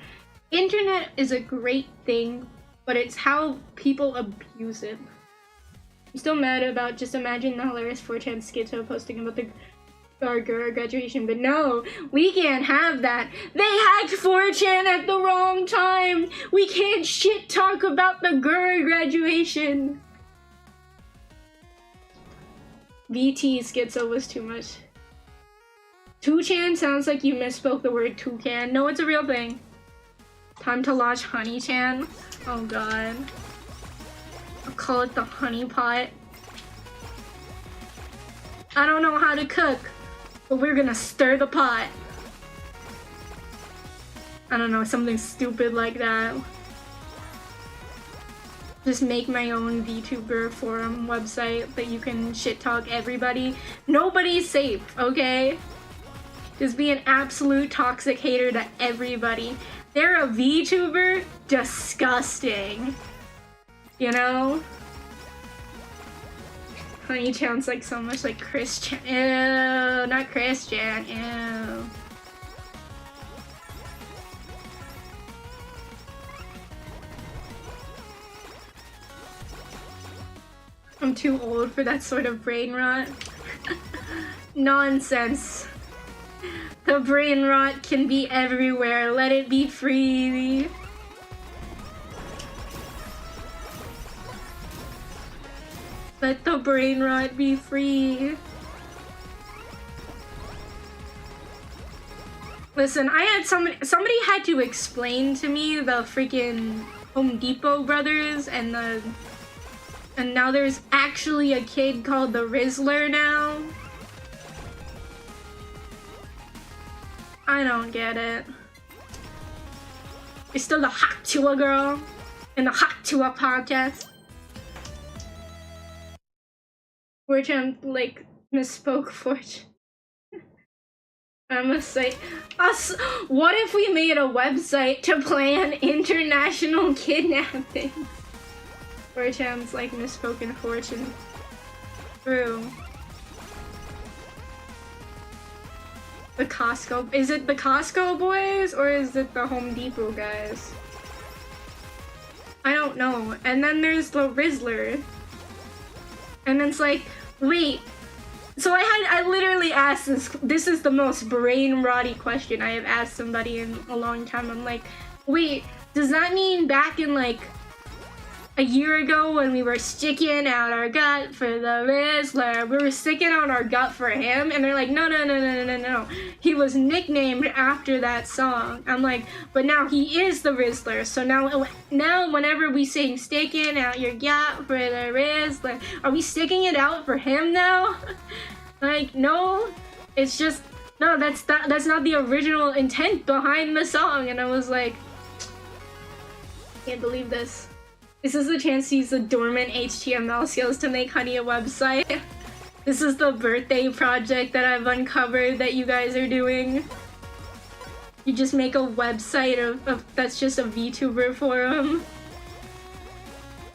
Internet is a great thing, but it's how people abuse it. I'm still mad about, just imagine the hilarious 4chan schizo posting about our graduation, but no, we can't have that. They hacked 4chan at the wrong time. We can't shit talk about the graduation. VT Schizo was too much. Toucan sounds like you misspoke the word toucan. No, it's a real thing. Time to launch Honey-chan. Oh god. I'll call it the honey pot. I don't know how to cook, but we're gonna stir the pot. I don't know, something stupid like that. Just make my own VTuber forum website that you can shit talk everybody. Nobody's safe, okay? Just be an absolute toxic hater to everybody. They're a VTuber? Disgusting. You know? Honey sounds like so much like Christian. Ew, not Christian. Ew. I'm too old for that sort of brain rot. Nonsense. The brain rot can be everywhere. Let it be free. Let the brain rot be free. Listen, I had somebody had to explain to me the freaking Home Depot brothers and now there's actually a kid called the Rizzler now. I don't get it. You're still the Hot-Tua girl in the Hot-Tua podcast. Fortune, like, misspoke Fortune. I'ma say, us. What if we made a website to plan international kidnapping? Fortune's like misspoken Fortune. True. The Costco. Is it the Costco boys or is it the Home Depot guys? I don't know. And then there's the Rizzler. And it's like, wait. So I literally asked this is the most brain rotty question I have asked somebody in a long time. I'm like, wait, does that mean back in like a year ago when we were sticking out our gut for the Rizzler, we were sticking out our gut for him? And they're like, no. He was nicknamed after that song. I'm like, but now he is the Rizzler. So now whenever we sing sticking out your gut for the Rizzler, are we sticking it out for him now? Like, no, it's just, no, that's not the original intent behind the song. And I was like, can't believe this. This is the chance to use the dormant HTML skills to make Honey a website. This is the birthday project that I've uncovered that you guys are doing. You just make a website of that's just a VTuber forum.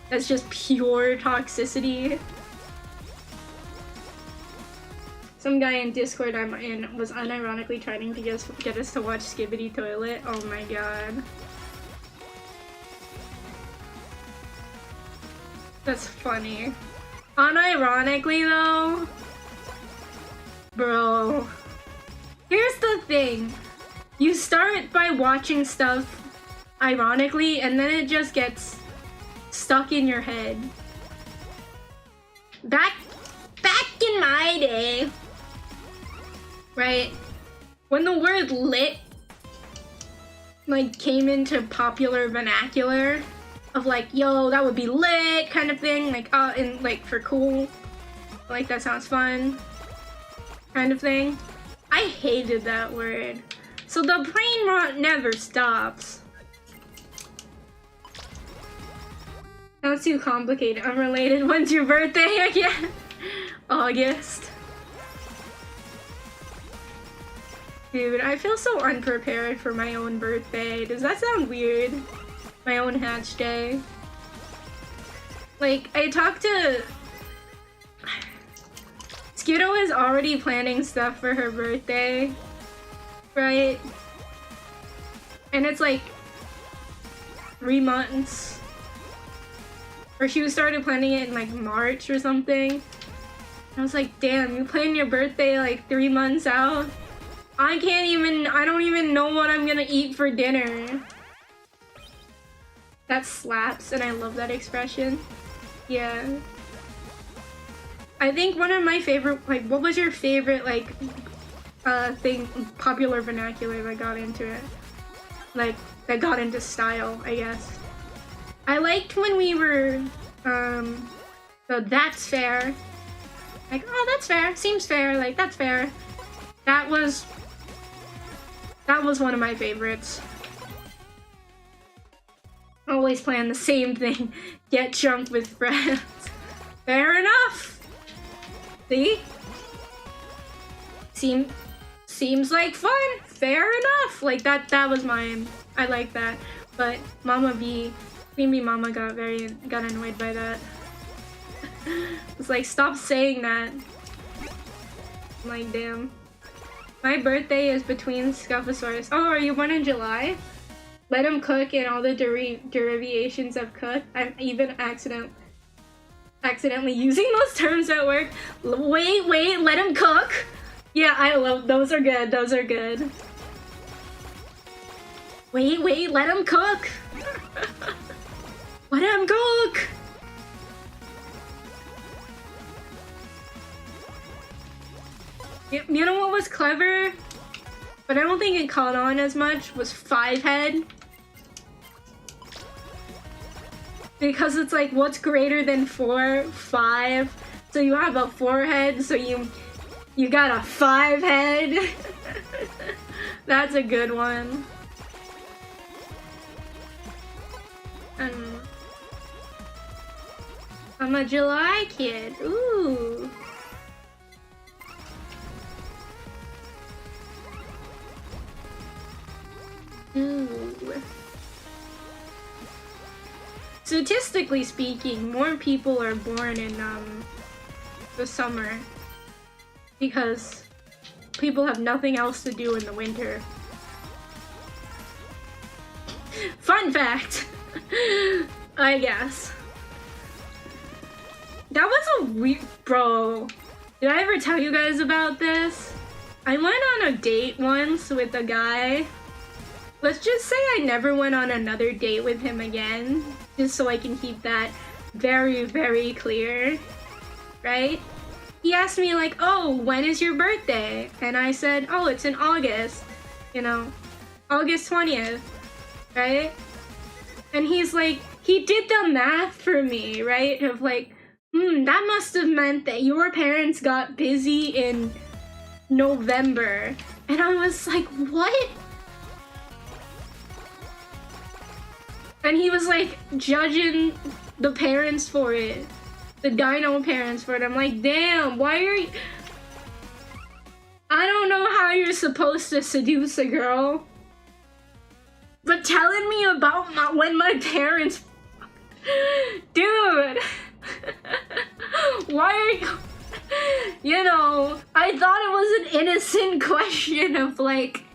That's just pure toxicity. Some guy in Discord I'm in was unironically trying to get us to watch Skibidi Toilet. Oh my god. That's funny. Unironically though, bro, here's the thing. You start by watching stuff ironically and then it just gets stuck in your head. Back in my day, right, when the word lit like came into popular vernacular, of like, yo, that would be lit kind of thing, like, and like for cool, like that sounds fun kind of thing. I hated that word. So the brain rot never stops. That's too complicated. Unrelated. When's your birthday again? August. Dude, I feel so unprepared for my own birthday. Does that sound weird? My own hatch day. Like, I talked to... Skiddo is already planning stuff for her birthday, right? And it's like 3 months. Or she started planning it in like March or something. I was like, damn, you plan your birthday like 3 months out? I don't even know what I'm gonna eat for dinner. That slaps, and I love that expression. Yeah. I think one of my favorite, like, what was your favorite, like, popular vernacular that got into it? Like, that got into style, I guess. I liked when we were, so that's fair. Like, oh, that's fair, seems fair, like, that's fair. That was one of my favorites. Always playing the same thing. Get drunk with friends. Fair enough. See? Seems like fun. Fair enough. Like that was mine. I like that. But Mama B, Queen Bee Mama got annoyed by that. It's like, stop saying that. I'm like, damn. My birthday is between Scufflesaurus. Oh, are you born in July? Let him cook and all the derivations of cook. I'm even accidentally using those terms at work. Wait, let him cook. Yeah, I love those. Are good. Those are good. Wait, let him cook. Let him cook. You know what was clever? But I don't think it caught on as much, was 5-head. Because it's like, what's greater than 4? 5. So you have a 4-head, so you got a 5-head. That's a good one. I'm a July kid. Ooh. Ooh. Statistically speaking, more people are born in the summer because people have nothing else to do in the winter. Fun fact! I guess. That was a weird... Bro, did I ever tell you guys about this? I went on a date once with a guy. Let's just say I never went on another date with him again, just so I can keep that very, very clear, right? He asked me like, oh, when is your birthday? And I said, oh, it's in August, you know, August 20th, right? And he's like, he did the math for me, right? Of like, that must have meant that your parents got busy in November. And I was like, what? And he was like judging the parents for it. The dino parents for it. I'm like, damn, why are you... I don't know how you're supposed to seduce a girl. But telling me about when my parents... Dude! Why are you... You know, I thought it was an innocent question of like...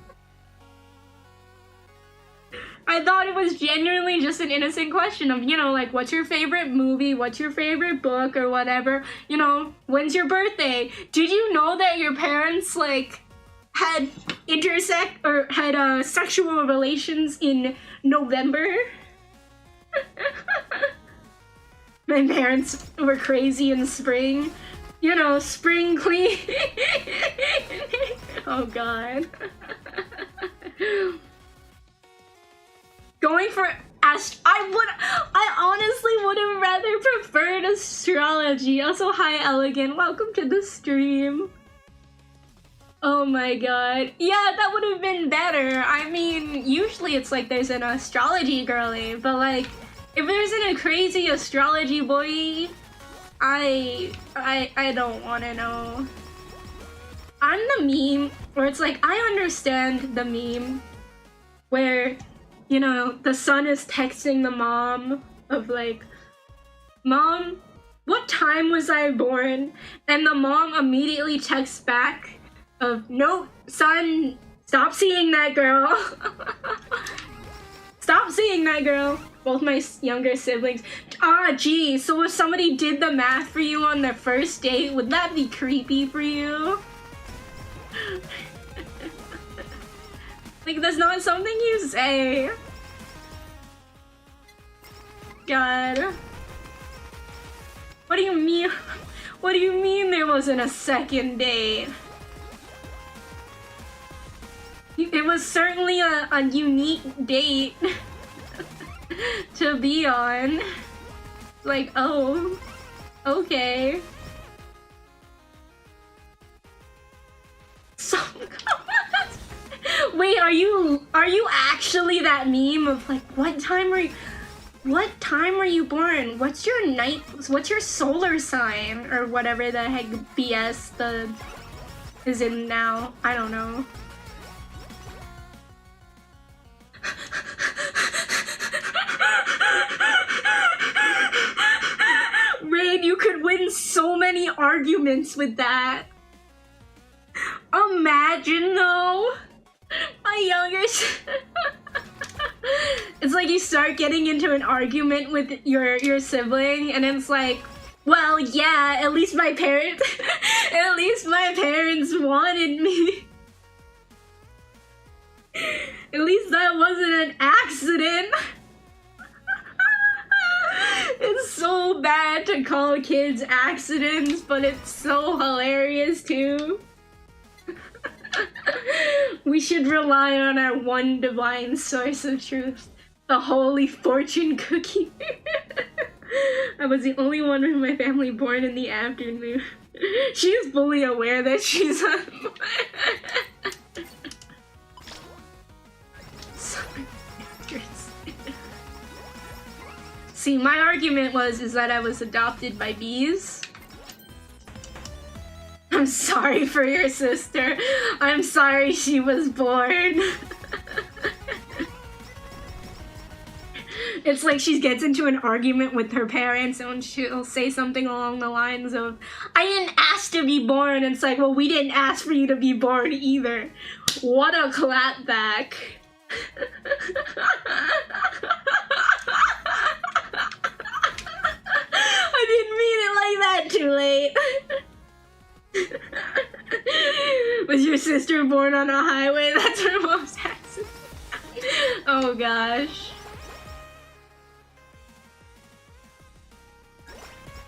I thought it was genuinely just an innocent question of, you know, like, what's your favorite movie? What's your favorite book or whatever? You know, when's your birthday? Did you know that your parents, like, had sexual relations in November? My parents were crazy in spring. You know, spring clean. Oh, God. Going for I honestly would have rather preferred astrology. Also, hi Elegant, welcome to the stream. Oh my god. Yeah, that would have been better. I mean, usually it's like there's an astrology girly, but like, if there isn't a crazy astrology boy, I don't want to know. I'm the meme where it's like, I understand the meme where, you know, the son is texting the mom of like, Mom, what time was I born? And the mom immediately texts back of, no, son, stop seeing that girl. Stop seeing that girl. Both my younger siblings. Ah, gee, so if somebody did the math for you on their first date, would that be creepy for you? Like, that's not something you say. God. What do you mean? What do you mean there wasn't a second date? It was certainly a unique date to be on. Like, oh, okay. So, wait, are you actually that meme of like, what time were you born? What's your solar sign or whatever the heck BS is in now? I don't know. Raid, you could win so many arguments with that. Imagine though, my younger it's like you start getting into an argument with your sibling and it's like, well, yeah, at least my parents wanted me. At least that wasn't an accident. It's so bad to call kids accidents, but it's so hilarious too. We should rely on our one divine source of truth, the holy fortune cookie. I was the only one in my family born in the afternoon. She's fully aware that she's See, my argument is that I was adopted by bees. I'm sorry for your sister. I'm sorry she was born. It's like she gets into an argument with her parents and she'll say something along the lines of, I didn't ask to be born. And it's like, well, we didn't ask for you to be born either. What a clapback. I didn't mean it like that, too late. Was your sister born on a highway? That's her mom's accent. Oh gosh.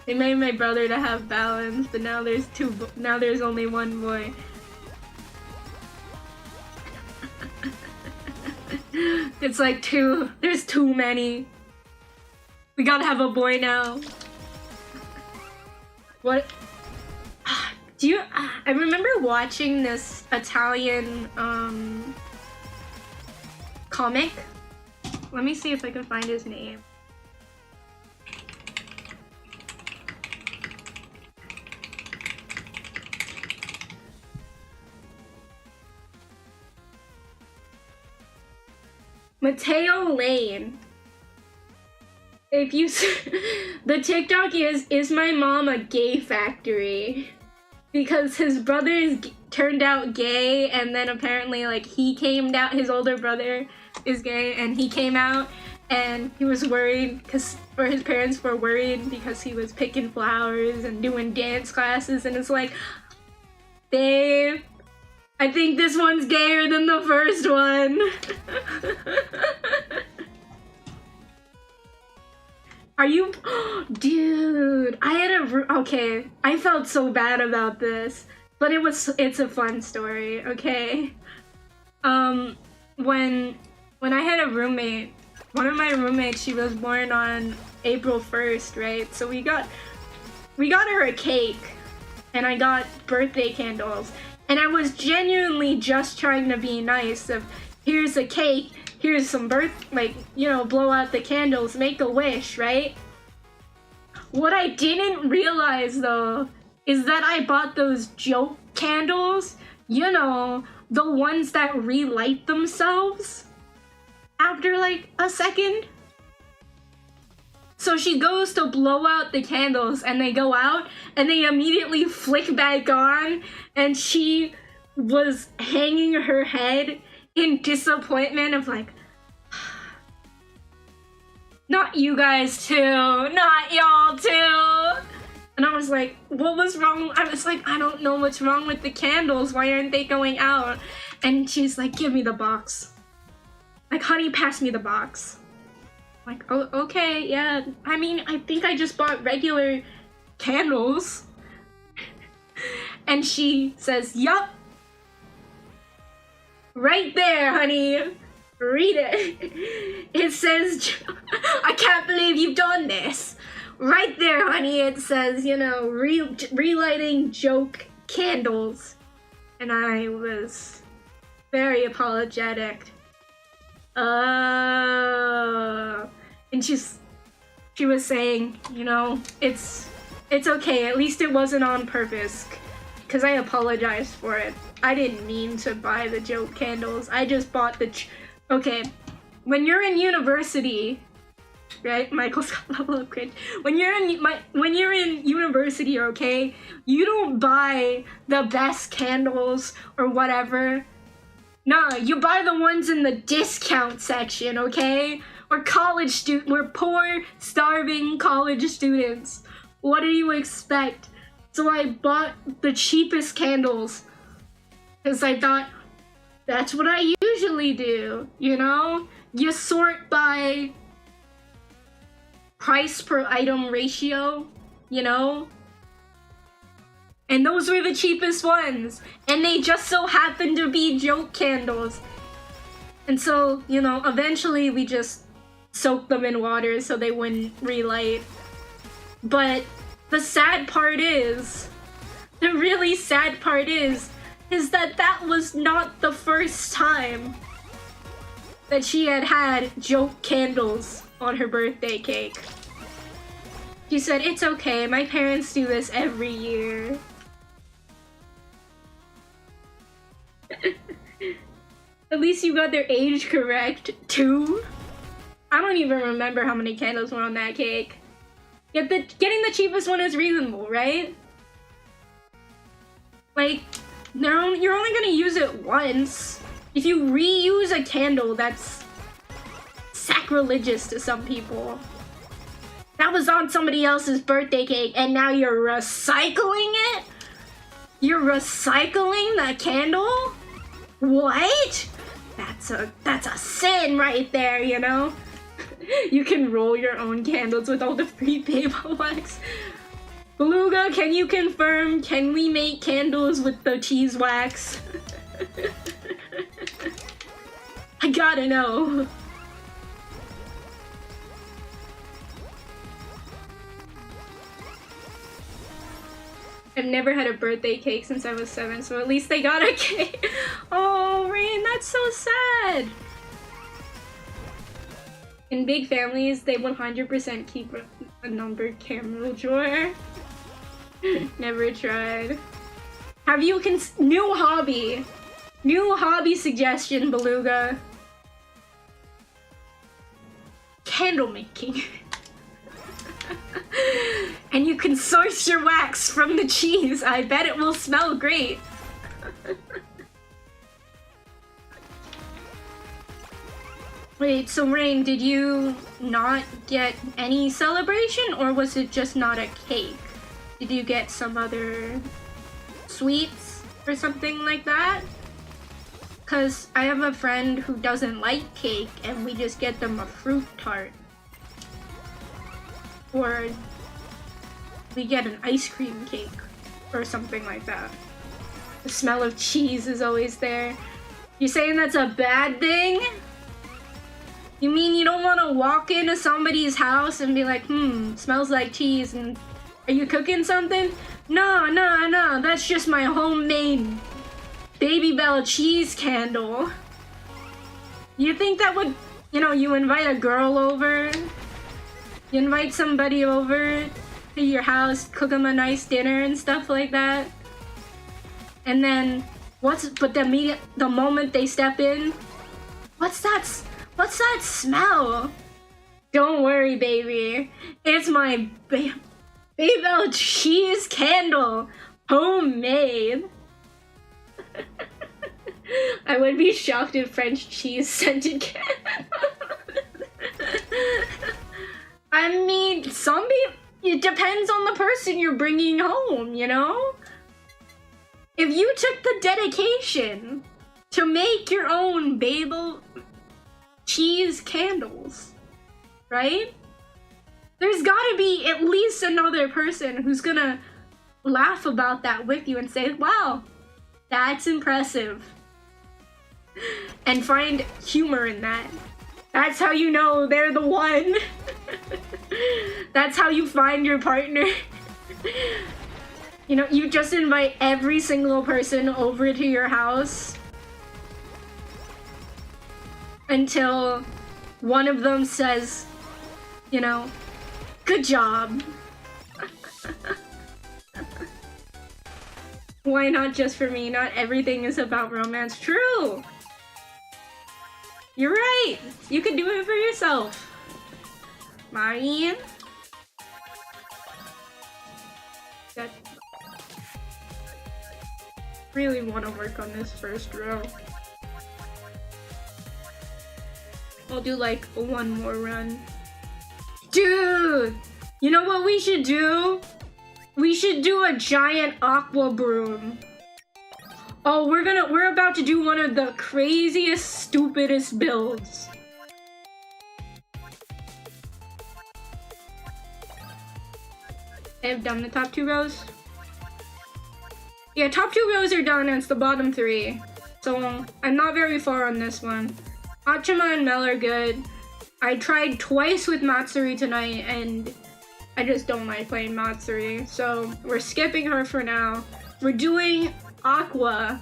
They made my brother to have balance, but now there's only one boy. It's like there's too many. We gotta have a boy now. What? I remember watching this Italian comic. Let me see if I can find his name. Matteo Lane. If you the TikTok is my mom a gay factory? Because his brother turned out gay, and then apparently like he came out, his older brother is gay, and he came out and he was worried his parents were worried because he was picking flowers and doing dance classes, and it's like, babe, I think this one's gayer than the first one. Are you, dude, okay, I felt so bad about this, but it's a fun story, okay? When I had a roommate, one of my roommates, she was born on April 1st, right? So we got her a cake, and I got birthday candles, and I was genuinely just trying to be nice of, here's a cake, here's some blow out the candles, make a wish, right? What I didn't realize though, is that I bought those joke candles, you know, the ones that relight themselves after like a second. So she goes to blow out the candles and they go out and they immediately flick back on, and she was hanging her head in disappointment of like, not you guys too, not y'all too. And I was like, what was wrong? I was like, I don't know what's wrong with the candles. Why aren't they going out? And she's like, give me the box. Like, honey, pass me the box. I'm like, oh, okay, yeah. I mean, I think I just bought regular candles. And she says, yup. Right there, honey. Read it. It says, I can't believe you've done this. Right there, honey, it says, you know, relighting joke candles. And I was very apologetic. And she was saying, you know, it's okay. At least it wasn't on purpose. Because I apologized for it. I didn't mean to buy the joke candles. I just bought the... Okay, when you're in university, right? Michael's got level of cringe. When you're in university, okay, you don't buy the best candles or whatever. Nah, you buy the ones in the discount section, okay? We're we're poor, starving college students. What do you expect? So I bought the cheapest candles because I thought that's what I usually do, you know? You sort by price per item ratio, you know? And those were the cheapest ones. And they just so happened to be joke candles. And so, you know, eventually we just soaked them in water so they wouldn't relight. But the sad part is, the really sad part is that that was not the first time that she had joke candles on her birthday cake. She said, it's okay, my parents do this every year. At least you got their age correct, too. I don't even remember how many candles were on that cake. Yet getting the cheapest one is reasonable, right? Like, you're only gonna use it once. If you reuse a candle, that's sacrilegious to some people. That was on somebody else's birthday cake, and now you're recycling it? You're recycling that candle? What? That's a sin right there, you know? You can roll your own candles with all the free paper wax. Beluga, can you confirm? Can we make candles with the cheese wax? I gotta know. I've never had a birthday cake since I was 7, so at least they got a cake. Oh, Rain, that's so sad. In big families, they 100% keep a numbered camera drawer. Never tried. Have you new hobby suggestion, Beluga. Candle making. And you can source your wax from the cheese. I bet it will smell great. Wait, so Rain, did you not get any celebration, or was it just not a cake? Did you get some other sweets or something like that? Cause I have a friend who doesn't like cake and we just get them a fruit tart. Or we get an ice cream cake or something like that. The smell of cheese is always there. You saying that's a bad thing? You mean you don't want to walk into somebody's house and be like, smells like cheese, and are you cooking something? No, that's just my homemade Baby Bell cheese candle. You think that would, you invite a girl over, you invite somebody over to your house, cook them a nice dinner and stuff like that, and then the moment they step in, what's that smell? Don't worry, baby. It's my Baby Bell cheese candle, homemade. I would be shocked if French cheese scented candle. I mean, it depends on the person you're bringing home, If you took the dedication to make your own Babel cheese candles, right? There's gotta be at least another person who's gonna laugh about that with you and say, wow, that's impressive. And find humor in that. That's how you know they're the one. That's how you find your partner. You know, you just invite every single person over to your house until one of them says, you know, good job. Why not just for me? Not everything is about romance. True! You're right! You can do it for yourself. Marian? Good. Really want to work on this first row. I'll do like one more run. Dude! You know what we should do? We should do a giant aqua broom. Oh, we're about to do one of the craziest, stupidest builds. I have done the top 2 rows. Yeah, top 2 rows are done, and it's the bottom 3. So I'm not very far on this one. Achima and Mel are good. I tried twice with Matsuri tonight, and I just don't like playing Matsuri. So we're skipping her for now. We're doing Aqua,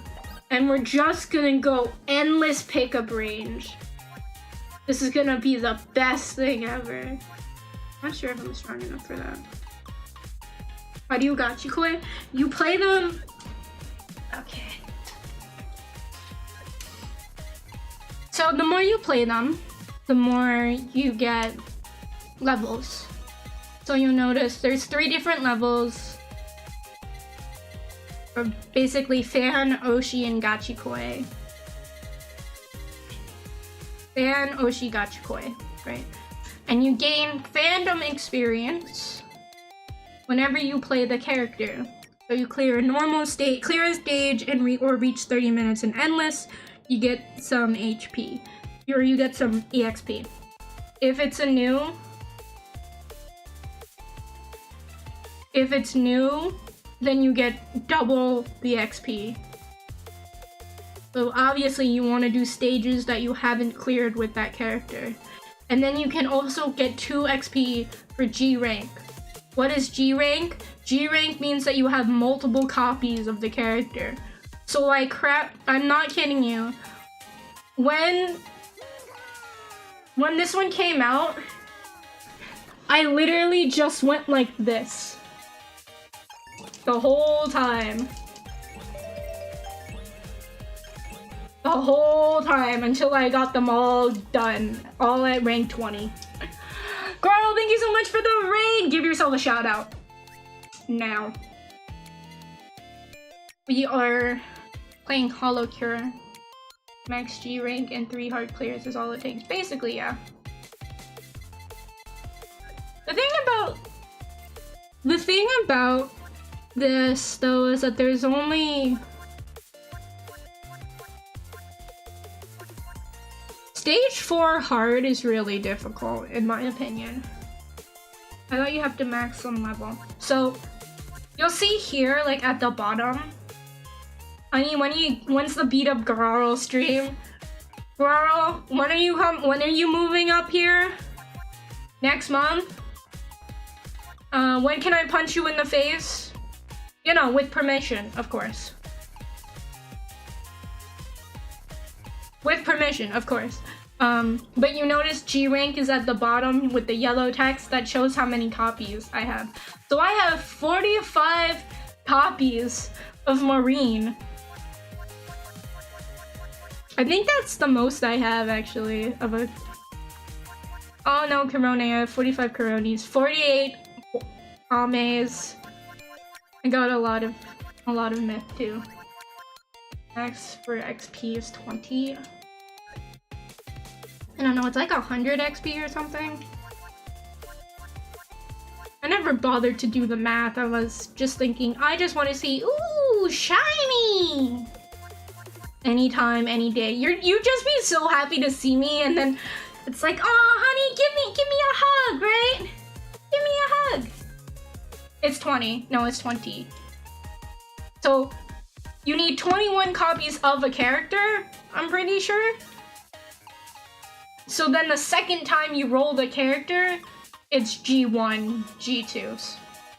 and we're just gonna go endless pickup range. This is gonna be the best thing ever. I'm not sure if I'm strong enough for that. How do you gachikoi? You play them... Okay. So the more you play them, the more you get levels. So you'll notice there's 3 different levels. Or basically Fan, Oshi, and Gachikoi. Fan, Oshi, Gachikoi, right? And you gain fandom experience whenever you play the character. So you clear a normal state, clear a stage, and or reach 30 minutes in endless, you get some HP. Or you get some EXP. If it's new, then you get double the XP. So obviously you want to do stages that you haven't cleared with that character. And then you can also get 2 XP for G rank. What is G rank? G rank means that you have multiple copies of the character. So like crap, I'm not kidding you. When this one came out, I literally just went like this. The whole time. The whole time until I got them all done. All at rank 20. Girl, thank you so much for the raid! Give yourself a shout out. Now. We are playing Holocure. Max G rank and 3 hard clears is all it takes. Basically, yeah. The thing about this though is that there's only stage 4 hard is really difficult in my opinion. I thought you have to max some level. So you'll see here, like at the bottom. I mean, when's the beat up Garl stream? Garl, when are you moving up here? Next month? When can I punch you in the face? You know, with permission, of course. With permission, of course. But you notice G rank is at the bottom with the yellow text that shows how many copies I have. So I have 45 copies of Marine. I think that's the most I have actually of a... Oh no, Corona, I have 45 Coronis, 48 Ames. I got a lot of myth too. Max for XP is 20. I don't know, it's like 100 XP or something. I never bothered to do the math. I was just thinking, I just want to see, ooh, shiny! Anytime, any day. You just be so happy to see me, and then it's like, oh, honey, give me a hug, right? Give me a hug. It's 20. No, it's 20. So you need 21 copies of a character, I'm pretty sure. So then the second time you roll the character, it's G1, G2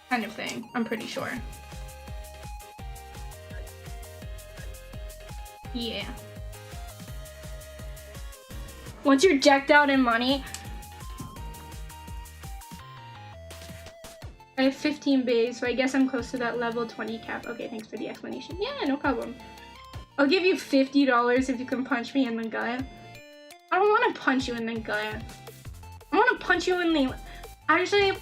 kind of thing, I'm pretty sure. Yeah. Once you're decked out in money, I have 15 bays, so I guess I'm close to that level 20 cap. Okay, thanks for the explanation. Yeah, no problem. I'll give you $50 if you can punch me in the gut. I don't want to punch you in the gut. I want to punch you in the... Actually,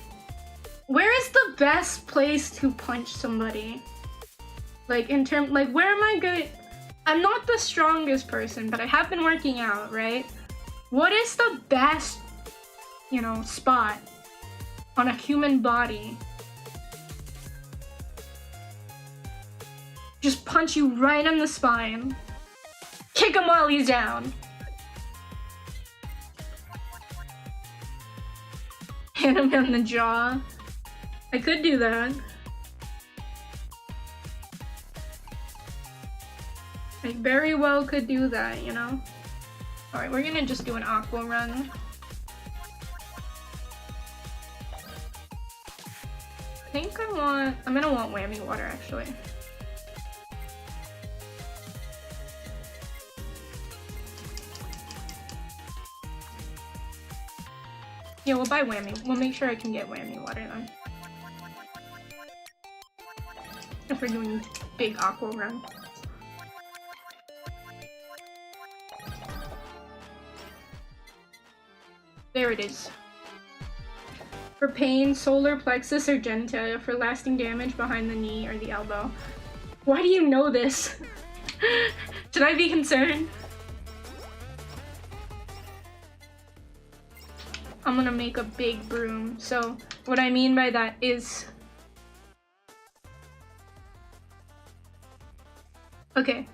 where is the best place to punch somebody? Like, in terms... Like, where am I good? I'm not the strongest person, but I have been working out, right? What is the best, you know, spot on a human body? Just punch you right in the spine. Kick him while he's down. Hit him in the jaw. I could do that. I very well could do that, you know? Alright, we're gonna just do an aqua run. I think I'm gonna want whammy water actually. Yeah, we'll buy whammy. We'll make sure I can get whammy water then. If we're doing big aqua run. There it is. For pain, solar plexus or genitalia. For lasting damage behind the knee or the elbow. Why do you know this? Should I be concerned? I'm gonna make a big broom. So what I mean by that is... Okay.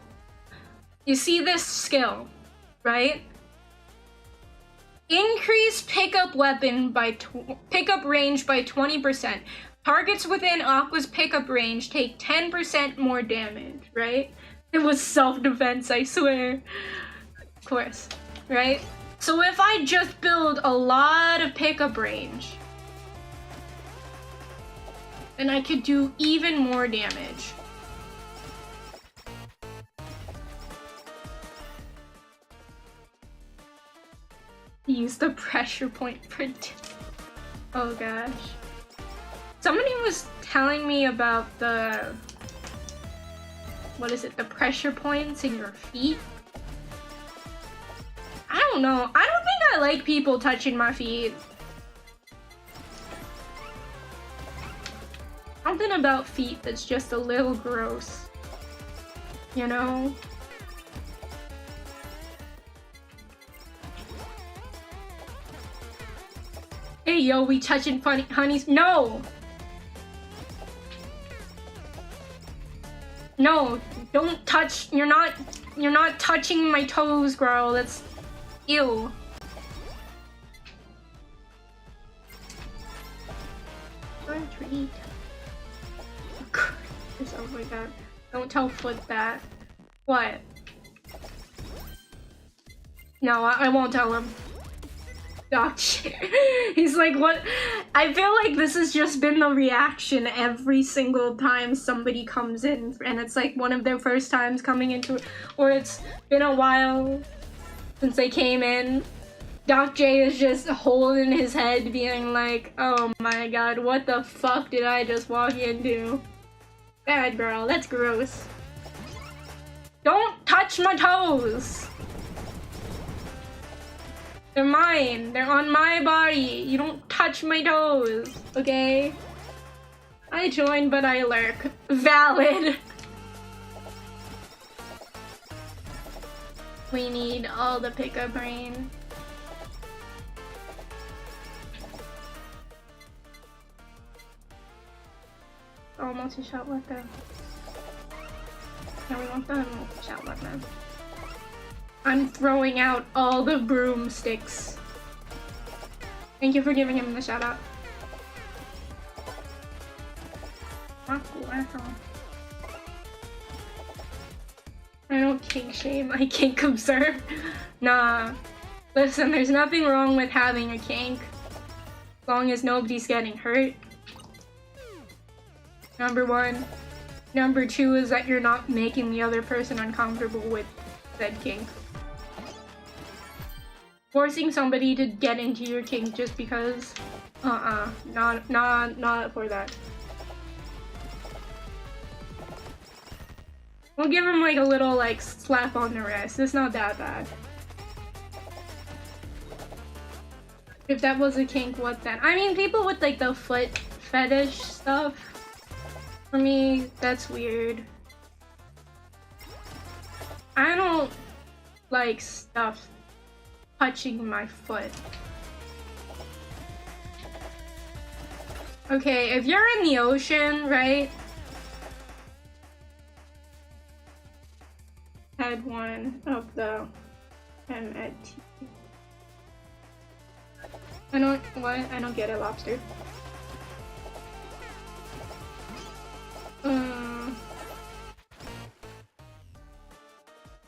You see this skill, right? Increase pickup weapon by pickup range by 20%. Targets within Aqua's pickup range take 10% more damage, right? It was self-defense, I swear. Of course, right? So if I just build a lot of pickup range, then I could do even more damage. Use the pressure point print. Oh gosh. Somebody was telling me about the... What is it? The pressure points in your feet? I don't know. I don't think I like people touching my feet. Something about feet that's just a little gross. You know? Hey yo, we touching funny honeys? No! No, don't touch. You're not touching my toes, girl. That's ew. Treat. Oh my god. Don't tell Foot that. What? No, I won't tell him. Gotcha. He's like, what? I feel like this has just been the reaction every single time somebody comes in, and it's like one of their first times coming into it, or it's been a while since they came in. Doc J is just holding his head being like, oh my god, what the fuck did I just walk into? Bad girl, that's gross. Don't touch my toes! They're mine. They're on my body. You don't touch my toes, okay? I join, but I lurk. Valid. We need all the pickup rain. Oh, multi-shot weapon. Yeah, we want the multi-shot weapon. I'm throwing out all the broomsticks. Thank you for giving him the shout out. I don't kink shame, I kink observe. Nah. Listen, there's nothing wrong with having a kink. As long as nobody's getting hurt. Number one. Number two is that you're not making the other person uncomfortable with said kink. Forcing somebody to get into your kink just because, not for that. We'll give him like a little like slap on the wrist. It's not that bad. If that was a kink, what then? I mean, people with like the foot fetish stuff, for me, that's weird. I don't like stuff touching my foot. Okay, if you're in the ocean, right? Had one of the at I don't get it, lobster.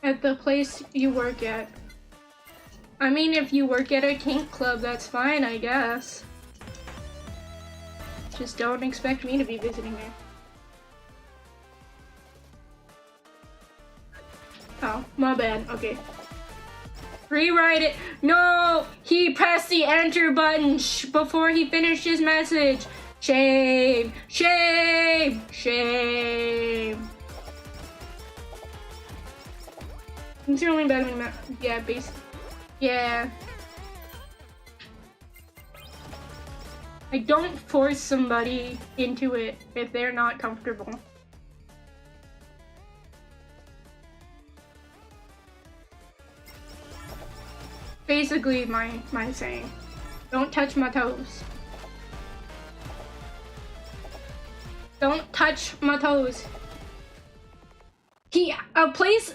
At the place you work at. I mean, if you work at a kink club, that's fine, I guess. Just don't expect me to be visiting there. Oh, my bad. Okay. Rewrite it. No! He pressed the enter button before he finished his message. Shame! Shame! Shame! It's only better than that. Yeah, basically. Yeah. I don't force somebody into it if they're not comfortable. Basically my saying. Don't touch my toes. Don't touch my toes.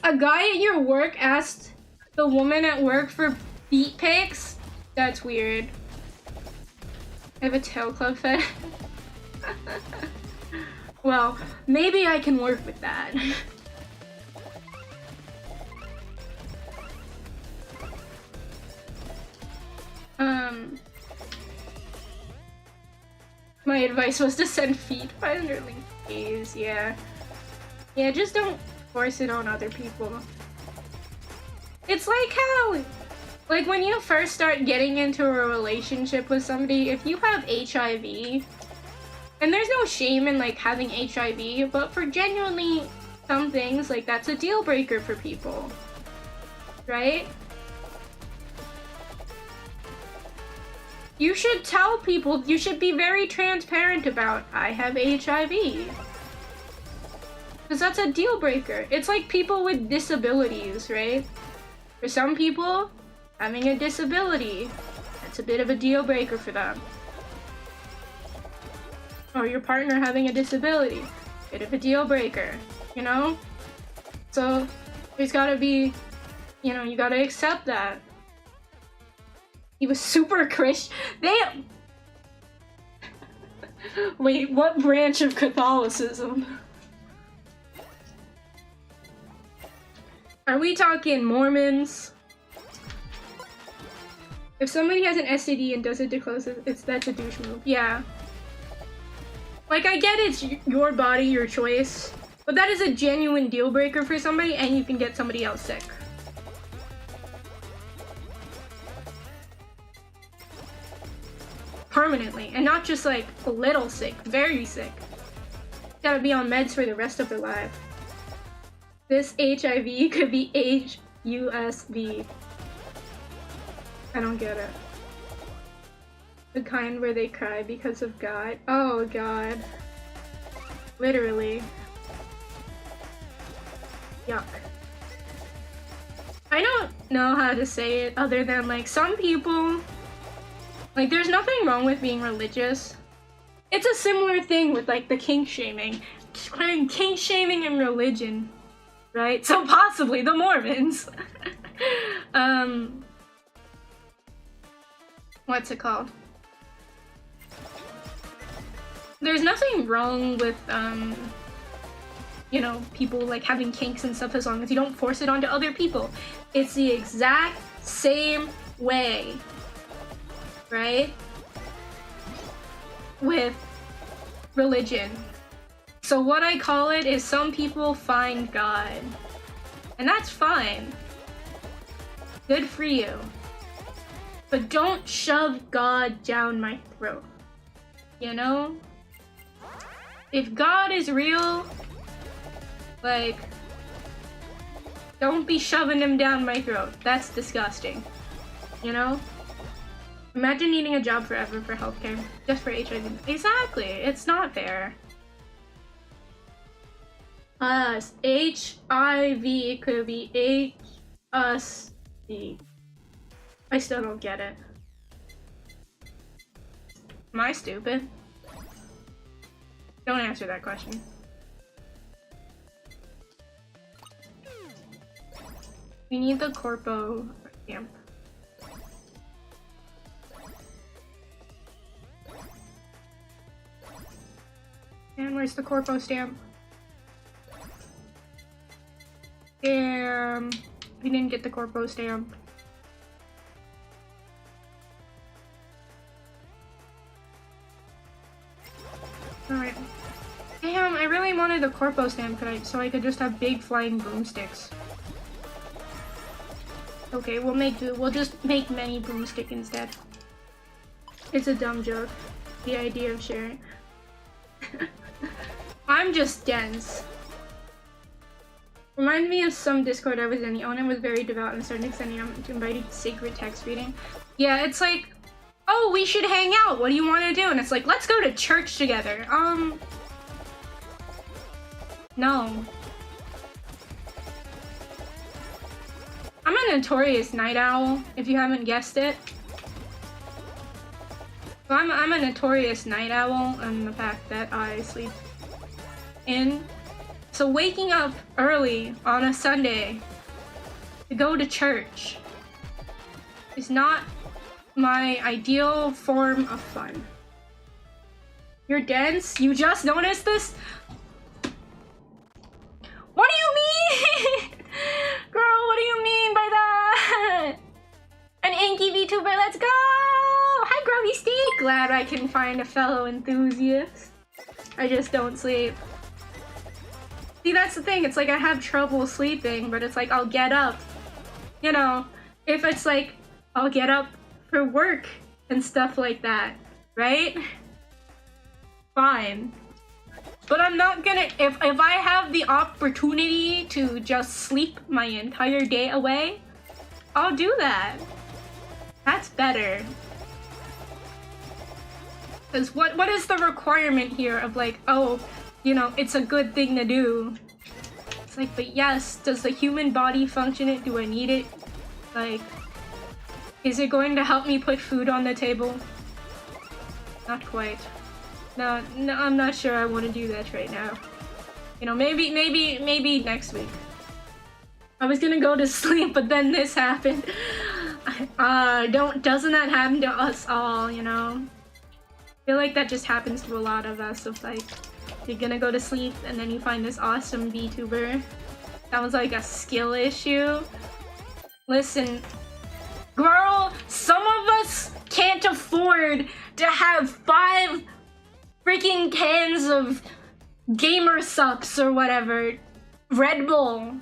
A guy at your work asked the woman at work for feet pics? That's weird. I have a tail club fetish. Well, maybe I can work with that. My advice was to send feed 500 link please, yeah. Yeah, just don't force it on other people. It's like how, like when you first start getting into a relationship with somebody, if you have HIV, and there's no shame in like having HIV, but for genuinely some things, like that's a deal breaker for people, right? You should tell people, you should be very transparent about, I have HIV. Because that's a deal breaker. It's like people with disabilities, right? For some people, having a disability, that's a bit of a deal breaker for them. Or your partner having a disability, bit of a deal breaker, you know? So, there's gotta be, you know, you gotta accept that. He was super Christian. Wait, what branch of Catholicism? Are we talking Mormons? If somebody has an STD and does it to close it, that's a douche move. Yeah. Like, I get it's your body, your choice, but that is a genuine deal breaker for somebody, and you can get somebody else sick. Permanently, and not just like a little sick, very sick. Gotta be on meds for the rest of their life. This HIV could be HUSV. I don't get it. The kind where they cry because of God. Oh God. Literally. Yuck. I don't know how to say it other than like some people, like there's nothing wrong with being religious. It's a similar thing with like the kink shaming. Kink shaming and religion, right? So possibly the Mormons. What's it called? There's nothing wrong with you know, people like having kinks and stuff as long as you don't force it onto other people. It's the exact same way, right? With religion. So what I call it is some people find God. And that's fine. Good for you. But don't shove God down my throat. You know? If God is real, like, don't be shoving him down my throat. That's disgusting. You know? Imagine needing a job forever for healthcare. Just for HIV. Exactly. It's not fair. Us. HIV could be H-us-D. I still don't get it. Am I stupid? Don't answer that question. We need the corpo stamp. And where's the corpo stamp? Damn, we didn't get the corpo stamp. Alright. Damn, I really wanted the corpo stamp so I could just have big flying broomsticks. Okay, we'll make do. We'll just make many broomstick instead. It's a dumb joke. The idea of sharing. I'm just dense. Reminds me of some Discord I was in. The owner was very devout and started extending out to invite you to sacred text reading. Yeah, it's like, oh, we should hang out. What do you want to do? And it's like, let's go to church together. No. I'm a notorious night owl, if you haven't guessed it. So I'm a notorious night owl, and the fact that I sleep in. So waking up early on a Sunday to go to church is not my ideal form of fun. You're dense? You just noticed this? What do you mean? Girl, what do you mean by that? An inky VTuber, let's go! Hi, Grubby Steak! Glad I can find a fellow enthusiast. I just don't sleep. See, that's the thing. It's like I have trouble sleeping, but it's like I'll get up. You know, if it's like I'll get up for work and stuff like that, right? Fine. But I'm not gonna, if I have the opportunity to just sleep my entire day away, I'll do that. That's better. Because what is the requirement here of like, oh, you know, it's a good thing to do. It's like, but yes, does the human body function it? Do I need it? Like, is it going to help me put food on the table? Not quite. No, I'm not sure I want to do that right now. You know, maybe next week. I was gonna go to sleep, but then this happened. Doesn't that happen to us all, you know? I feel like that just happens to a lot of us, of like, you're gonna go to sleep and then you find this awesome VTuber. That was like a skill issue. Listen, girl, some of us can't afford to have 5 freaking cans of Gamer Sups or whatever. Red Bull.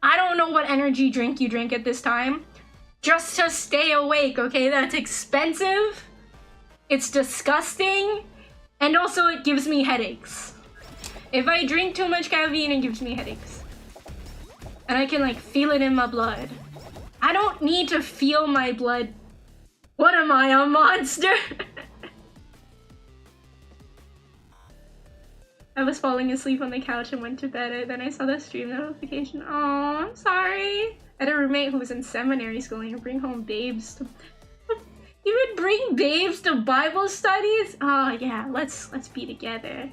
I don't know what energy drink you drink at this time. Just to stay awake, okay? That's expensive. It's disgusting. And also it gives me headaches. If I drink too much caffeine, it gives me headaches. And I can like feel it in my blood. I don't need to feel my blood. What am I, a monster? I was falling asleep on the couch and went to bed, then I saw the stream notification. Oh, I'm sorry. I had a roommate who was in seminary school and you bring home babes to... You would bring babes to Bible studies? Oh yeah, let's be together.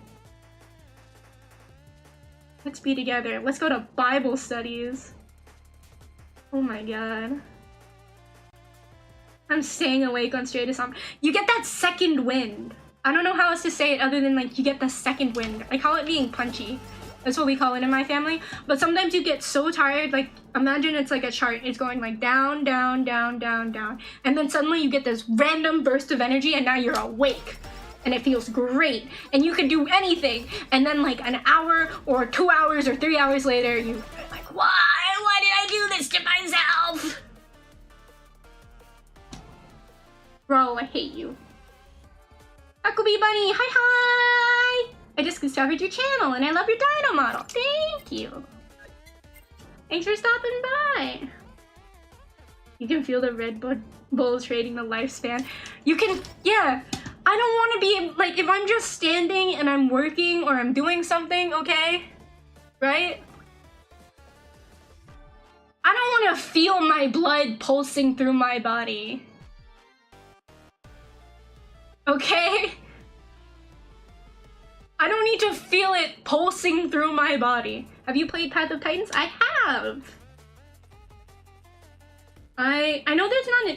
Let's be together. Let's go to Bible studies. Oh my god. I'm staying awake on Straight As You get that second wind. I don't know how else to say it other than like you get the second wind. I call it being punchy. That's what we call it in my family. But sometimes you get so tired, like imagine it's like a chart. It's going like down, down, down, down, down. And then suddenly you get this random burst of energy and now you're awake. And it feels great. And you can do anything. And then like an hour or 2 hours or 3 hours later, you're like, why? Why did I do this to myself? Bro, I hate you. Akubi Bunny, hi hi! I just discovered your channel and I love your dino model. Thank you. Thanks for stopping by. You can feel the Red Bull trading the lifespan. You can, yeah. I don't want to be, like, if I'm just standing and I'm working or I'm doing something, okay? Right? I don't want to feel my blood pulsing through my body. Okay? I don't need to feel it pulsing through my body. Have you played Path of Titans? I have. I know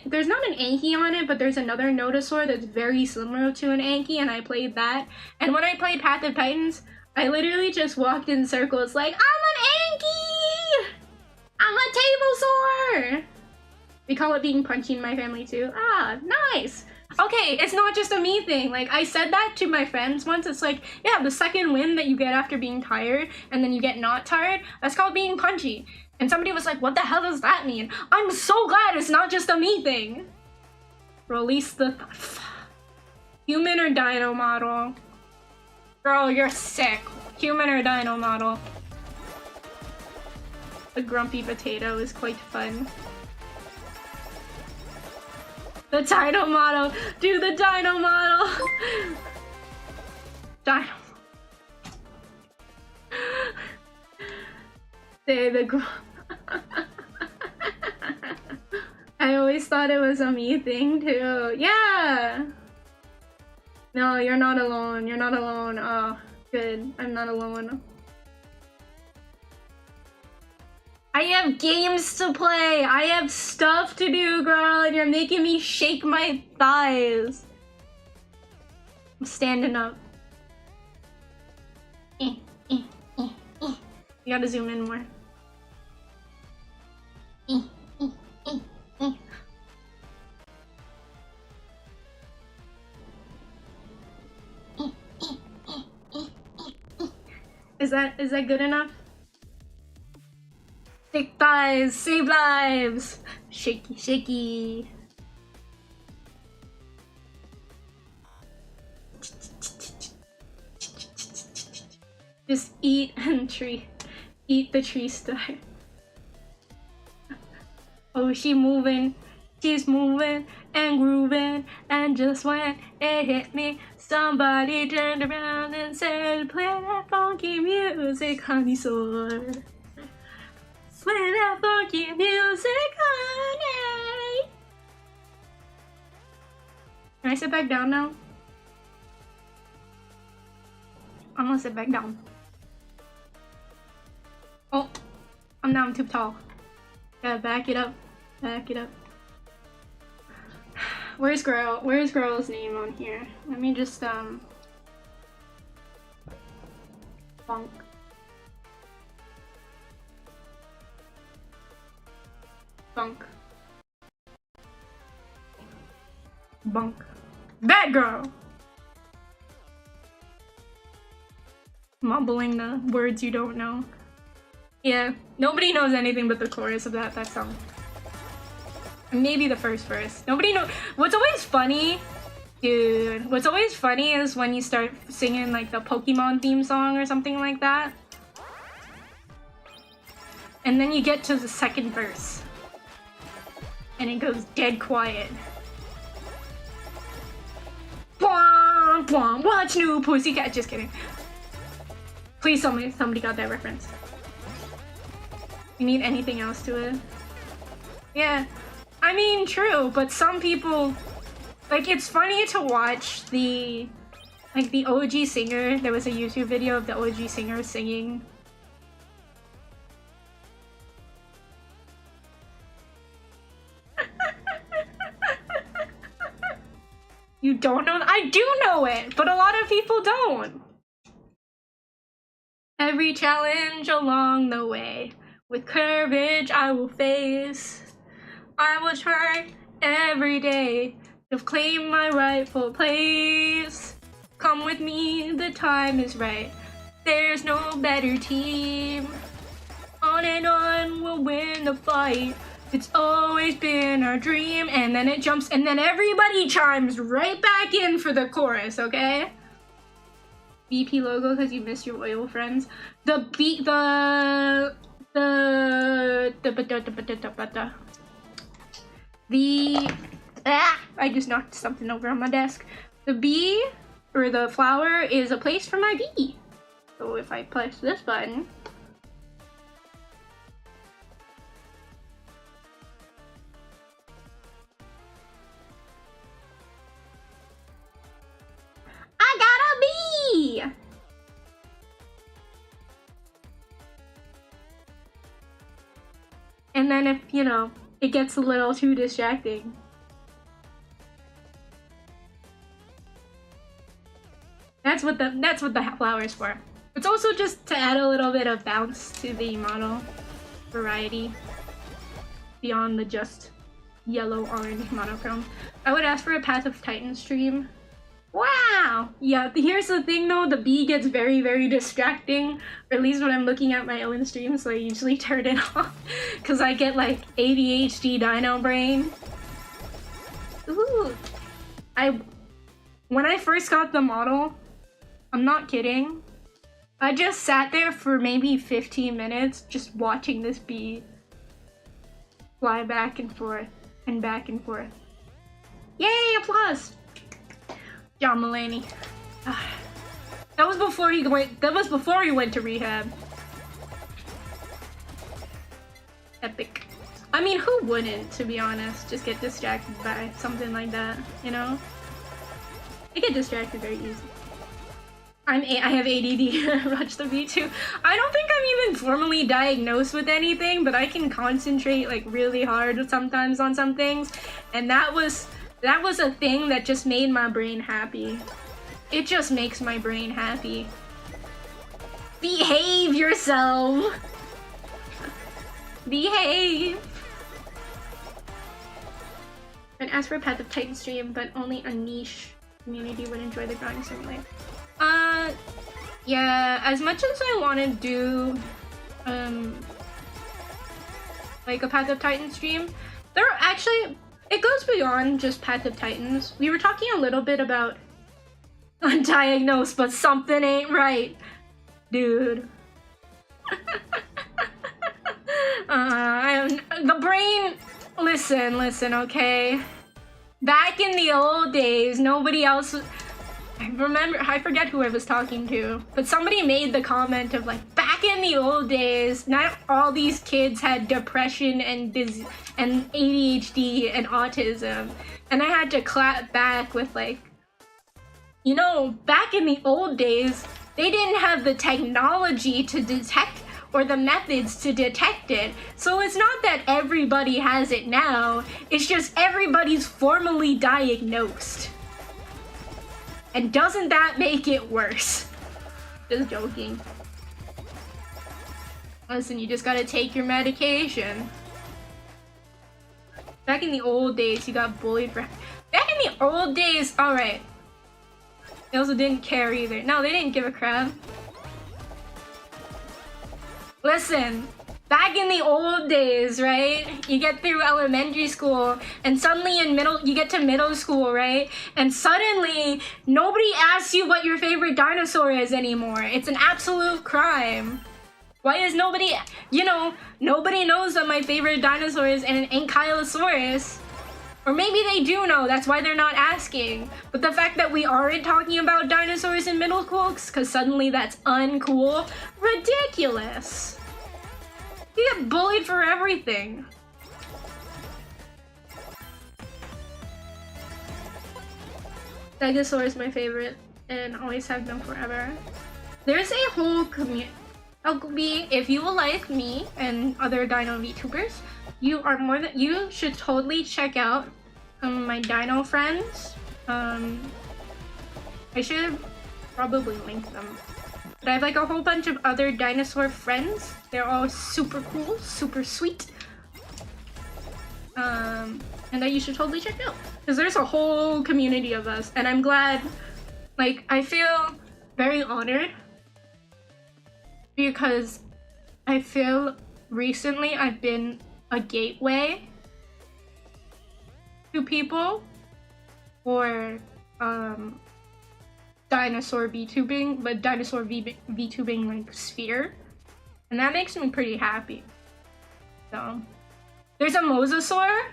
there's not an Anki on it, but there's another Nodosaur that's very similar to an Anki, and I played that. And when I played Path of Titans, I literally just walked in circles like, I'm an Anki! I'm a Tablesaur! We call it being punchy in my family too. Ah, nice! Okay, it's not just a me thing. Like, I said that to my friends once. It's like, yeah, the second win that you get after being tired, and then you get not tired, that's called being punchy. And somebody was like, what the hell does that mean? I'm so glad it's not just a me thing. Release the... Human or dino model? Girl, you're sick. Human or dino model? The grumpy potato is quite fun. The dino model! Do the dino model! Dino. Say the I always thought it was a me thing too. Yeah! No, you're not alone. You're not alone. Oh, good. I'm not alone. I have games to play. I have stuff to do, girl, and you're making me shake my thighs. I'm standing up. You gotta zoom in more. Is that good enough? Thick thighs, save lives! Shaky, shaky. Just eat and tree. Eat the tree star. Oh, she's moving and grooving, and just when it hit me, somebody turned around and said, play that funky music, Honeysaur. Play that funky music, honey. Can I sit back down now? I'm gonna sit back down. Oh, I'm too tall. Gotta back it up. Back it up. Where's girl's name on here? Let me just Bunk. Bunk. Bunk. That girl! Mumbling the words you don't know. Yeah, nobody knows anything but the chorus of that song. Maybe the first verse. Nobody knows. What's always funny, dude, what's always funny is when you start singing like the Pokemon theme song or something like that. And then you get to the second verse. And it goes dead quiet. Bwah, bwah, watch new pussycat. Just kidding. Please tell me somebody got that reference. You need anything else to it? Yeah. I mean, true, but some people... Like, it's funny to watch the... Like, the OG singer. There was a YouTube video of the OG singer singing. You don't know? I do know it, but a lot of people don't. Every challenge along the way, with courage I will face. I will try every day to claim my rightful place. Come with me, the time is right. There's no better team. On and on, we'll win the fight. It's always been our dream. And then it jumps, and then everybody chimes right back in for the chorus, okay? BP logo because you missed your oil friends. The beat, I just knocked something over on my desk. The bee, or the flower, is a place for my bee. So if I press this button, I got a bee! And then if, you know, it gets a little too distracting, that's what the flower's for. It's also just to add a little bit of bounce to the model variety beyond the just yellow orange monochrome. I would ask for a Path of Titan stream. Wow! Yeah, here's the thing though, the bee gets very, very distracting, or at least when I'm looking at my own stream, so I usually turn it off, because I get like ADHD dino brain. Ooh! When I first got the model, I'm not kidding, I just sat there for maybe 15 minutes just watching this bee fly back and forth and back and forth. Yay, applause! John Mulaney. That was before he went to rehab. Epic. I mean, who wouldn't, to be honest, just get distracted by something like that, you know? I get distracted very easy. I have ADD. Watch the V2. I don't think I'm even formally diagnosed with anything, but I can concentrate like really hard sometimes on some things, and that was a thing that just made my brain happy. It just makes my brain happy. Behave yourself! Behave! And ask for a Path of Titan stream, but only a niche community would enjoy the grinding simulator. Yeah, as much as I want to do, like a Path of Titan stream, there are actually, it goes beyond just Path of Titans. We were talking a little bit about undiagnosed, but something ain't right, dude. The brain, listen, okay? Back in the old days, nobody else, I forget who I was talking to, but somebody made the comment of like, back in the old days, not all these kids had depression and ADHD and autism. And I had to clap back with like, you know, back in the old days, they didn't have the technology to detect or the methods to detect it. So it's not that everybody has it now, it's just everybody's formally diagnosed. And doesn't that make it worse? Just joking. Listen, you just gotta take your medication. Back in the old days, you got bullied for... Back in the old days, alright. They also didn't care either. No, they didn't give a crap. Listen, back in the old days, right? You get through elementary school, and suddenly you get to middle school, right? And suddenly, nobody asks you what your favorite dinosaur is anymore. It's an absolute crime. Why is nobody, you know, nobody knows what my favorite dinosaur is, and it ain't Ankylosaurus. Or maybe they do know, that's why they're not asking. But the fact that we aren't talking about dinosaurs in middle school, because suddenly that's uncool, ridiculous. You get bullied for everything. Stegosaur is my favorite, and always have been forever. There's a whole community. If you like me and other Dino VTubers, you should totally check out my Dino friends. I should probably link them. But I have like a whole bunch of other dinosaur friends. They're all super cool, super sweet. And that you should totally check out. Because there's a whole community of us. And I'm glad, like, I feel very honored. Because I feel recently I've been a gateway to people for dinosaur VTubing, but dinosaur VTubing like sphere. And that makes me pretty happy. So there's a mosasaur.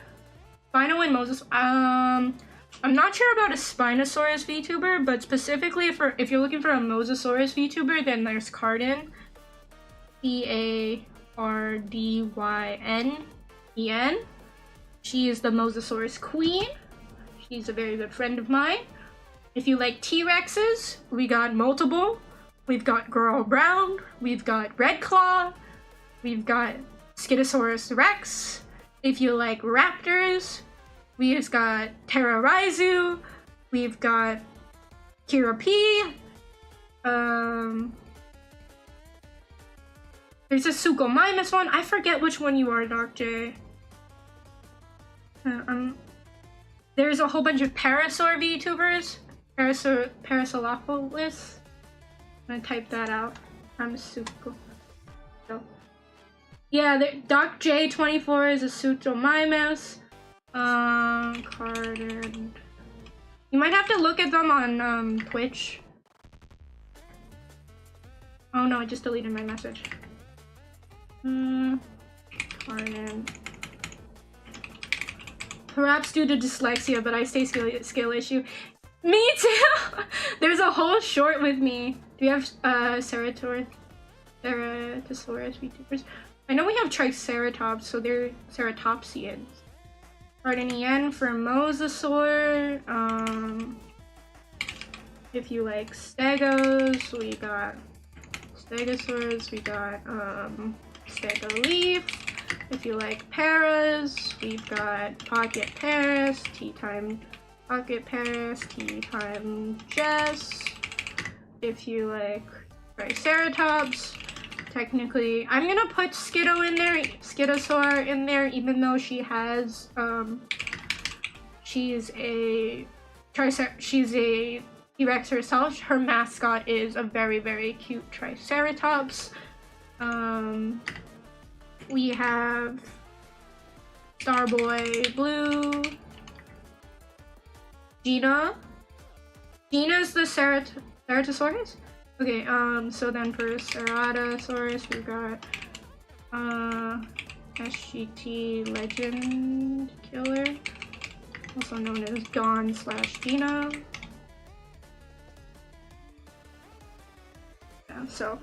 Spino and mosasaur. I'm not sure about a Spinosaurus VTuber, but specifically for if you're looking for a Mosasaurus VTuber, then there's Cardyn. Cardyn. She is the Mosasaurus queen. She's a very good friend of mine. If you like T-Rexes, we got multiple. We've got Girl Brown. We've got Red Claw. We've got Schizosaurus Rex. If you like raptors, we've got Terrorizu. We've got Kira P. There's a Suchomimus one. I forget which one you are, Doc J. There's a whole bunch of Parasaur VTubers. Parasolopolis. I'm gonna type that out. I'm Sucho. So. Yeah, Doc J24 is a Suchomimus. Cardyn. You might have to look at them on Twitch. Oh no, I just deleted my message. Cardyn. Perhaps due to dyslexia, but I say scale issue. Me too! There's a whole short with me. Do we have Ceratosaurus VTubers? I know we have Triceratops, so they're Ceratopsians. Cardyn EN for Mosasaur. If you like Stegos, we got Stegosaurs, we got Stegolief. If you like Paras, we've got Pocket Paras, Tea Time Pocket Paras, Tea Time Jess. If you like Triceratops, technically, I'm gonna put Schizosaur in there, even though she has, she's a T-Rex herself. Her mascot is a very, very cute Triceratops. We have Starboy Blue. Gina. Gina's the Ceratosaurus? Okay, so then for Ceratosaurus, we've got, SGT Legend Killer, also known as Dawn/Gina. Yeah, so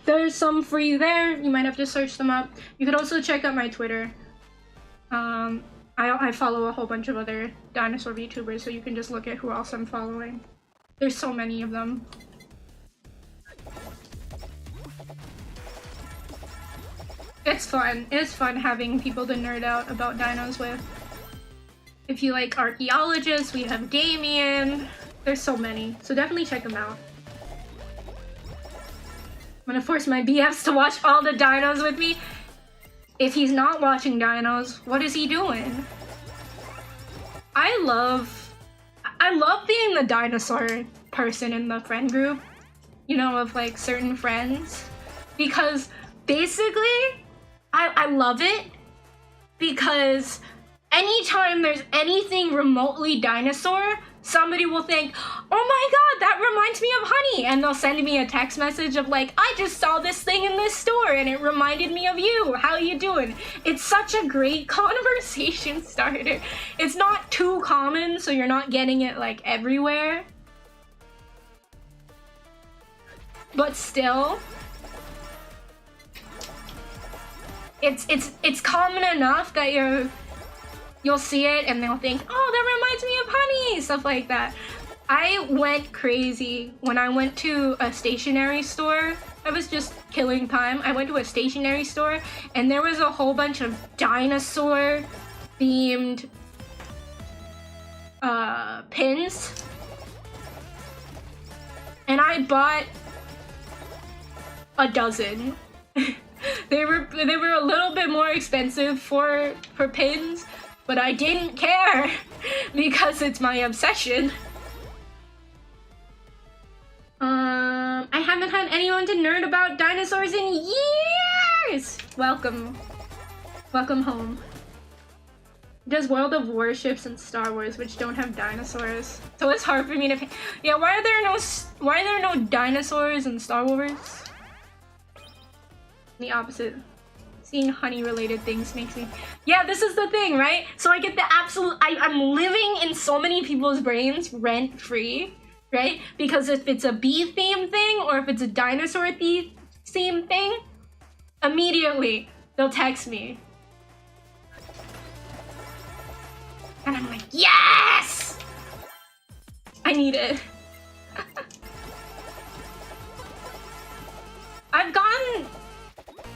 there's some for you there. You might have to search them up. You could also check out my Twitter. I follow a whole bunch of other dinosaur VTubers, so you can just look at who else I'm following. There's so many of them. It's fun. It's fun having people to nerd out about dinos with. If you like archaeologists, we have Damien. There's so many, so definitely check them out. I'm gonna force my BFs to watch all the dinos with me. If he's not watching dinos, what is he doing? I love being the dinosaur person in the friend group, you know, of like certain friends, because basically I love it because anytime there's anything remotely dinosaur, somebody will think, oh my god, that reminds me of Honey, and they'll send me a text message of like, I just saw this thing in this store and it reminded me of you, how you doing? It's such a great conversation starter. It's not too common, so you're not getting it like everywhere, but still it's common enough that you'll see it and they'll think, oh, that reminds me of Honey, stuff like that. I went crazy when I went to a stationery store. I was just killing time. I went to a stationery store and there was a whole bunch of dinosaur themed pins. And I bought a dozen. They were a little bit more expensive for pins, but I didn't care because it's my obsession. I haven't had anyone to nerd about dinosaurs in years! Welcome. Welcome home. Does World of Warships and Star Wars, which don't have dinosaurs. So it's hard for me to pick. Yeah, why are there no dinosaurs in Star Wars? The opposite. Seeing honey-related things makes me... Yeah, this is the thing, right? So I get the absolute... I'm living in so many people's brains rent-free, right? Because if it's a bee-themed thing, or if it's a dinosaur-themed thing, immediately, they'll text me. And I'm like, yes! I need it. I've gotten...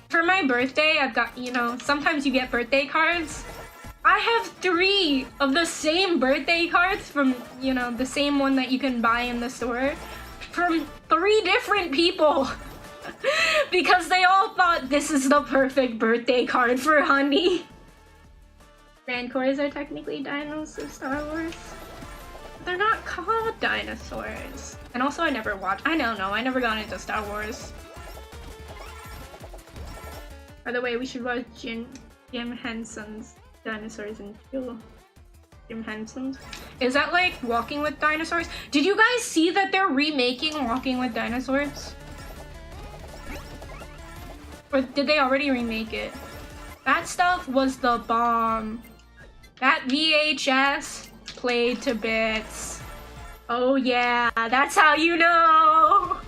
For my birthday, I've got, you know, sometimes you get birthday cards. I have 3 of the same birthday cards from, you know, the same one that you can buy in the store. From 3 different people. Because they all thought this is the perfect birthday card for Honey. Rancors are technically dinos of Star Wars. They're not called dinosaurs. And also I never watched, I don't know, I never got into Star Wars. By the way, we should watch Jim Henson's Dinosaurs in Fuel. Jim Henson's? Is that like Walking with Dinosaurs? Did you guys see that they're remaking Walking with Dinosaurs? Or did they already remake it? That stuff was the bomb. That VHS played to bits. Oh yeah, that's how you know!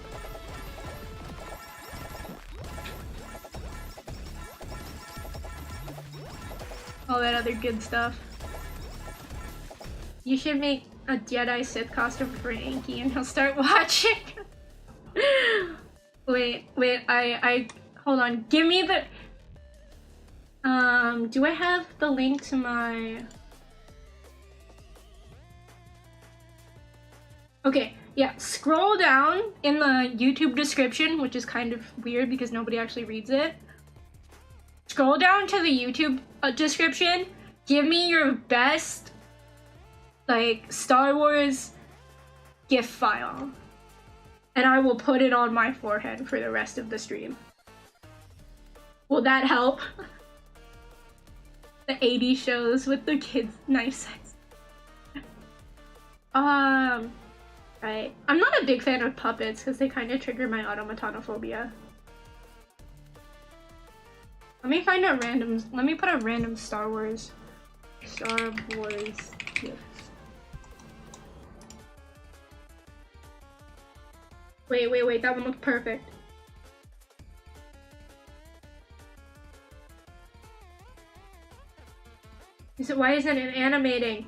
All that other good stuff. You should make a Jedi Sith costume for Anki and he'll start watching. wait, I hold on. Give me the... do I have the link to my... Okay, yeah, scroll down in the YouTube description, which is kind of weird because nobody actually reads it. Scroll down to the YouTube description, give me your best, like, Star Wars GIF file, and I will put it on my forehead for the rest of the stream. Will that help? The 80 shows with the kids' knife sex. Right. I'm not a big fan of puppets because they kind of trigger my automatonophobia. Let me find a random, let me put a random Star Wars GIF. Wait, that one looks perfect. Why isn't it animating?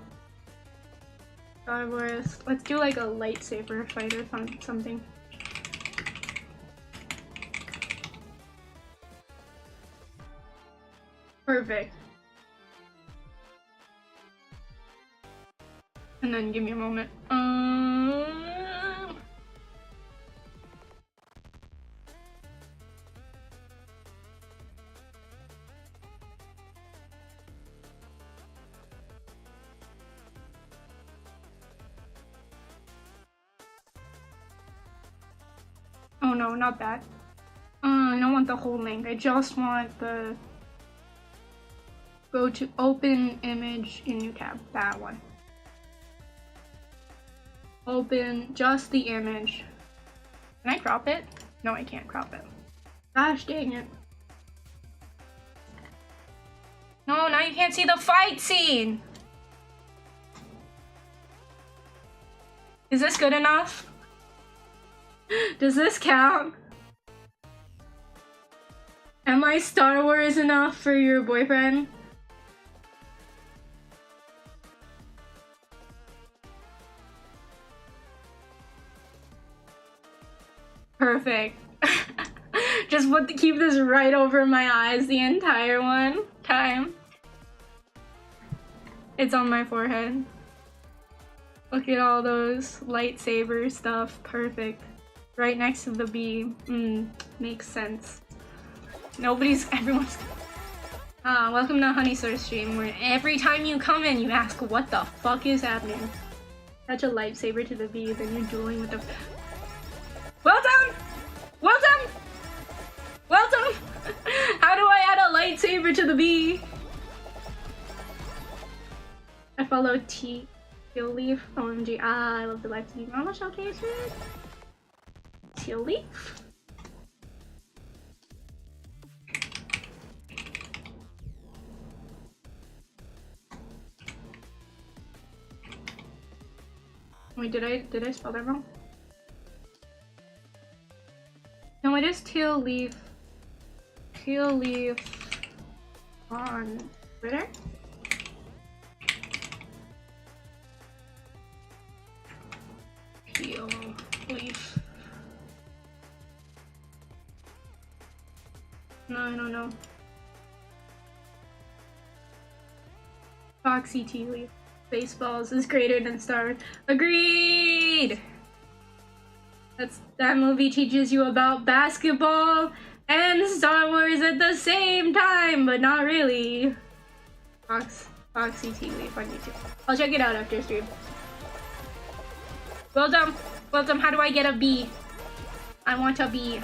Star Wars, let's do like a lightsaber fight or something. Perfect. And then give me a moment. Oh no, not that. I don't want the whole link. I just want the... Go to open image in new tab. That one. Open just the image. Can I crop it? No, I can't crop it. Gosh dang it. No, now you can't see the fight scene! Is this good enough? Does this count? Am I Star Wars enough for your boyfriend? Perfect. Just keep this right over my eyes the entire time. It's on my forehead. Look at all those lightsaber stuff. Perfect. Right next to the bee. Makes sense. Everyone's... welcome to Honeysaur stream, where every time you come in, you ask what the fuck is happening. Such a lightsaber to the V, then you're dueling with the... Well done! Well done! Well done! How do I add a lightsaber to the V? I follow Teal Leaf. OMG. I love the live team. Mama showcase it. Teal Leaf? Wait, did I spell that wrong? No, it is Teal Leaf. Teal Leaf on Twitter. Teal Leaf. No, I don't know. Foxy Tea Leaf. Baseballs is greater than Star. Agreed! That movie teaches you about basketball and Star Wars at the same time, but not really. Foxy Tea Leaf on YouTube. I'll check it out after stream. Welcome! Welcome, how do I get a B? I want a B.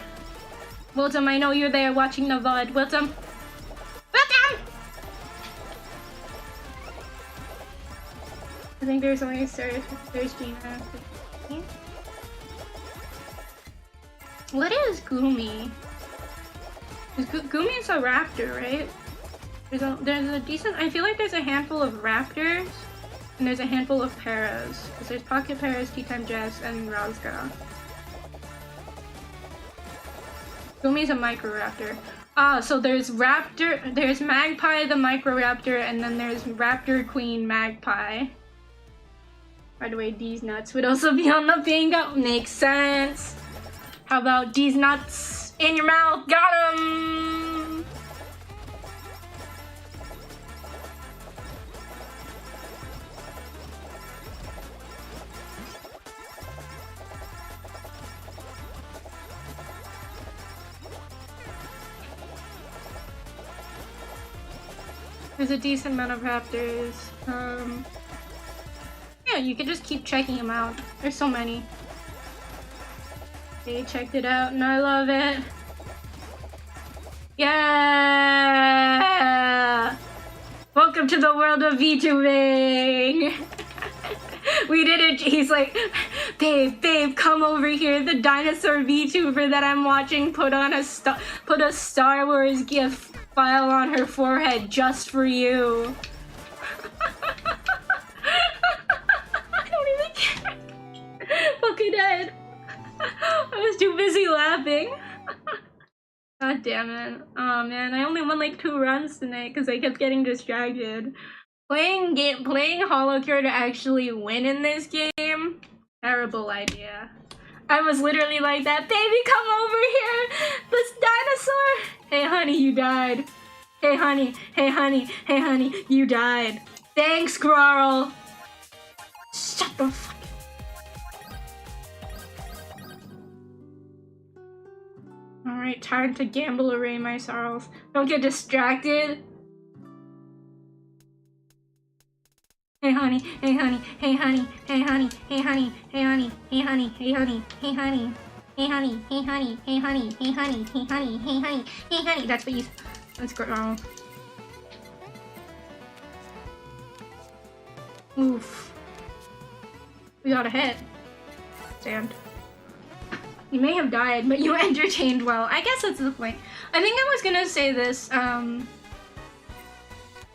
Welcome, I know you're there watching the VOD. Welcome! Welcome! I think there's only a there's Gina. What is Gumi? Gumi is a raptor, right? There's a decent... I feel like there's a handful of raptors, and there's a handful of paras. Because there's Pocket Paras, Tea Time Jess, and Razga. Gumi's a microraptor. Ah, so there's Raptor... There's Magpie the microraptor, and then there's Raptor Queen Magpie. By the way, these nuts would also be on the bingo. Makes sense. How about these nuts in your mouth? Got 'em! There's a decent amount of raptors. Yeah, you could just keep checking them out. There's so many. Okay, checked it out and I love it. Yeah! Welcome to the world of VTubing! We did it. He's like, babe, come over here. The dinosaur VTuber that I'm watching put a Star Wars GIF file on her forehead just for you. I don't even care. Fucking dead. I was too busy laughing. God damn it. Oh man, I only won like 2 runs tonight because I kept getting distracted. Playing Holocure to actually win in this game? Terrible idea. I was literally like that, baby, come over here! This dinosaur! Hey honey, you died. Hey honey, you died. Thanks, Grarl. Shut the fuck up. Alright, time to gamble away my sorrows. Don't get distracted. Hey honey, hey honey, hey honey, hey honey, hey honey, hey honey, hey honey, hey honey, hey honey, hey honey, hey honey, hey honey, hey honey, hey honey, hey honey, hey honey. That's what you... Let's go wrong. Oof. We got a hit. Stand. You may have died, but you entertained well. I guess that's the point. I think I was gonna say this,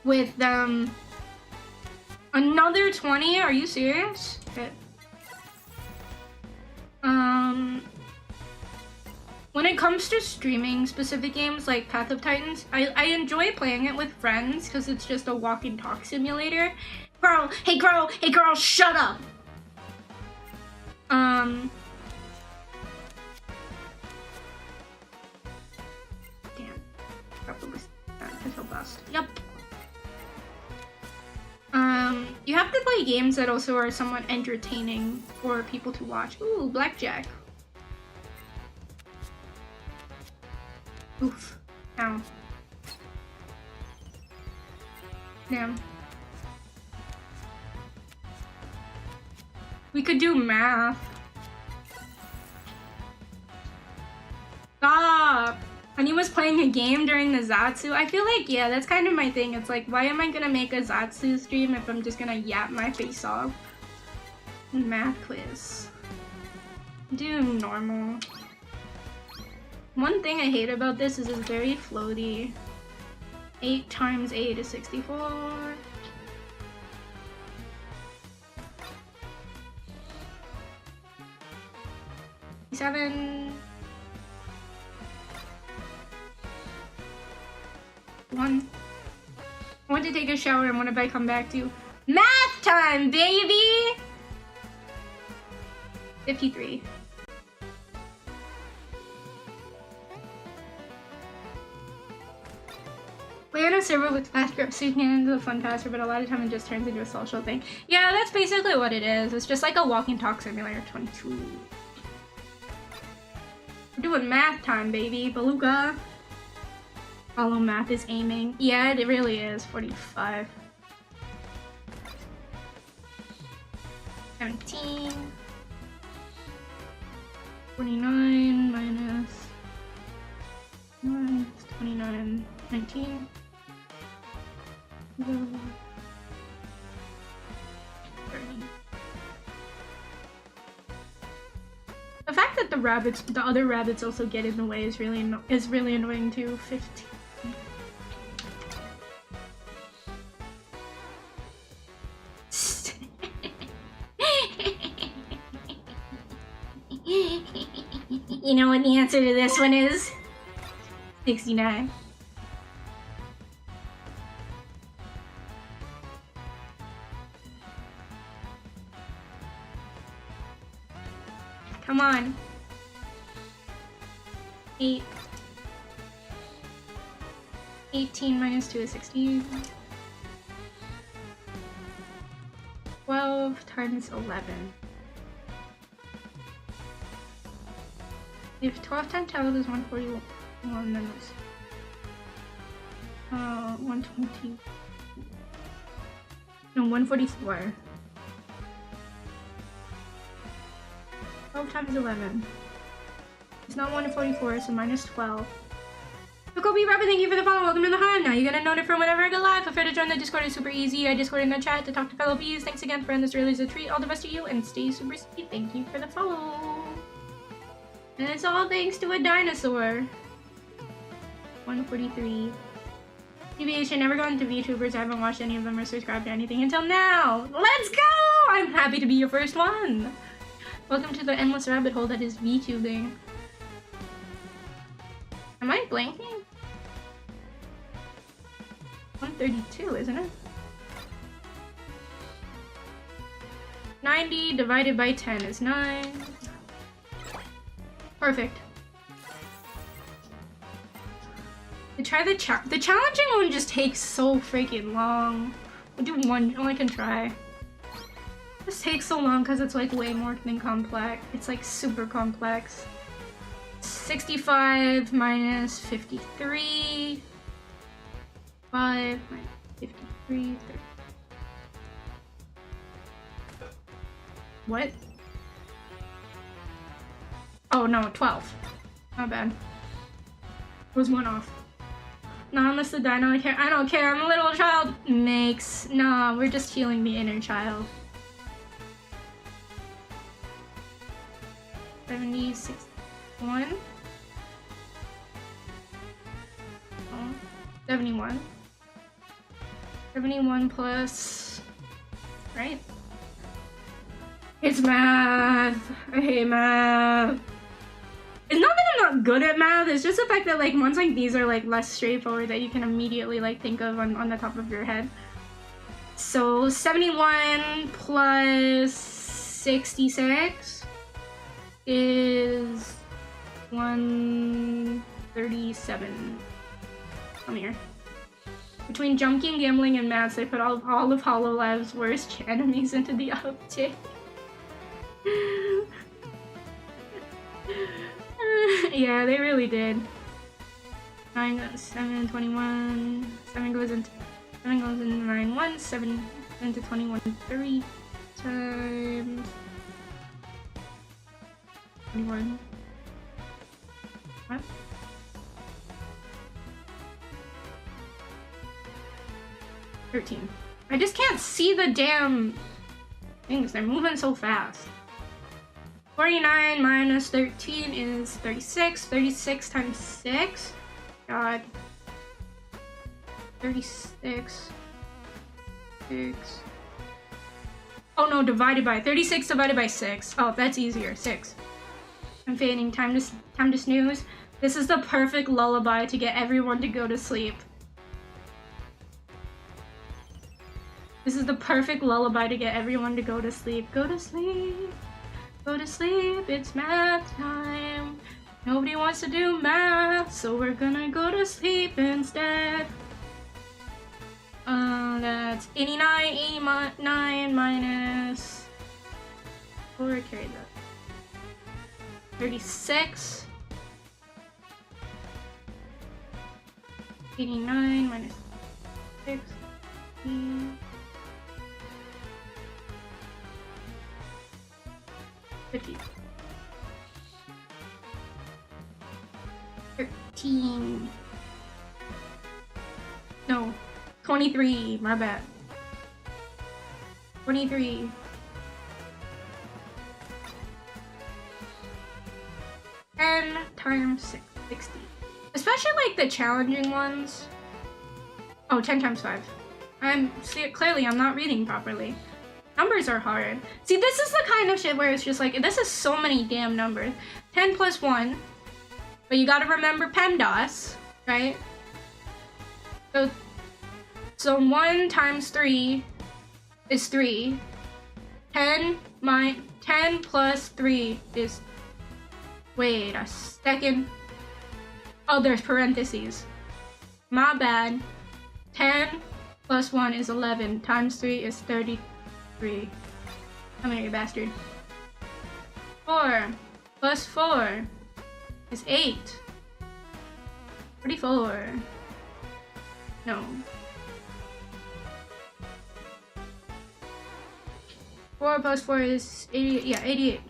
with, another 20? Are you serious? Okay. When it comes to streaming specific games like Path of Titans, I enjoy playing it with friends because it's just a walk and talk simulator. Girl, hey girl, shut up! Damn. Probably until bust. Yep. You have to play games that also are somewhat entertaining for people to watch. Ooh, blackjack. Oof. Ow. Damn. We could do math. Stop! Honey was playing a game during the Zatsu. I feel like, yeah, that's kind of my thing. It's like, why am I gonna make a Zatsu stream if I'm just gonna yap my face off? Math quiz. Do normal. One thing I hate about this is it's very floaty. 8 times 8 is 64. 7. 1. I want to take a shower and what if I come back to math time, baby? 53. Play on a server with fast grip so you can get into the fun faster, but a lot of time it just turns into a social thing. Yeah, that's basically what it is. It's just like a walking talk simulator 22. We're doing math time, baby. Beluga. Follow math is aiming. Yeah, it really is. 45. 17. 49 minus 29. 19. 30. The fact that the other rabbits also get in the way is really annoying too. 15. You know what the answer to this one is? 69. Come on. 8. 18 minus 2 is 16. 12 times 11. If 12 times 12 is 141, then it's 120. No, 144. 12 times 11. It's not 144, so minus 12. So Kobe Rabbit, thank you for the follow. Welcome to the hive. Now you get a note from whenever I go live. Feel free to join the Discord. It's super easy. I Discord in the chat to talk to fellow bees. Thanks again, friend. This really is a treat. All the best to you, and stay super sweet. Thank you for the follow. And it's all thanks to a dinosaur. 143. Deviation, never gone to VTubers. I haven't watched any of them or subscribed to anything until now. Let's go! I'm happy to be your first one. Welcome to the endless rabbit hole that is VTubing. Am I blanking? 132, isn't it? 90 divided by 10 is 9. Perfect. To try the challenging one just takes so freaking long. We'll do one, I can try. This takes so long because it's like way more than complex. It's like super complex. 65 minus 53. 5 minus 53. 30. What? Oh no, 12. Not bad. Was one off. Not unless the dino care. I don't care. I'm a little child. Makes. Nah, we're just healing the inner child. 76. 1. Oh, 71. 71 plus. Right? It's math. I hate math. It's not that I'm not good at math, it's just the fact that like ones like these are like less straightforward that you can immediately like think of on the top of your head. So 71 plus 66 is 137. Come here. Between junking, gambling, and maths, they put all of Hololive's worst enemies into the update. Yeah, they really did. 9, 7, 21. 7 goes into 9 once. 7 into 21 3 times 21. What? 13. I just can't see the damn things. They're moving so fast. 49 minus 13 is 36. 36 times 6. God. 36. 6. Oh no, divided by 36 divided by 6. Oh, that's easier. 6. I'm fading. Time to snooze. This is the perfect lullaby to get everyone to go to sleep. This is the perfect lullaby to get everyone to go to sleep. Go to sleep. Go to sleep. It's math time. Nobody wants to do math, so we're gonna go to sleep instead. That's 89. 89 minus 4. Carry that. 36. 89 minus 6. 50. 13. No. 23. My bad. 23. 10 times 60. Especially like the challenging ones. Oh, 10 times 5. Clearly I'm not reading properly. Numbers are hard. See, this is the kind of shit where it's just like, this is so many damn numbers. 10 plus 1. But you gotta remember PEMDAS, right? So 1 times 3 is 3. 10 plus 3 is... Wait a second. Oh, there's parentheses. My bad. 10 plus 1 is 11. Times 3 is 33. Come here, you bastard. 4 plus 4 is 8. 44. No. 4 plus 4 is 88. Yeah, 88.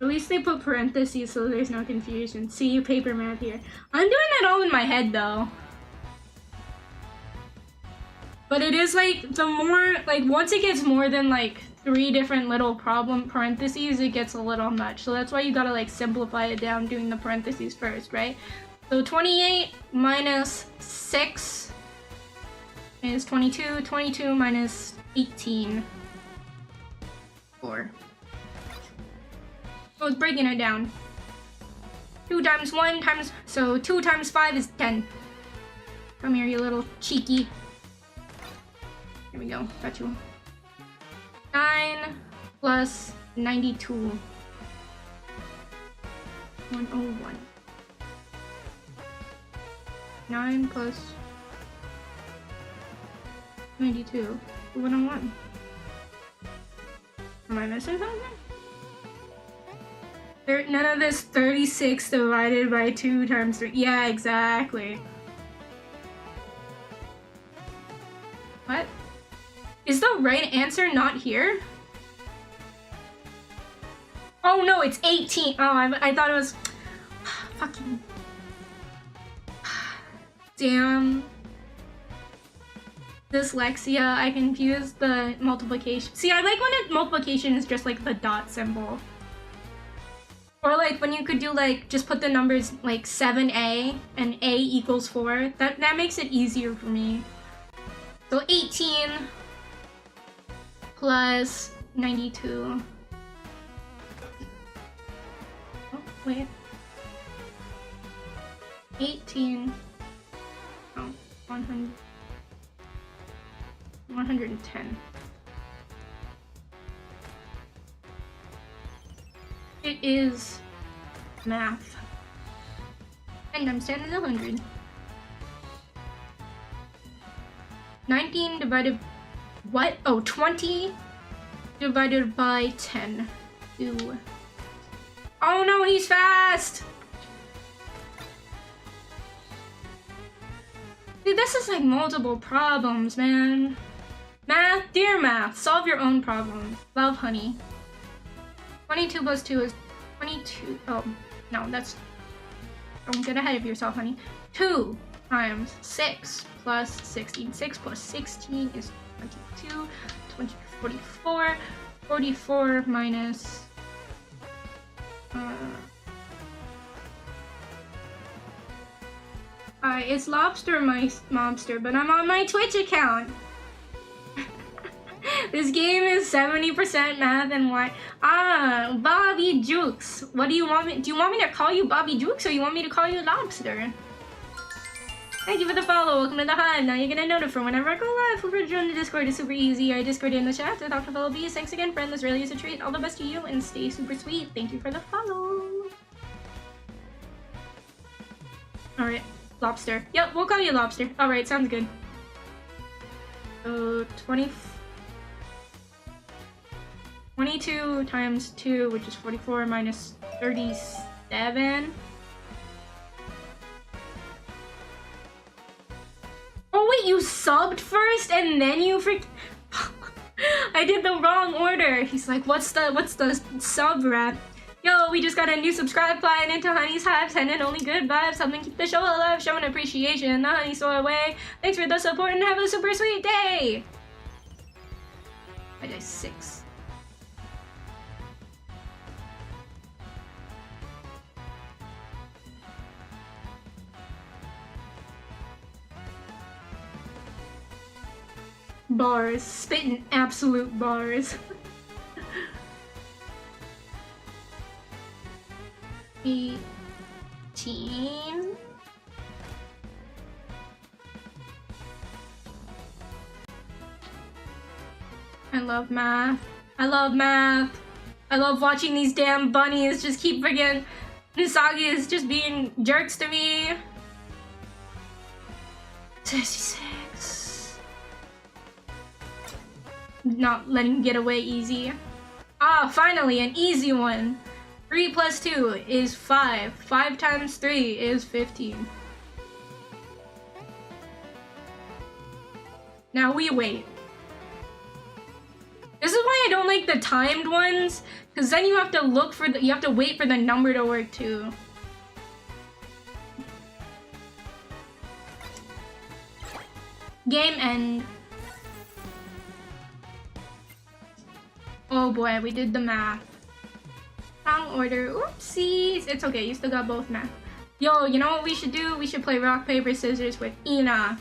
At least they put parentheses so there's no confusion. See you paper math here. I'm doing it all in my head though. But it is like, the more, like once it gets more than like 3 different little problem parentheses, it gets a little much. So that's why you gotta like simplify it down doing the parentheses first, right? So 28 minus 6 is 22. 22 minus 18. 4. So it's breaking it down. 2 times 1 times... So 2 times 5 is 10. Come here, you little cheeky. Here we go. Got you. 9 plus 92. 101. 9 plus 92. 101. Am I missing something? None of this 36 divided by 2 times 3. Yeah, exactly. What? Is the right answer not here? Oh no, it's 18. Oh, I thought it was... Fucking... Damn. Dyslexia, I confused the multiplication. See, I like when multiplication is just like the dot symbol. Or like when you could do like, just put the numbers like 7a and a equals 4. That makes it easier for me. So 18 plus 92. Oh, wait. 18. Oh, 100. 110. It is math. And I'm standing at 100. 19 divided... What? Oh, 20 divided by 10. Ew. Oh no, he's fast! Dude, this is like multiple problems, man. Math, dear math, solve your own problems. Love, honey. 22 plus 2 is 22. Oh, no, that's... Don't get ahead of yourself, honey. 2 times 6 plus 16. 6 plus 16 is 22. 44. 44 minus... it's lobster mobster, but I'm on my Twitch account. This game is 70% math and why? Bobby Jukes. What do you want me? Do you want me to call you Bobby Jukes or you want me to call you Lobster? Thank you for the follow. Welcome to the hive. Now you're gonna notify whenever I go live. Feel free to join the Discord. It's super easy. I Discord in the chat. Without the follow bees. Thanks again, friend. This really is a treat. All the best to you and stay super sweet. Thank you for the follow. Alright, Lobster. Yep, we'll call you Lobster. Alright, sounds good. So 22 times 2, which is 44 minus 37. Oh wait, you subbed first and then you I did the wrong order. He's like, what's the sub rep? Yo, we just got a new subscribe client into Honey's Hive, sending only good vibes, helping keep the show alive, showing appreciation. The Honeysaur way. Thanks for the support and have a super sweet day. I did 6. Bars, spitting absolute bars. 18. I love math. I love math. I love watching these damn bunnies just keep friggin' Usagi is just being jerks to me. 66. Not letting him get away easy. Ah, finally, an easy one. 3 plus 2 is 5. 5 times 3 is 15. Now we wait. This is why I don't like the timed ones, because then you have to look for you have to wait for the number to work too. Game end. Oh boy, we did the math. Wrong order. Oopsies. It's okay, you still got both math. Yo, you know what we should do? We should play rock, paper, scissors with Ina.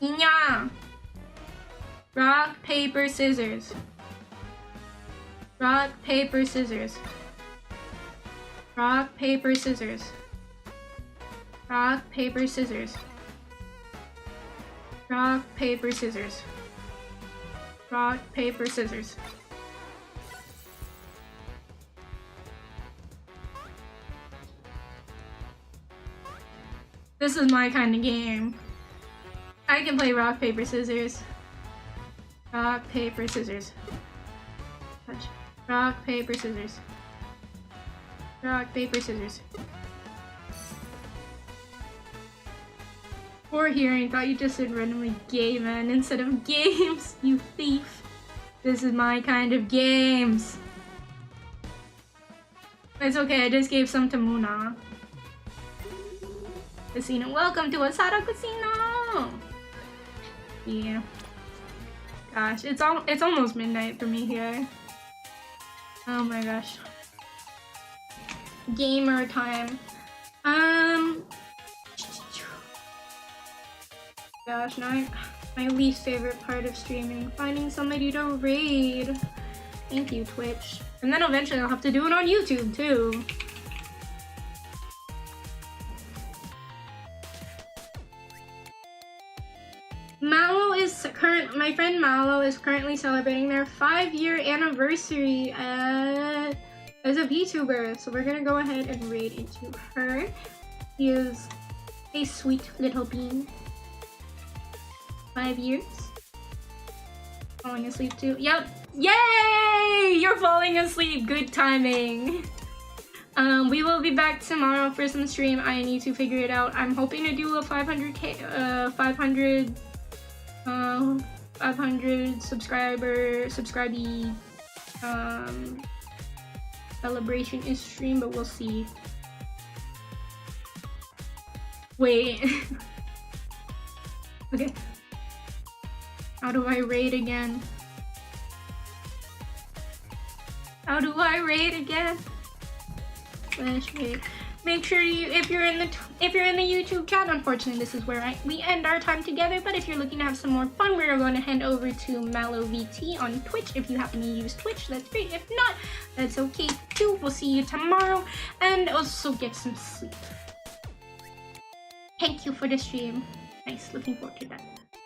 Ina. Rock, paper, scissors. Rock, paper, scissors. Rock, paper, scissors. Rock, paper, scissors. Rock, paper, scissors. Rock, paper, scissors. This is my kind of game. I can play rock, paper, scissors. Rock, paper, scissors. Touch. Rock, paper, scissors. Rock, paper, scissors. Poor hearing, thought you just said randomly gay man instead of games, you thief. This is my kind of games. It's okay, I just gave some to Muna. Casino, welcome to Asada Casino! Yeah. Gosh, it's almost midnight for me here. Oh my gosh. Gamer time. Gosh, now my least favorite part of streaming, finding somebody to raid. Thank you, Twitch. And then eventually I'll have to do it on YouTube too. My friend Malo is currently celebrating their 5-year anniversary as a Vtuber, so we're gonna go ahead and raid into her. She is a sweet little bean. 5 years. Falling asleep too. Yep. Yay! You're falling asleep. Good timing. We will be back tomorrow for some stream. I need to figure it out. I'm hoping to do a 500 subscribee celebration-ish stream, but we'll see. Wait. Okay. How do I rate again? How do I rate again? Let's wait. Make sure if you're in the YouTube chat, unfortunately this is where we end our time together, but if you're looking to have some more fun, we're going to head over to MallowVT on Twitch. If you happen to use Twitch, that's great. If not, that's okay too. We'll see you tomorrow, and also get some sleep. Thank you for the stream. Nice, looking forward to that.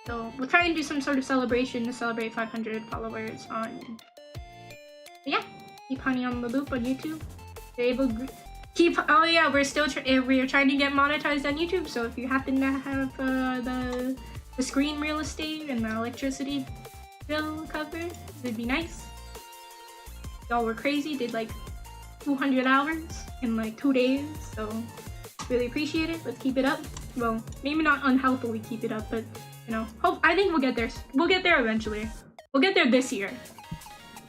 So we'll try and do some sort of celebration to celebrate 500 followers on. But yeah, keep Honey on the loop on YouTube. You're able to keep. Oh yeah, we're still we're trying to get monetized on YouTube. So if you happen to have the screen real estate and the electricity bill covered, it'd be nice. Y'all were crazy. Did like 200 hours in like 2 days. So really appreciate it. Let's keep it up. Well, maybe not unhealthily keep it up, but you know, I think we'll get there. We'll get there eventually. We'll get there this year.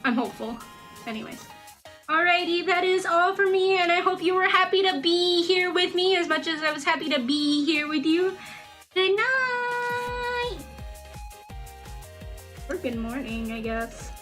I'm hopeful. Anyways. Alrighty, that is all for me, and I hope you were happy to be here with me as much as I was happy to be here with you. Good night! Or good morning, I guess.